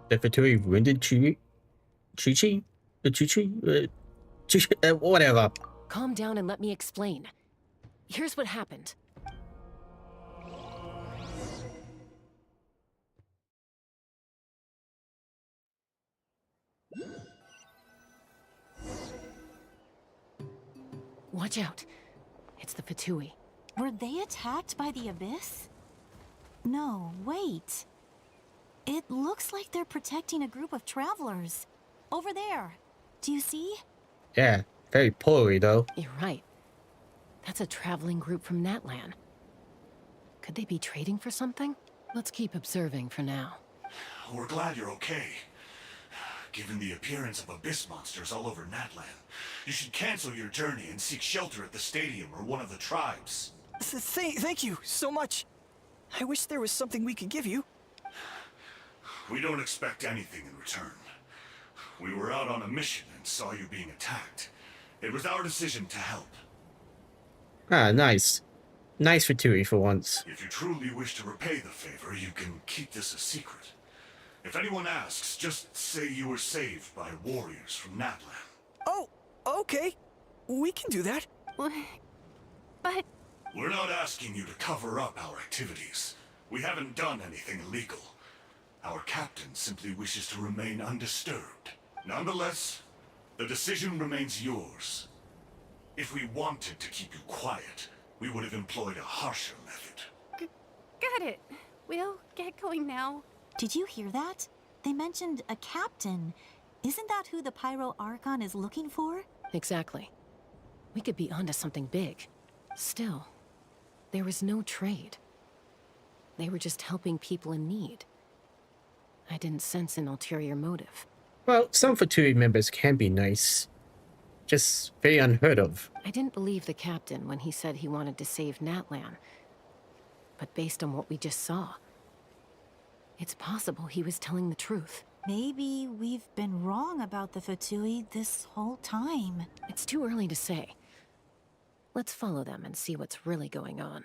The Fatui wounded Chi-Chi? Whatever. Calm down and let me explain. Here's what happened. Watch out. It's the Fatui. Were they attacked by the Abyss? No, wait. It looks like they're protecting a group of travelers. Over there. Do you see? Yeah, very poorly though. You're right. That's a traveling group from Natlan. Could they be trading for something? Let's keep observing for now. We're glad you're okay. Given the appearance of abyss monsters all over Natlan, you should cancel your journey and seek shelter at the stadium or one of the tribes. Thank you so much. I wish there was something we could give you. We don't expect anything in return. We were out on a mission and saw you being attacked. It was our decision to help. Ah, nice. Nice Fatui for once. If you truly wish to repay the favor, you can keep this a secret. If anyone asks, just say you were saved by warriors from Natlan. Oh, okay. We can do that. But... We're not asking you to cover up our activities. We haven't done anything illegal. Our captain simply wishes to remain undisturbed. Nonetheless, the decision remains yours. If we wanted to keep you quiet, we would have employed a harsher method. Got it. We'll get going now. Did you hear that? They mentioned a captain. Isn't that who the Pyro Archon is looking for? Exactly. We could be onto something big. Still, there was no trade. They were just helping people in need. I didn't sense an ulterior motive. Well, some Fatui members can be nice. Just very unheard of. I didn't believe the captain when he said he wanted to save Natlan. But based on what we just saw, it's possible he was telling the truth. Maybe we've been wrong about the Fatui this whole time. It's too early to say. Let's follow them and see what's really going on.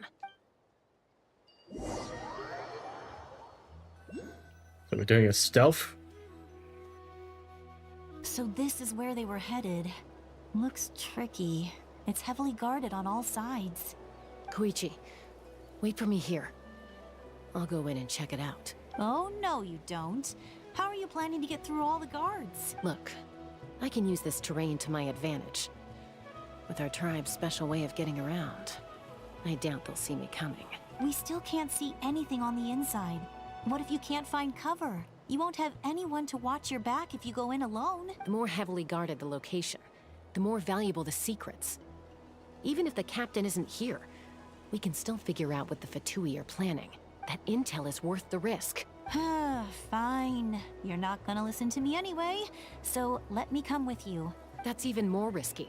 So we're doing a stealth? So this is where they were headed. Looks tricky. It's heavily guarded on all sides. Koichi, wait for me here. I'll go in and check it out. Oh, no you don't. How are you planning to get through all the guards? Look, I can use this terrain to my advantage. With our tribe's special way of getting around, I doubt they'll see me coming. We still can't see anything on the inside. What if you can't find cover? You won't have anyone to watch your back if you go in alone. The more heavily guarded the location, the more valuable the secrets. Even if the captain isn't here, we can still figure out what the Fatui are planning. That intel is worth the risk. Fine. You're not gonna listen to me anyway, so let me come with you. That's even more risky.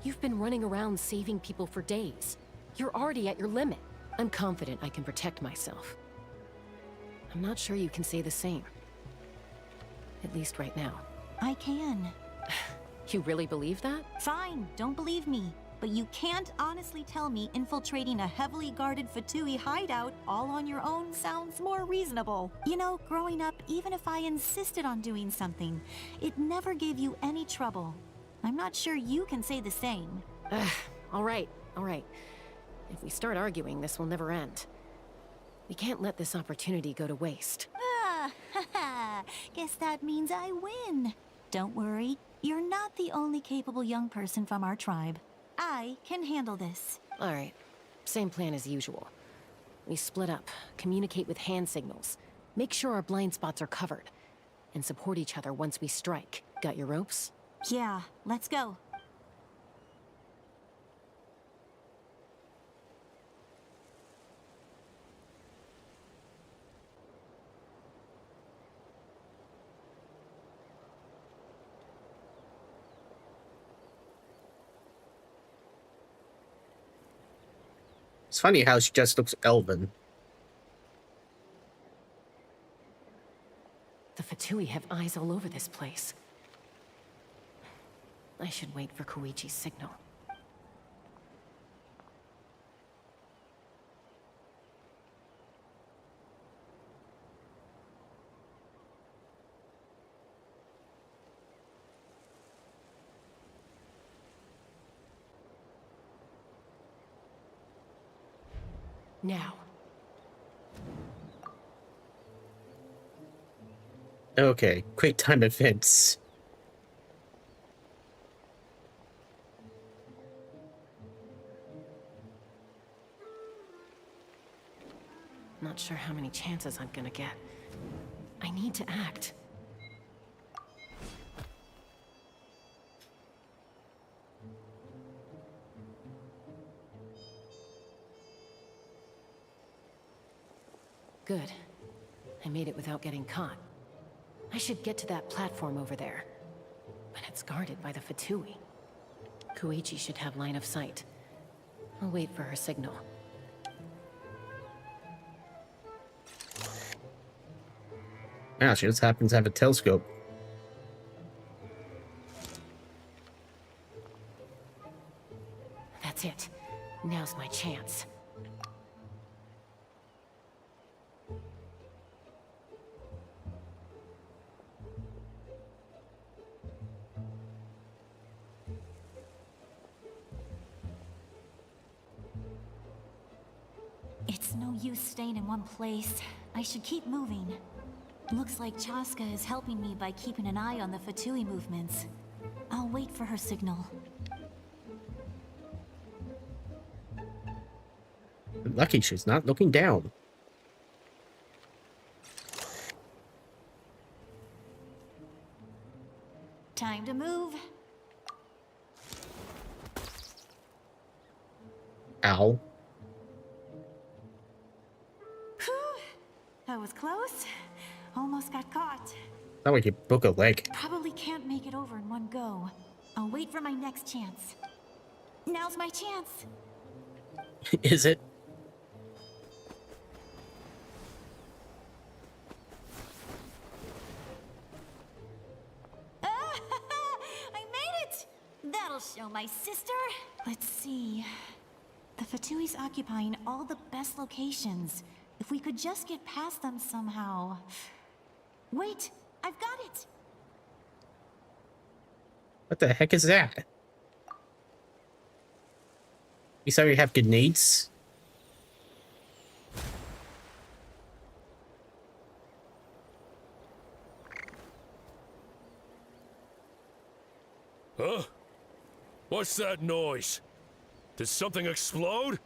You've been running around saving people for days. You're already at your limit. I'm confident I can protect myself. I'm not sure you can say the same. At least right now. I can. You really believe that? Fine, don't believe me. But you can't honestly tell me infiltrating a heavily guarded Fatui hideout all on your own sounds more reasonable. You know, growing up, even if I insisted on doing something, it never gave you any trouble. I'm not sure you can say the same. All right. If we start arguing, this will never end. We can't let this opportunity go to waste. Guess that means I win. Don't worry, you're not the only capable young person from our tribe. I can handle this. All right. Same plan as usual. We split up, communicate with hand signals, Make sure our blind spots are covered. And support each other once we strike. Got your ropes? Yeah, let's go. It's funny how she just looks elven. The Fatui have eyes all over this place. I should wait for Koichi's signal. Now. Okay, quick time events. Not sure how many chances I'm gonna get. I need to act. Good. I made it without getting caught. I should get to that platform over there. But it's guarded by the Fatui. Koichi should have line of sight. I'll wait for her signal. Yeah, she just happens to have a telescope. That's it. Now's my chance. It's no use staying in one place. I should keep moving. Looks like Chaska is helping me by keeping an eye on the Fatui movements. I'll wait for her signal. Lucky she's not looking down. Time to move. Ow. That was close. Almost got caught. Not like you broke a leg. Probably can't make it over in one go. I'll wait for my next chance. Now's my chance. Is it? I made it! That'll show my sister. Let's see. The Fatui's occupying all the best locations. If we could just get past them somehow. Wait, I've got it! What the heck is that? You sorry you have grenades? Huh? What's that noise? Did something explode?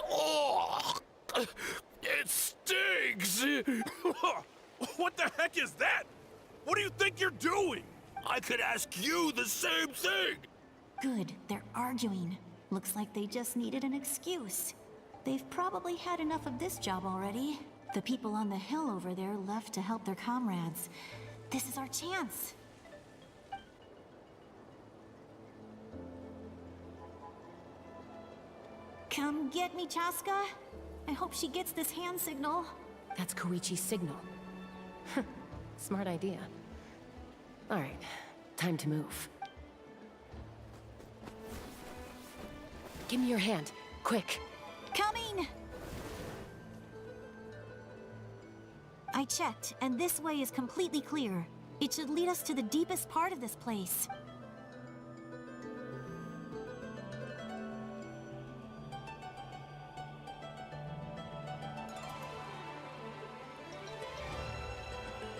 Oh! It stinks! What the heck is that? What do you think you're doing? I could ask you the same thing! Good, they're arguing. Looks like they just needed an excuse. They've probably had enough of this job already. The people on the hill over there left to help their comrades. This is our chance. Come get me, Chaska. I hope she gets this hand signal. That's Koichi's signal. Smart idea. Alright, time to move. Give me your hand, quick. Coming! I checked, and this way is completely clear. It should lead us to the deepest part of this place.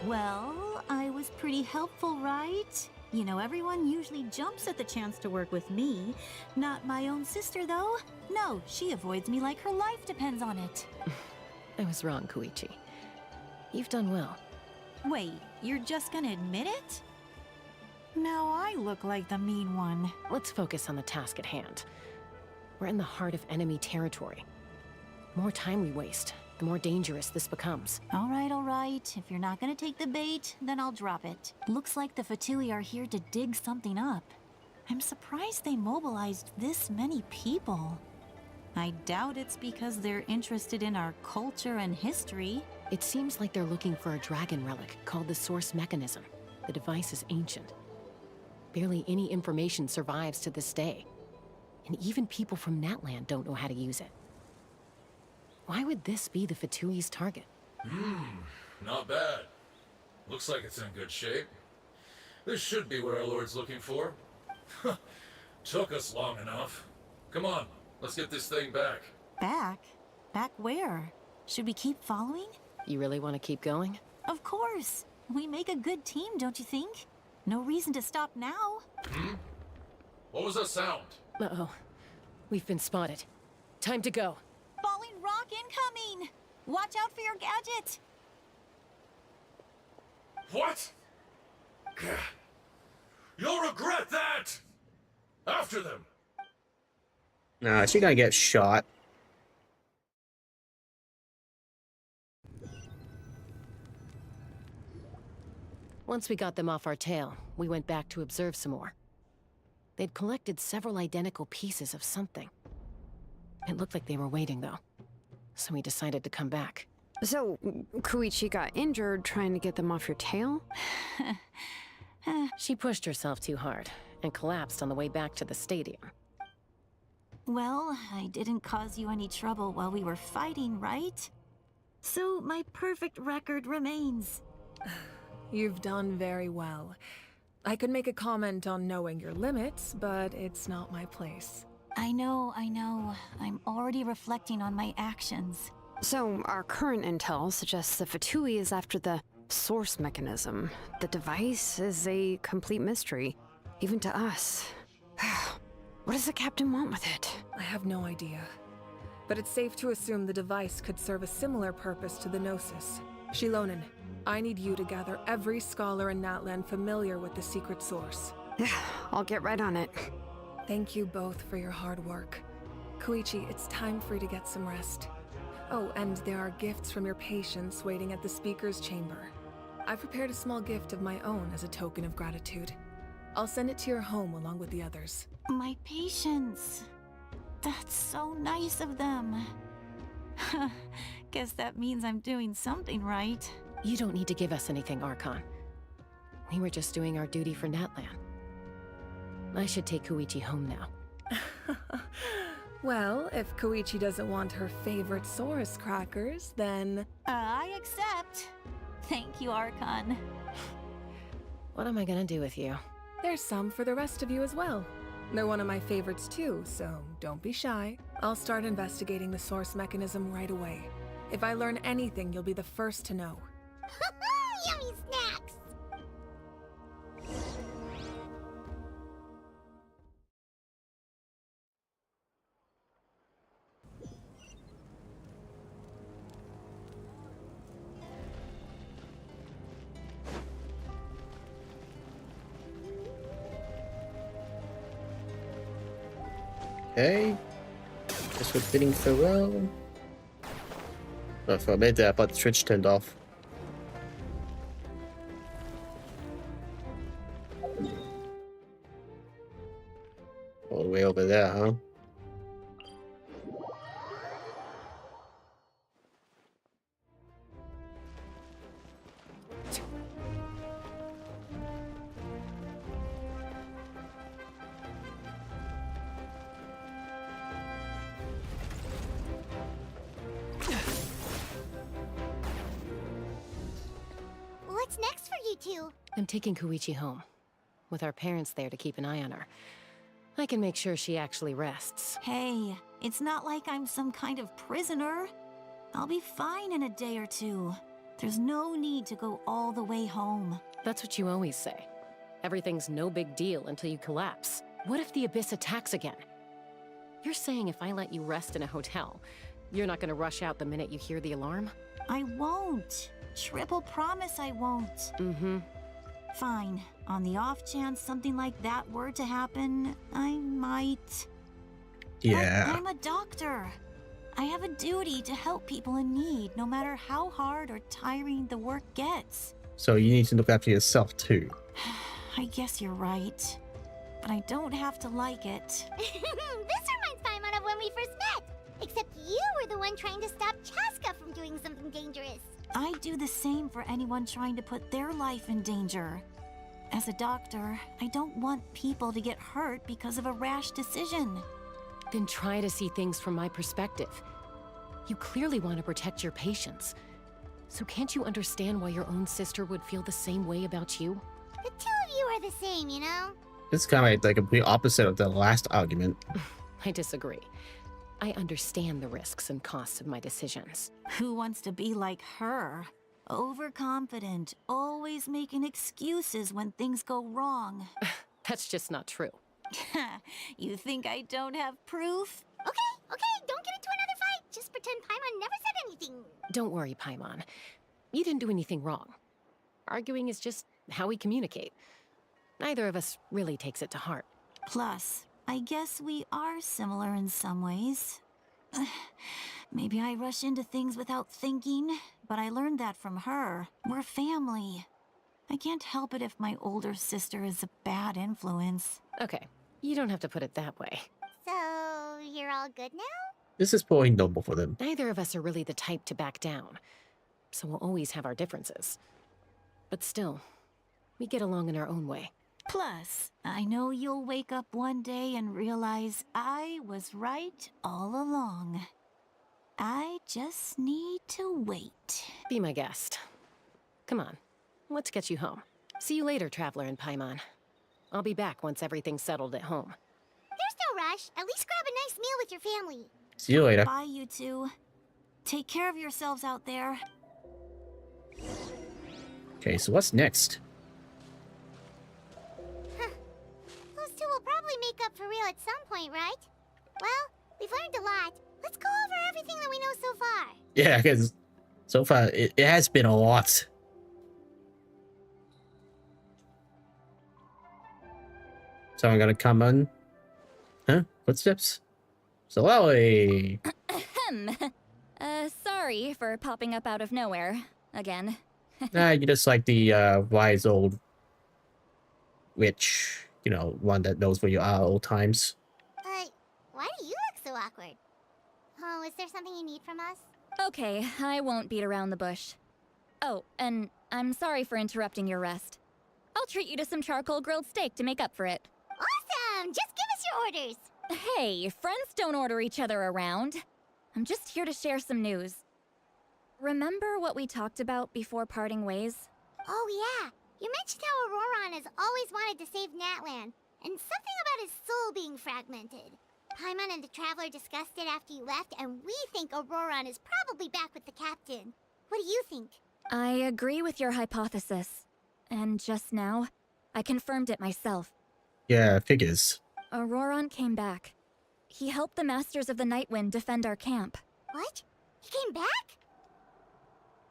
Well, I was pretty helpful, right? You know, everyone usually jumps at the chance to work with me. Not my own sister, though. No, she avoids me like her life depends on it. I was wrong, Koichi. You've done well. Wait, you're just gonna admit it? Now I look like the mean one. Let's focus on the task at hand. We're in the heart of enemy territory. The more time we waste, the more dangerous this becomes. All right. If you're not gonna take the bait, then I'll drop it. Looks like the Fatui are here to dig something up. I'm surprised they mobilized this many people. I doubt it's because they're interested in our culture and history. It seems like they're looking for a dragon relic called the Source Mechanism. The device is ancient. Barely any information survives to this day. And even people from Natland don't know how to use it. Why would this be the Fatui's target? Not bad. Looks like it's in good shape. This should be what our Lord's looking for. Took us long enough. Come on, let's get this thing back. Back? Back where? Should we keep following? You really want to keep going? Of course. We make a good team, don't you think? No reason to stop now. What was that sound? Uh-oh. We've been spotted. Time to go. Falling rock incoming! Watch out for your gadget! What? You'll regret that! After them! Nah, she gonna get shot. Once we got them off our tail, we went back to observe some more. They'd collected several identical pieces of something. It looked like they were waiting, though. So we decided to come back. So, Koichi got injured trying to get them off your tail? She pushed herself too hard and collapsed on the way back to the stadium. Well, I didn't cause you any trouble while we were fighting, right? So my perfect record remains. You've done very well. I could make a comment on knowing your limits, but it's not my place. I know. I'm already reflecting on my actions. So, our current intel suggests the Fatui is after the Source Mechanism. The device is a complete mystery, even to us. What does the captain want with it? I have no idea. But it's safe to assume the device could serve a similar purpose to the Gnosis. Shilonen, I need you to gather every scholar in Natland familiar with the secret source. Yeah, I'll get right on it. Thank you both for your hard work. Koichi, it's time for you to get some rest. Oh, and there are gifts from your patients waiting at the speaker's chamber. I've prepared a small gift of my own as a token of gratitude. I'll send it to your home along with the others. My patients. That's so nice of them. Guess that means I'm doing something right. You don't need to give us anything, Archon. We were just doing our duty for Natland. I should take Koichi home now. Well, if Koichi doesn't want her favorite Saurus crackers, then... I accept. Thank you, Archon. What am I gonna do with you? There's some for the rest of you as well. They're one of my favorites too, so don't be shy. I'll start investigating the Source Mechanism right away. If I learn anything, you'll be the first to know. Yummy snacks! Okay. Guess we're bidding farewell. Oh, for a minute there, I thought the switch turned off. All the way over there, huh? What's next for you two? I'm taking Koichi home, with our parents there to keep an eye on her. I can make sure she actually rests. Hey, it's not like I'm some kind of prisoner. I'll be fine in a day or two. There's no need to go all the way home. That's what you always say. Everything's no big deal until you collapse. What if the Abyss attacks again? You're saying if I let you rest in a hotel, you're not gonna rush out the minute you hear the alarm? I won't. triple promise I won't. Mm-hmm. Fine. On the off chance something like that were to happen, I might. Yeah. But I'm a doctor. I have a duty to help people in need, no matter how hard or tiring the work gets. So you need to look after yourself too. I guess you're right. But I don't have to like it. This reminds Paimon of when we first met. Except you were the one trying to stop Chaska from doing something dangerous. I do the same for anyone trying to put their life in danger. As a doctor, I don't want people to get hurt because of a rash decision. Then try to see things from my perspective. You clearly want to protect your patients. So can't you understand why your own sister would feel the same way about you? The two of you are the same, you know? It's kind of like a complete opposite of the last argument. I disagree. I understand the risks and costs of my decisions. Who wants to be like her? Overconfident, always making excuses when things go wrong. That's just not true. You think I don't have proof? Okay, don't get into another fight. Just pretend Paimon never said anything. Don't worry, Paimon. You didn't do anything wrong. Arguing is just how we communicate. Neither of us really takes it to heart. Plus, I guess we are similar in some ways. Maybe I rush into things without thinking, but I learned that from her. We're family. I can't help it if my older sister is a bad influence. Okay, you don't have to put it that way. So, you're all good now? This is probably normal for them. Neither of us are really the type to back down, so we'll always have our differences. But still, we get along in our own way. Plus, I know you'll wake up one day and realize I was right all along. I just need to wait. Be my guest. Come on, let's get you home. See you later, Traveler and Paimon. I'll be back once everything's settled at home. There's no rush. At least grab a nice meal with your family. See you later. Bye, you two. Take care of yourselves out there. Okay, so what's next? Those two will probably make up for real at some point, right? Well, we've learned a lot. Let's go over everything that we know so far. Yeah, because so far it has been a lot. Someone gonna come on? Huh? Footsteps? Solali! Sorry for popping up out of nowhere. Again. Nah, you just like the wise old witch, you know, one that knows where you are at all times. Why do you look so awkward? Oh, is there something you need from us? Okay, I won't beat around the bush. Oh, and I'm sorry for interrupting your rest. I'll treat you to some charcoal grilled steak to make up for it. Awesome! Just give us your orders! Hey, friends don't order each other around. I'm just here to share some news. Remember what we talked about before parting ways? Oh yeah, you mentioned how Auroron has always wanted to save Natlan, and something about his soul being fragmented. Paimon and the Traveler discussed it after you left, and we think Auroron is probably back with the captain. What do you think? I agree with your hypothesis. And just now, I confirmed it myself. Yeah, figures. Auroron came back. He helped the Masters of the Nightwind defend our camp. What? He came back?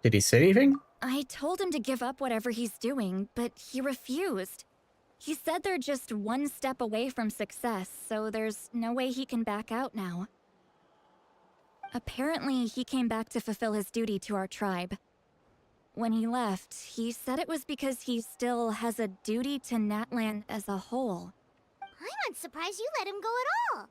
Did he say anything? I told him to give up whatever he's doing, but he refused. He said they're just one step away from success, so there's no way he can back out now. Apparently, he came back to fulfill his duty to our tribe. When he left, he said it was because he still has a duty to Natlan as a whole. I'm surprised you let him go at all.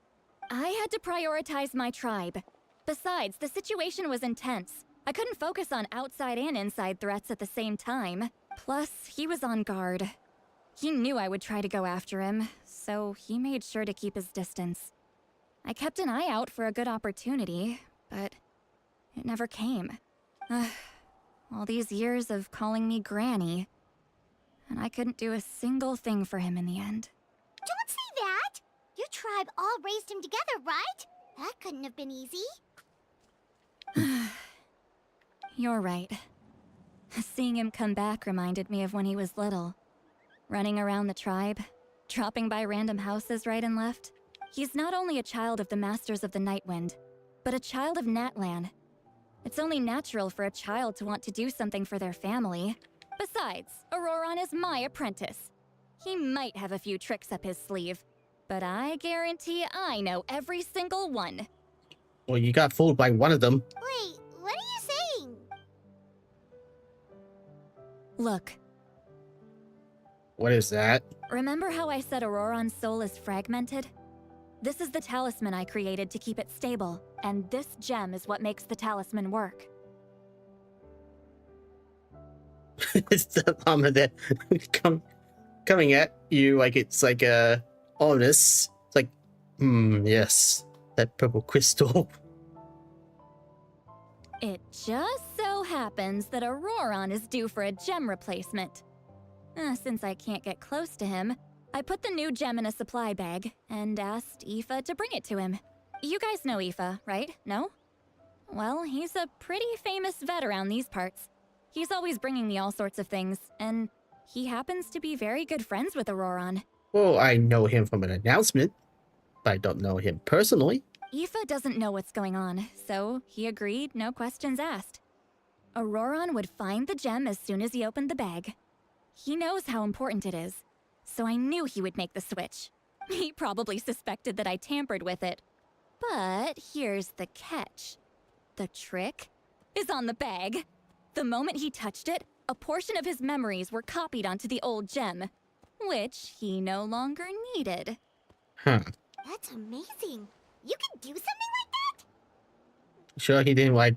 I had to prioritize my tribe. Besides, the situation was intense. I couldn't focus on outside and inside threats at the same time. Plus, he was on guard. He knew I would try to go after him, so he made sure to keep his distance. I kept an eye out for a good opportunity, but it never came. All these years of calling me Granny, and I couldn't do a single thing for him in the end. Don't say that! Your tribe all raised him together, right? That couldn't have been easy. You're right. Seeing him come back reminded me of when he was little. Running around the tribe, dropping by random houses right and left. He's not only a child of the Masters of the Nightwind, but a child of Natlan. It's only natural for a child to want to do something for their family. Besides, Auroron is my apprentice. He might have a few tricks up his sleeve, but I guarantee I know every single one. Well, you got fooled by one of them. Wait, what are you saying? Look, What is that? remember how I said Auroron's soul is fragmented? This is the talisman I created to keep it stable, and this gem is what makes the talisman work. It's the armor that coming at you like it's like ominous. It's like, yes, that purple crystal. It just so happens that Auroron is due for a gem replacement. Since I can't get close to him, I put the new gem in a supply bag and asked Aoife to bring it to him. You guys know Aoife, right? No? Well, he's a pretty famous vet around these parts. He's always bringing me all sorts of things, and he happens to be very good friends with Auroron. Well, I know him from an announcement, but I don't know him personally. Aoife doesn't know what's going on, so he agreed, no questions asked. Auroron would find the gem as soon as he opened the bag. He knows how important it is, so I knew he would make the switch. He probably suspected that I tampered with it. But here's the catch. The trick is on the bag. The moment he touched it, a portion of his memories were copied onto the old gem, which he no longer needed. Huh. That's amazing. You can do something like that? Sure he didn't, like,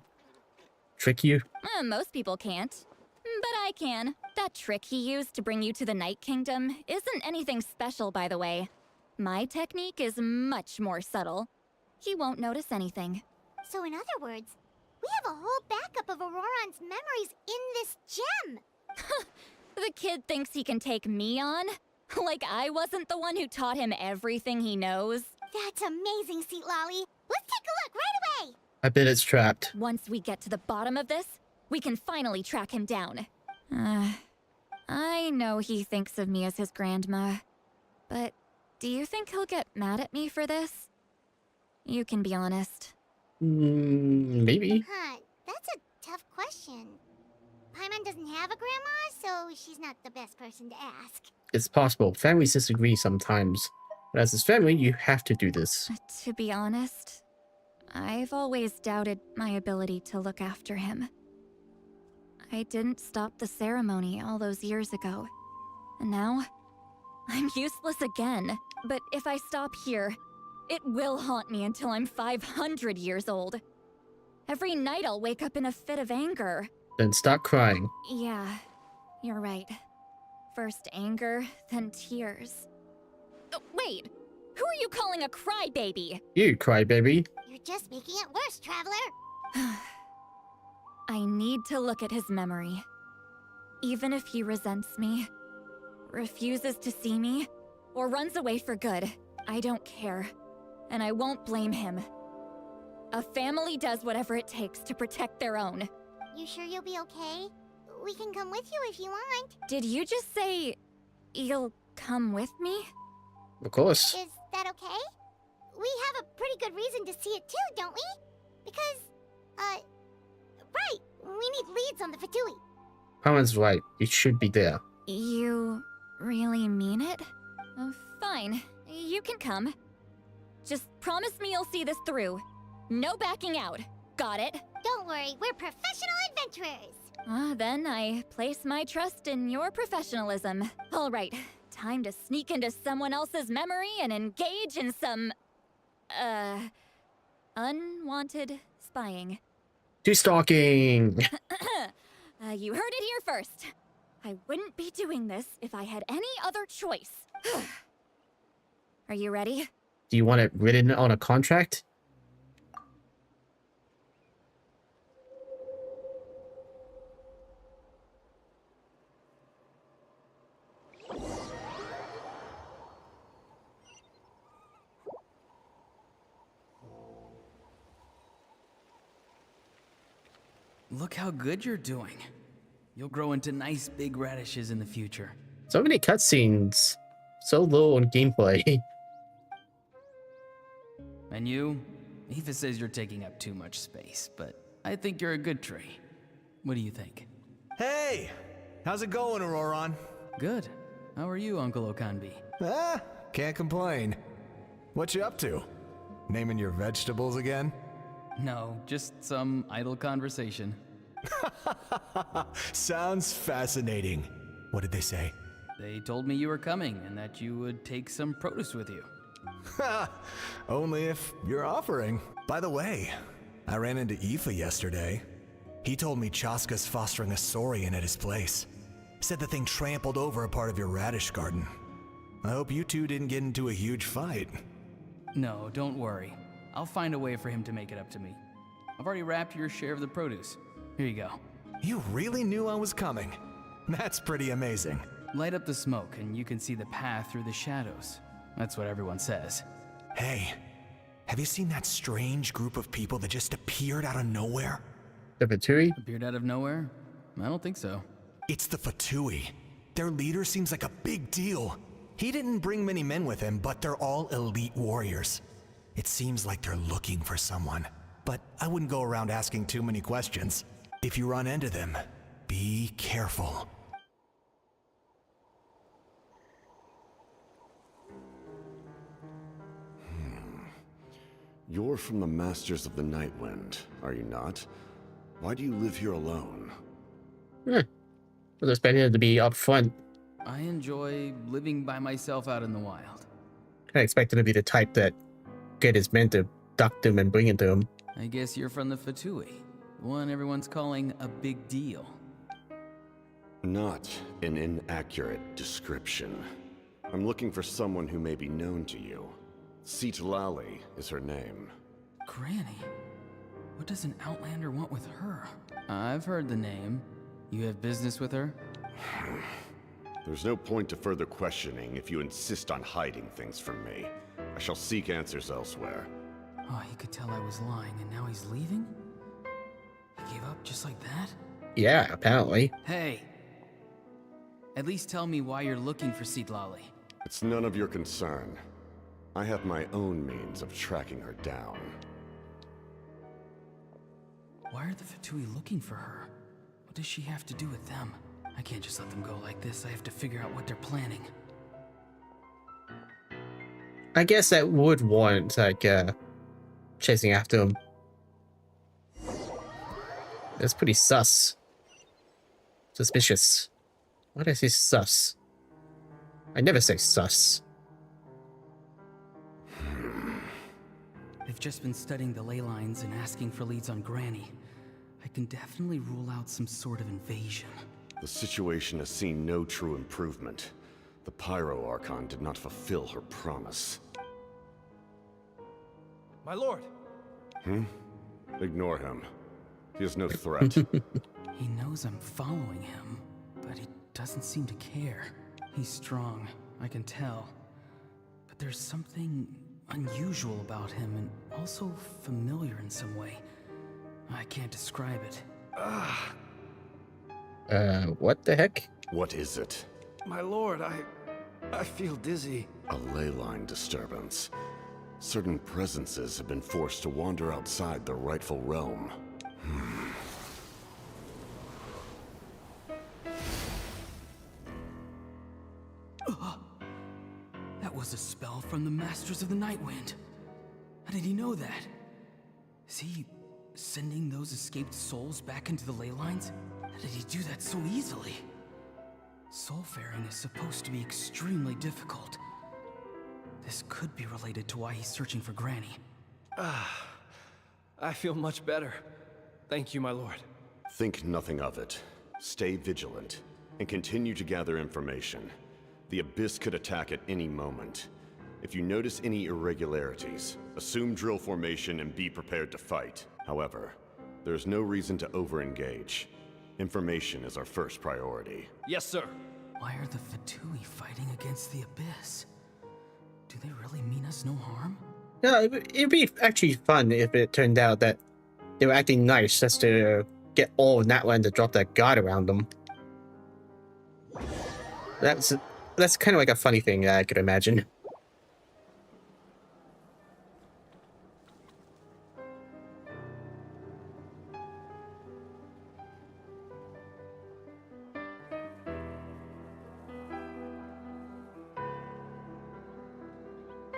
trick you? Most people can't. But I can. That trick he used to bring you to the Night Kingdom isn't anything special, by the way. My technique is much more subtle. He won't notice anything. So in other words, we have a whole backup of Auroron's memories in this gem. The kid thinks he can take me on? Like I wasn't the one who taught him everything he knows? That's amazing, Seat Lolly. Let's take a look right away. I bet it's trapped. Once we get to the bottom of this, we can finally track him down. I know he thinks of me as his grandma, but do you think he'll get mad at me for this? You can be honest. Maybe. Huh, that's a tough question. Paimon doesn't have a grandma, so she's not the best person to ask. It's possible. Families disagree sometimes. But as his family, you have to do this. To be honest, I've always doubted my ability to look after him. I didn't stop the ceremony all those years ago. And now, I'm useless again. But if I stop here, it will haunt me until I'm 500 years old. Every night I'll wake up in a fit of anger. Then stop crying. Yeah, you're right. First anger, then tears. Oh, wait! Who are you calling a crybaby? You crybaby. You're just making it worse, Traveler. I need to look at his memory. Even if he resents me, refuses to see me, or runs away for good, I don't care. And I won't blame him. A family does whatever it takes to protect their own. You sure you'll be okay? We can come with you if you want. Did you just say you'll come with me? Of course. Is that okay? We have a pretty good reason to see it too, don't we? Because, right, we need leads on the Fatui. Paman's right. You should be there. You really mean it? Fine, you can come. Just promise me you'll see this through. No backing out. Got it? Don't worry, we're professional adventurers. Then I place my trust in your professionalism. All right, time to sneak into someone else's memory and engage in some, unwanted spying. Do stalking! You heard it here first. I wouldn't be doing this if I had any other choice. Are you ready? Do you want it written on a contract? Look how good you're doing. You'll grow into nice big radishes in the future. So many cutscenes. So low on gameplay. And you? Aoife says you're taking up too much space, but I think you're a good tree. What do you think? Hey! How's it going, Auroron? Good. How are you, Uncle Okanbi? Can't complain. What you up to? Naming your vegetables again? No, just some idle conversation. Sounds fascinating. What did they say? They told me you were coming and that you would take some produce with you. Only if you're offering. By the way, I ran into Aoife yesterday. He told me Chaska's fostering a saurian at his place. Said the thing trampled over a part of your radish garden. I hope you two didn't get into a huge fight. No, don't worry. I'll find a way for him to make it up to me. I've already wrapped your share of the produce. Here you go. You really knew I was coming. That's pretty amazing. Light up the smoke and you can see the path through the shadows. That's what everyone says. Hey, have you seen that strange group of people that just appeared out of nowhere? The Fatui? Appeared out of nowhere? I don't think so. It's the Fatui. Their leader seems like a big deal. He didn't bring many men with him, but they're all elite warriors. It seems like they're looking for someone, but I wouldn't go around asking too many questions. If you run into them, be careful. You're from the Masters of the Nightwind, are you not? Why do you live here alone? I was expecting to be up front. I enjoy living by myself out in the wild. I expected to be the type that get his men to duck them and bring it to him. I guess you're from the Fatui, the one everyone's calling a big deal. Not an inaccurate description. I'm looking for someone who may be known to you. Lali is her name. Granny? What does an Outlander want with her? I've heard the name. You have business with her? There's no point to further questioning if you insist on hiding things from me. I shall seek answers elsewhere. Oh, he could tell I was lying and now he's leaving? He gave up just like that? Yeah, apparently. Hey! At least tell me why you're looking for Lali. It's none of your concern. I have my own means of tracking her down. Why are the Fatui looking for her? What does she have to do with them? I can't just let them go like this. I have to figure out what they're planning. I guess that would warrant, like, chasing after him. That's pretty sus. Suspicious. Why did I say sus? I never say sus. They've just been studying the ley lines and asking for leads on Granny. I can definitely rule out some sort of invasion. The situation has seen no true improvement. The Pyro Archon did not fulfill her promise. My lord! Ignore him. He is no threat. He knows I'm following him, but he doesn't seem to care. He's strong, I can tell. But there's something unusual about him and also familiar in some way. I can't describe it. What the heck? What is it? My lord, I feel dizzy. A ley line disturbance. Certain presences have been forced to wander outside their rightful realm. That was a spell from the Masters of the Nightwind. How did he know that? Is he sending those escaped souls back into the ley lines? How did he do that so easily? Soulfaring is supposed to be extremely difficult. This could be related to why he's searching for Granny. I feel much better. Thank you, my lord. Think nothing of it. Stay vigilant, and continue to gather information. The Abyss could attack at any moment. If you notice any irregularities, assume drill formation and be prepared to fight. However, there's no reason to over-engage. Information is our first priority. Yes, sir. Why are the Fatui fighting against the Abyss? Do they really mean us no harm? Yeah, it'd be actually fun if it turned out that they were acting nice just to get all of Natland to drop that guard around them. That's kind of like a funny thing that I could imagine.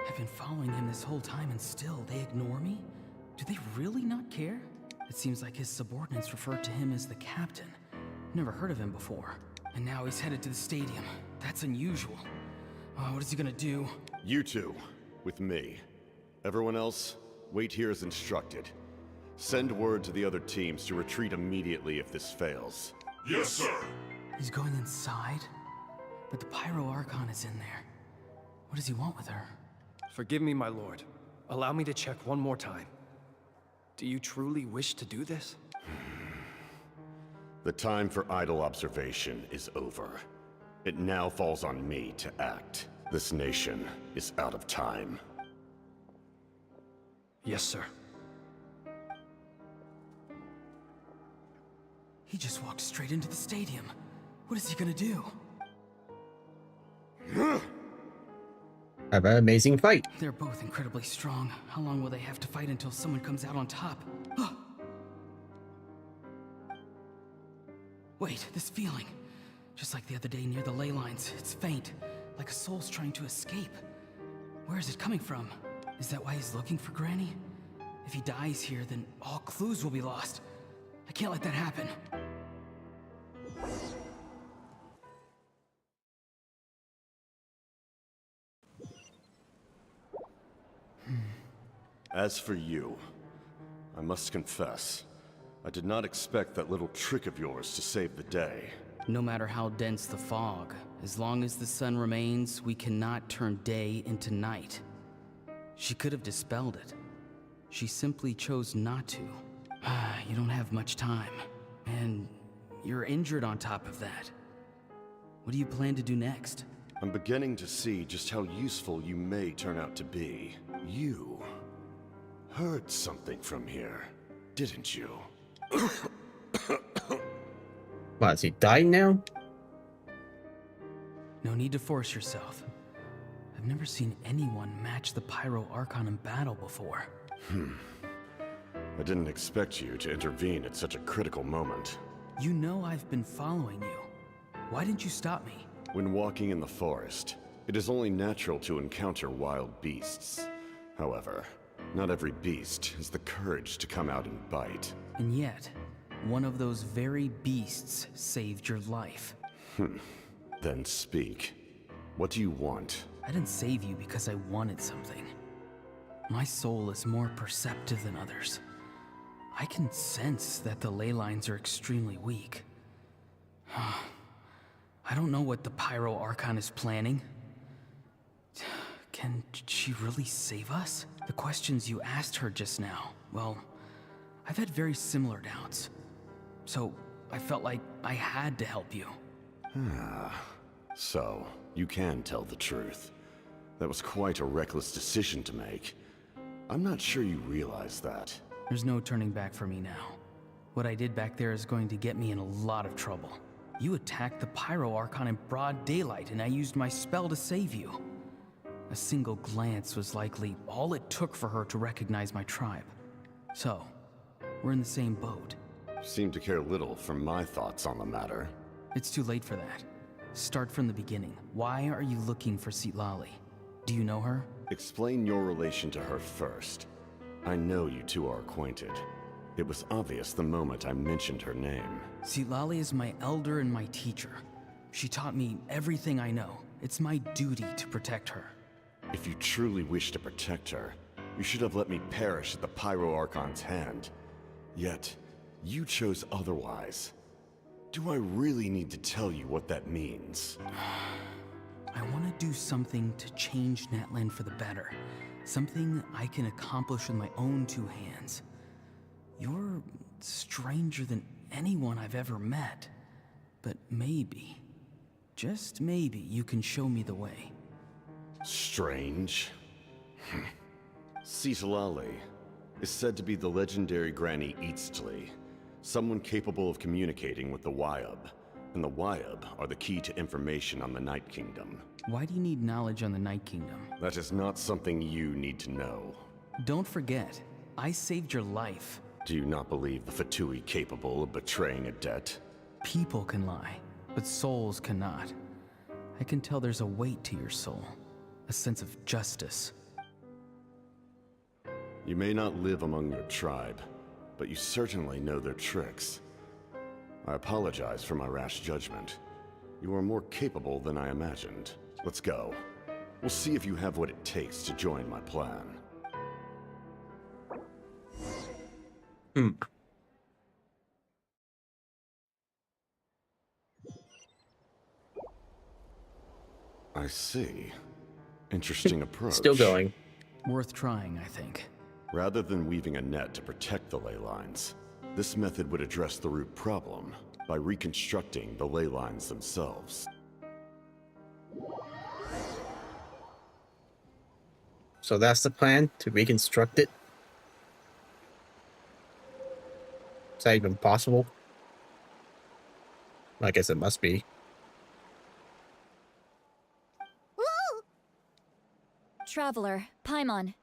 I've been following him this whole time and still they ignore me? Do they really not care? It seems like his subordinates refer to him as the captain. Never heard of him before. And now he's headed to the stadium. That's unusual. What is he gonna do? You two, with me. Everyone else, wait here as instructed. Send word to the other teams to retreat immediately if this fails. Yes, sir. He's going inside? But the Pyro Archon is in there. What does he want with her? Forgive me, my lord. Allow me to check one more time. Do you truly wish to do this? The time for idle observation is over. It now falls on me to act. This nation is out of time. Yes, sir. He just walked straight into the stadium. What is he gonna do? Have an amazing fight. They're both incredibly strong. How long will they have to fight until someone comes out on top? Wait, this feeling. Just like the other day near the ley lines, it's faint, like a soul's trying to escape. Where is it coming from? Is that why he's looking for Granny? If he dies here, then all clues will be lost. I can't let that happen. As for you, I must confess, I did not expect that little trick of yours to save the day. No matter how dense the fog, as long as the sun remains, we cannot turn day into night. She could have dispelled it. She simply chose not to. You don't have much time, and you're injured on top of that. What do you plan to do next? I'm beginning to see just how useful you may turn out to be. You heard something from here, didn't you? What, is he dying now? No need to force yourself. I've never seen anyone match the Pyro Archon in battle before. I didn't expect you to intervene at such a critical moment. You know I've been following you. Why didn't you stop me? When walking in the forest, it is only natural to encounter wild beasts. However, not every beast has the courage to come out and bite. And yet, one of those very beasts saved your life. Then speak. What do you want? I didn't save you because I wanted something. My soul is more perceptive than others. I can sense that the ley lines are extremely weak. I don't know what the Pyro Archon is planning. Can she really save us? The questions you asked her just now, well, I've had very similar doubts. So, I felt like I had to help you. So, you can tell the truth. That was quite a reckless decision to make. I'm not sure you realize that. There's no turning back for me now. What I did back there is going to get me in a lot of trouble. You attacked the Pyro Archon in broad daylight, and I used my spell to save you. A single glance was likely all it took for her to recognize my tribe. So, we're in the same boat. You seem to care little for my thoughts on the matter. It's too late for that. Start from the beginning. Why are you looking for Citlali? Do you know her? Explain your relation to her first. I know you two are acquainted. It was obvious the moment I mentioned her name. Citlali is my elder and my teacher. She taught me everything I know. It's my duty to protect her. If you truly wish to protect her, you should have let me perish at the Pyro Archon's hand. Yet, you chose otherwise. Do I really need to tell you what that means? I want to do something to change Natlan for the better. Something I can accomplish with my own two hands. You're stranger than anyone I've ever met. But maybe, just maybe, you can show me the way. Strange? Citlali is said to be the legendary Granny Eastly, someone capable of communicating with the Wyub. And the Wyub are the key to information on the Night Kingdom. Why do you need knowledge on the Night Kingdom? That is not something you need to know. Don't forget, I saved your life. Do you not believe the Fatui capable of betraying a debt? People can lie, but souls cannot. I can tell there's a weight to your soul, a sense of justice. You may not live among your tribe, but you certainly know their tricks. I apologize for my rash judgment. You are more capable than I imagined. Let's go. We'll see if you have what it takes to join my plan. I see. Interesting approach. Still going. Worth trying, I think. Rather than weaving a net to protect the ley lines, this method would address the root problem by reconstructing the ley lines themselves. So that's the plan, to reconstruct it? Is that even possible? I guess it must be. Woo! Traveler, Paimon,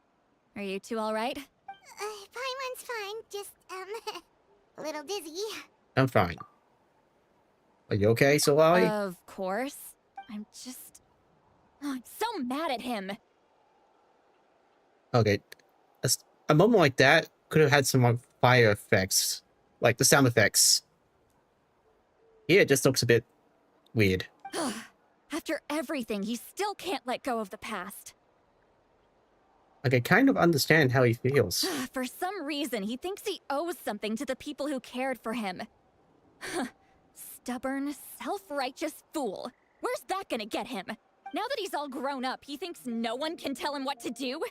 are you two all right? Paimon's fine, just, a little dizzy. I'm fine. Are you okay, Solari? Of course. I'm so mad at him. Okay. A moment like that could have had some like, fire effects. Like the sound effects. Yeah, it just looks a bit weird. After everything, he still can't let go of the past. Like, I kind of understand how he feels. For some reason, he thinks he owes something to the people who cared for him. Stubborn, self-righteous fool. Where's that gonna get him? Now that he's all grown up, he thinks no one can tell him what to do?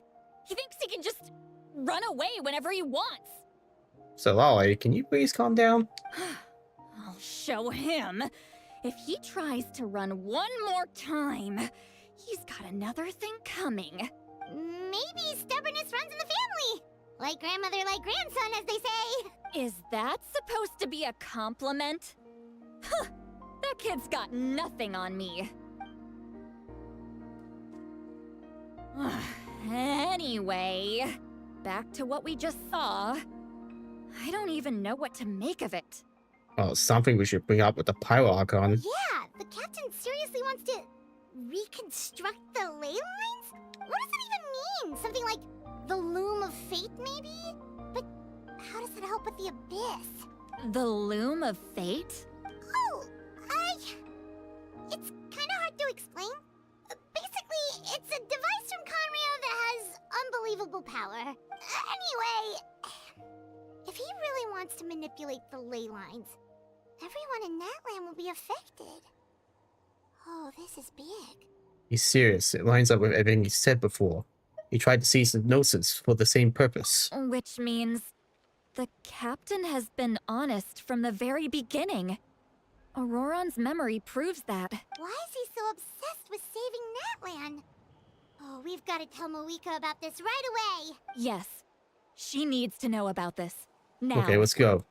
He thinks he can just run away whenever he wants. Solari, can you please calm down? I'll show him. If he tries to run one more time, he's got another thing coming. Maybe stubbornness runs in the family. Like grandmother, like grandson, as they say. Is that supposed to be a compliment? Huh, that kid's got nothing on me. Anyway, back to what we just saw. I don't even know what to make of it. Oh, something we should bring up with the Pyro Archon. Yeah, the captain seriously wants to reconstruct the ley lines? What does that even mean? Something like the loom of fate, maybe? But how does that help with the abyss? The loom of fate? Oh, it's kind of hard to explain. Basically, it's a device from Conrio that has unbelievable power. Anyway, if he really wants to manipulate the ley lines, everyone in Natlan will be affected. Oh, this is big. He's serious. It lines up with everything he said before. He tried to seize the Gnosis for the same purpose. Which means the captain has been honest from the very beginning. Auroron's memory proves that. Why is he so obsessed with saving Natlan? Oh, we've got to tell Moeka about this right away. Yes, she needs to know about this. Now. Okay, let's go.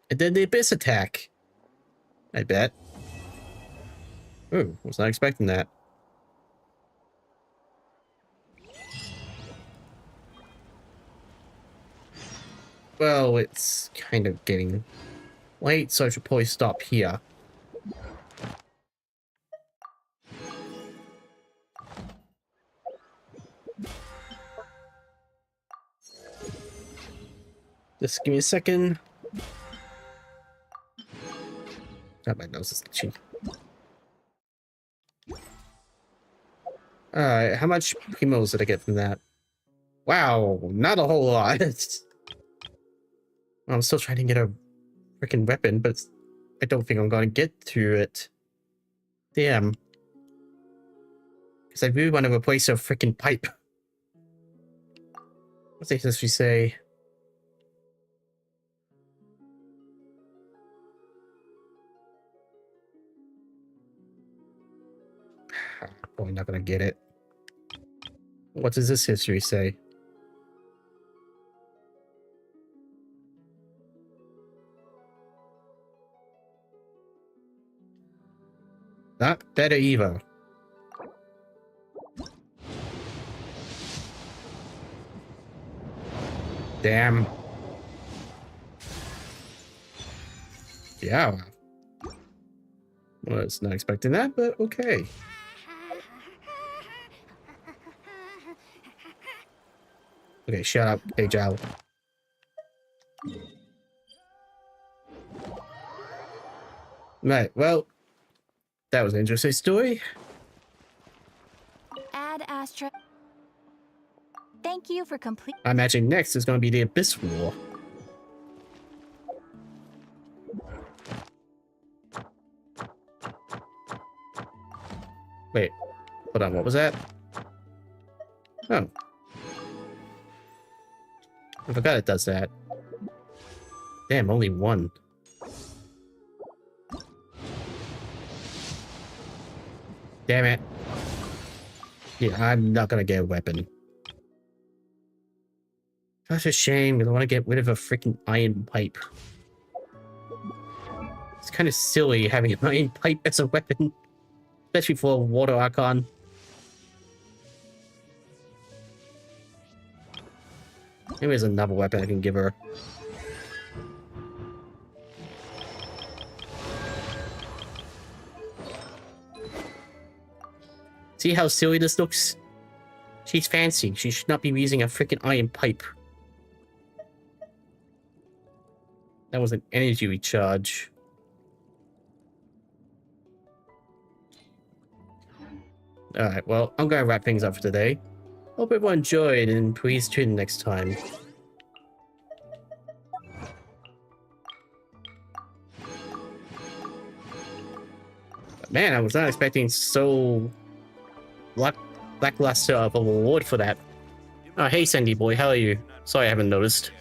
And then the Abyss attack. I bet. Ooh, was not expecting that. Well, it's kind of getting late, so I should probably stop here. Just give me a second. God, my nose is itchy. Alright, how much primos did I get from that? Wow, not a whole lot. I'm still trying to get a freaking weapon, but I don't think I'm going to get to it. Damn. Because I really want to replace a freaking pipe. What's the history say? Probably not going to get it. What does this history say? Not better either. Damn. Yeah. Was not expecting that, but okay. Okay, shut up, hey Jow. Right, well, that was an interesting story. Add Astra. Thank you for complete. I imagine next is going to be the Abyss War. Wait, hold on, what was that? Oh. I forgot it does that. Damn, only one. Damn it. Yeah, I'm not gonna get a weapon. Such a shame, because I want to get rid of a freaking iron pipe. It's kind of silly having an iron pipe as a weapon. Especially for a water archon. Maybe there's another weapon I can give her. See how silly this looks? She's fancy. She should not be using a freaking iron pipe. That was an energy recharge. Alright, well, I'm gonna wrap things up for today. Hope everyone enjoyed, and please tune in next time. Man, I was not expecting so lackluster of a reward for that. Oh, hey Sandy boy, how are you? Sorry I haven't noticed.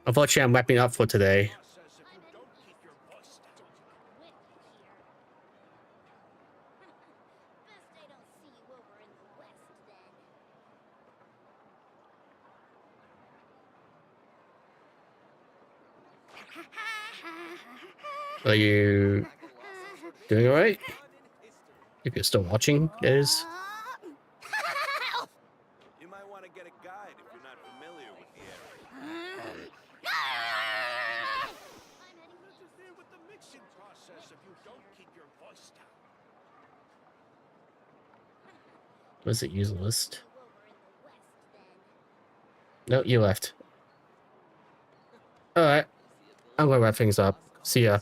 Unfortunately, I'm wrapping up for today. Are you doing alright? If you're still watching, that is. You might want to get a guide if you're not familiar with the area. Interfere with the mixing process if you don't keep your voice down. Was it user list? No, you left. Alright. I'm gonna wrap things up. See ya.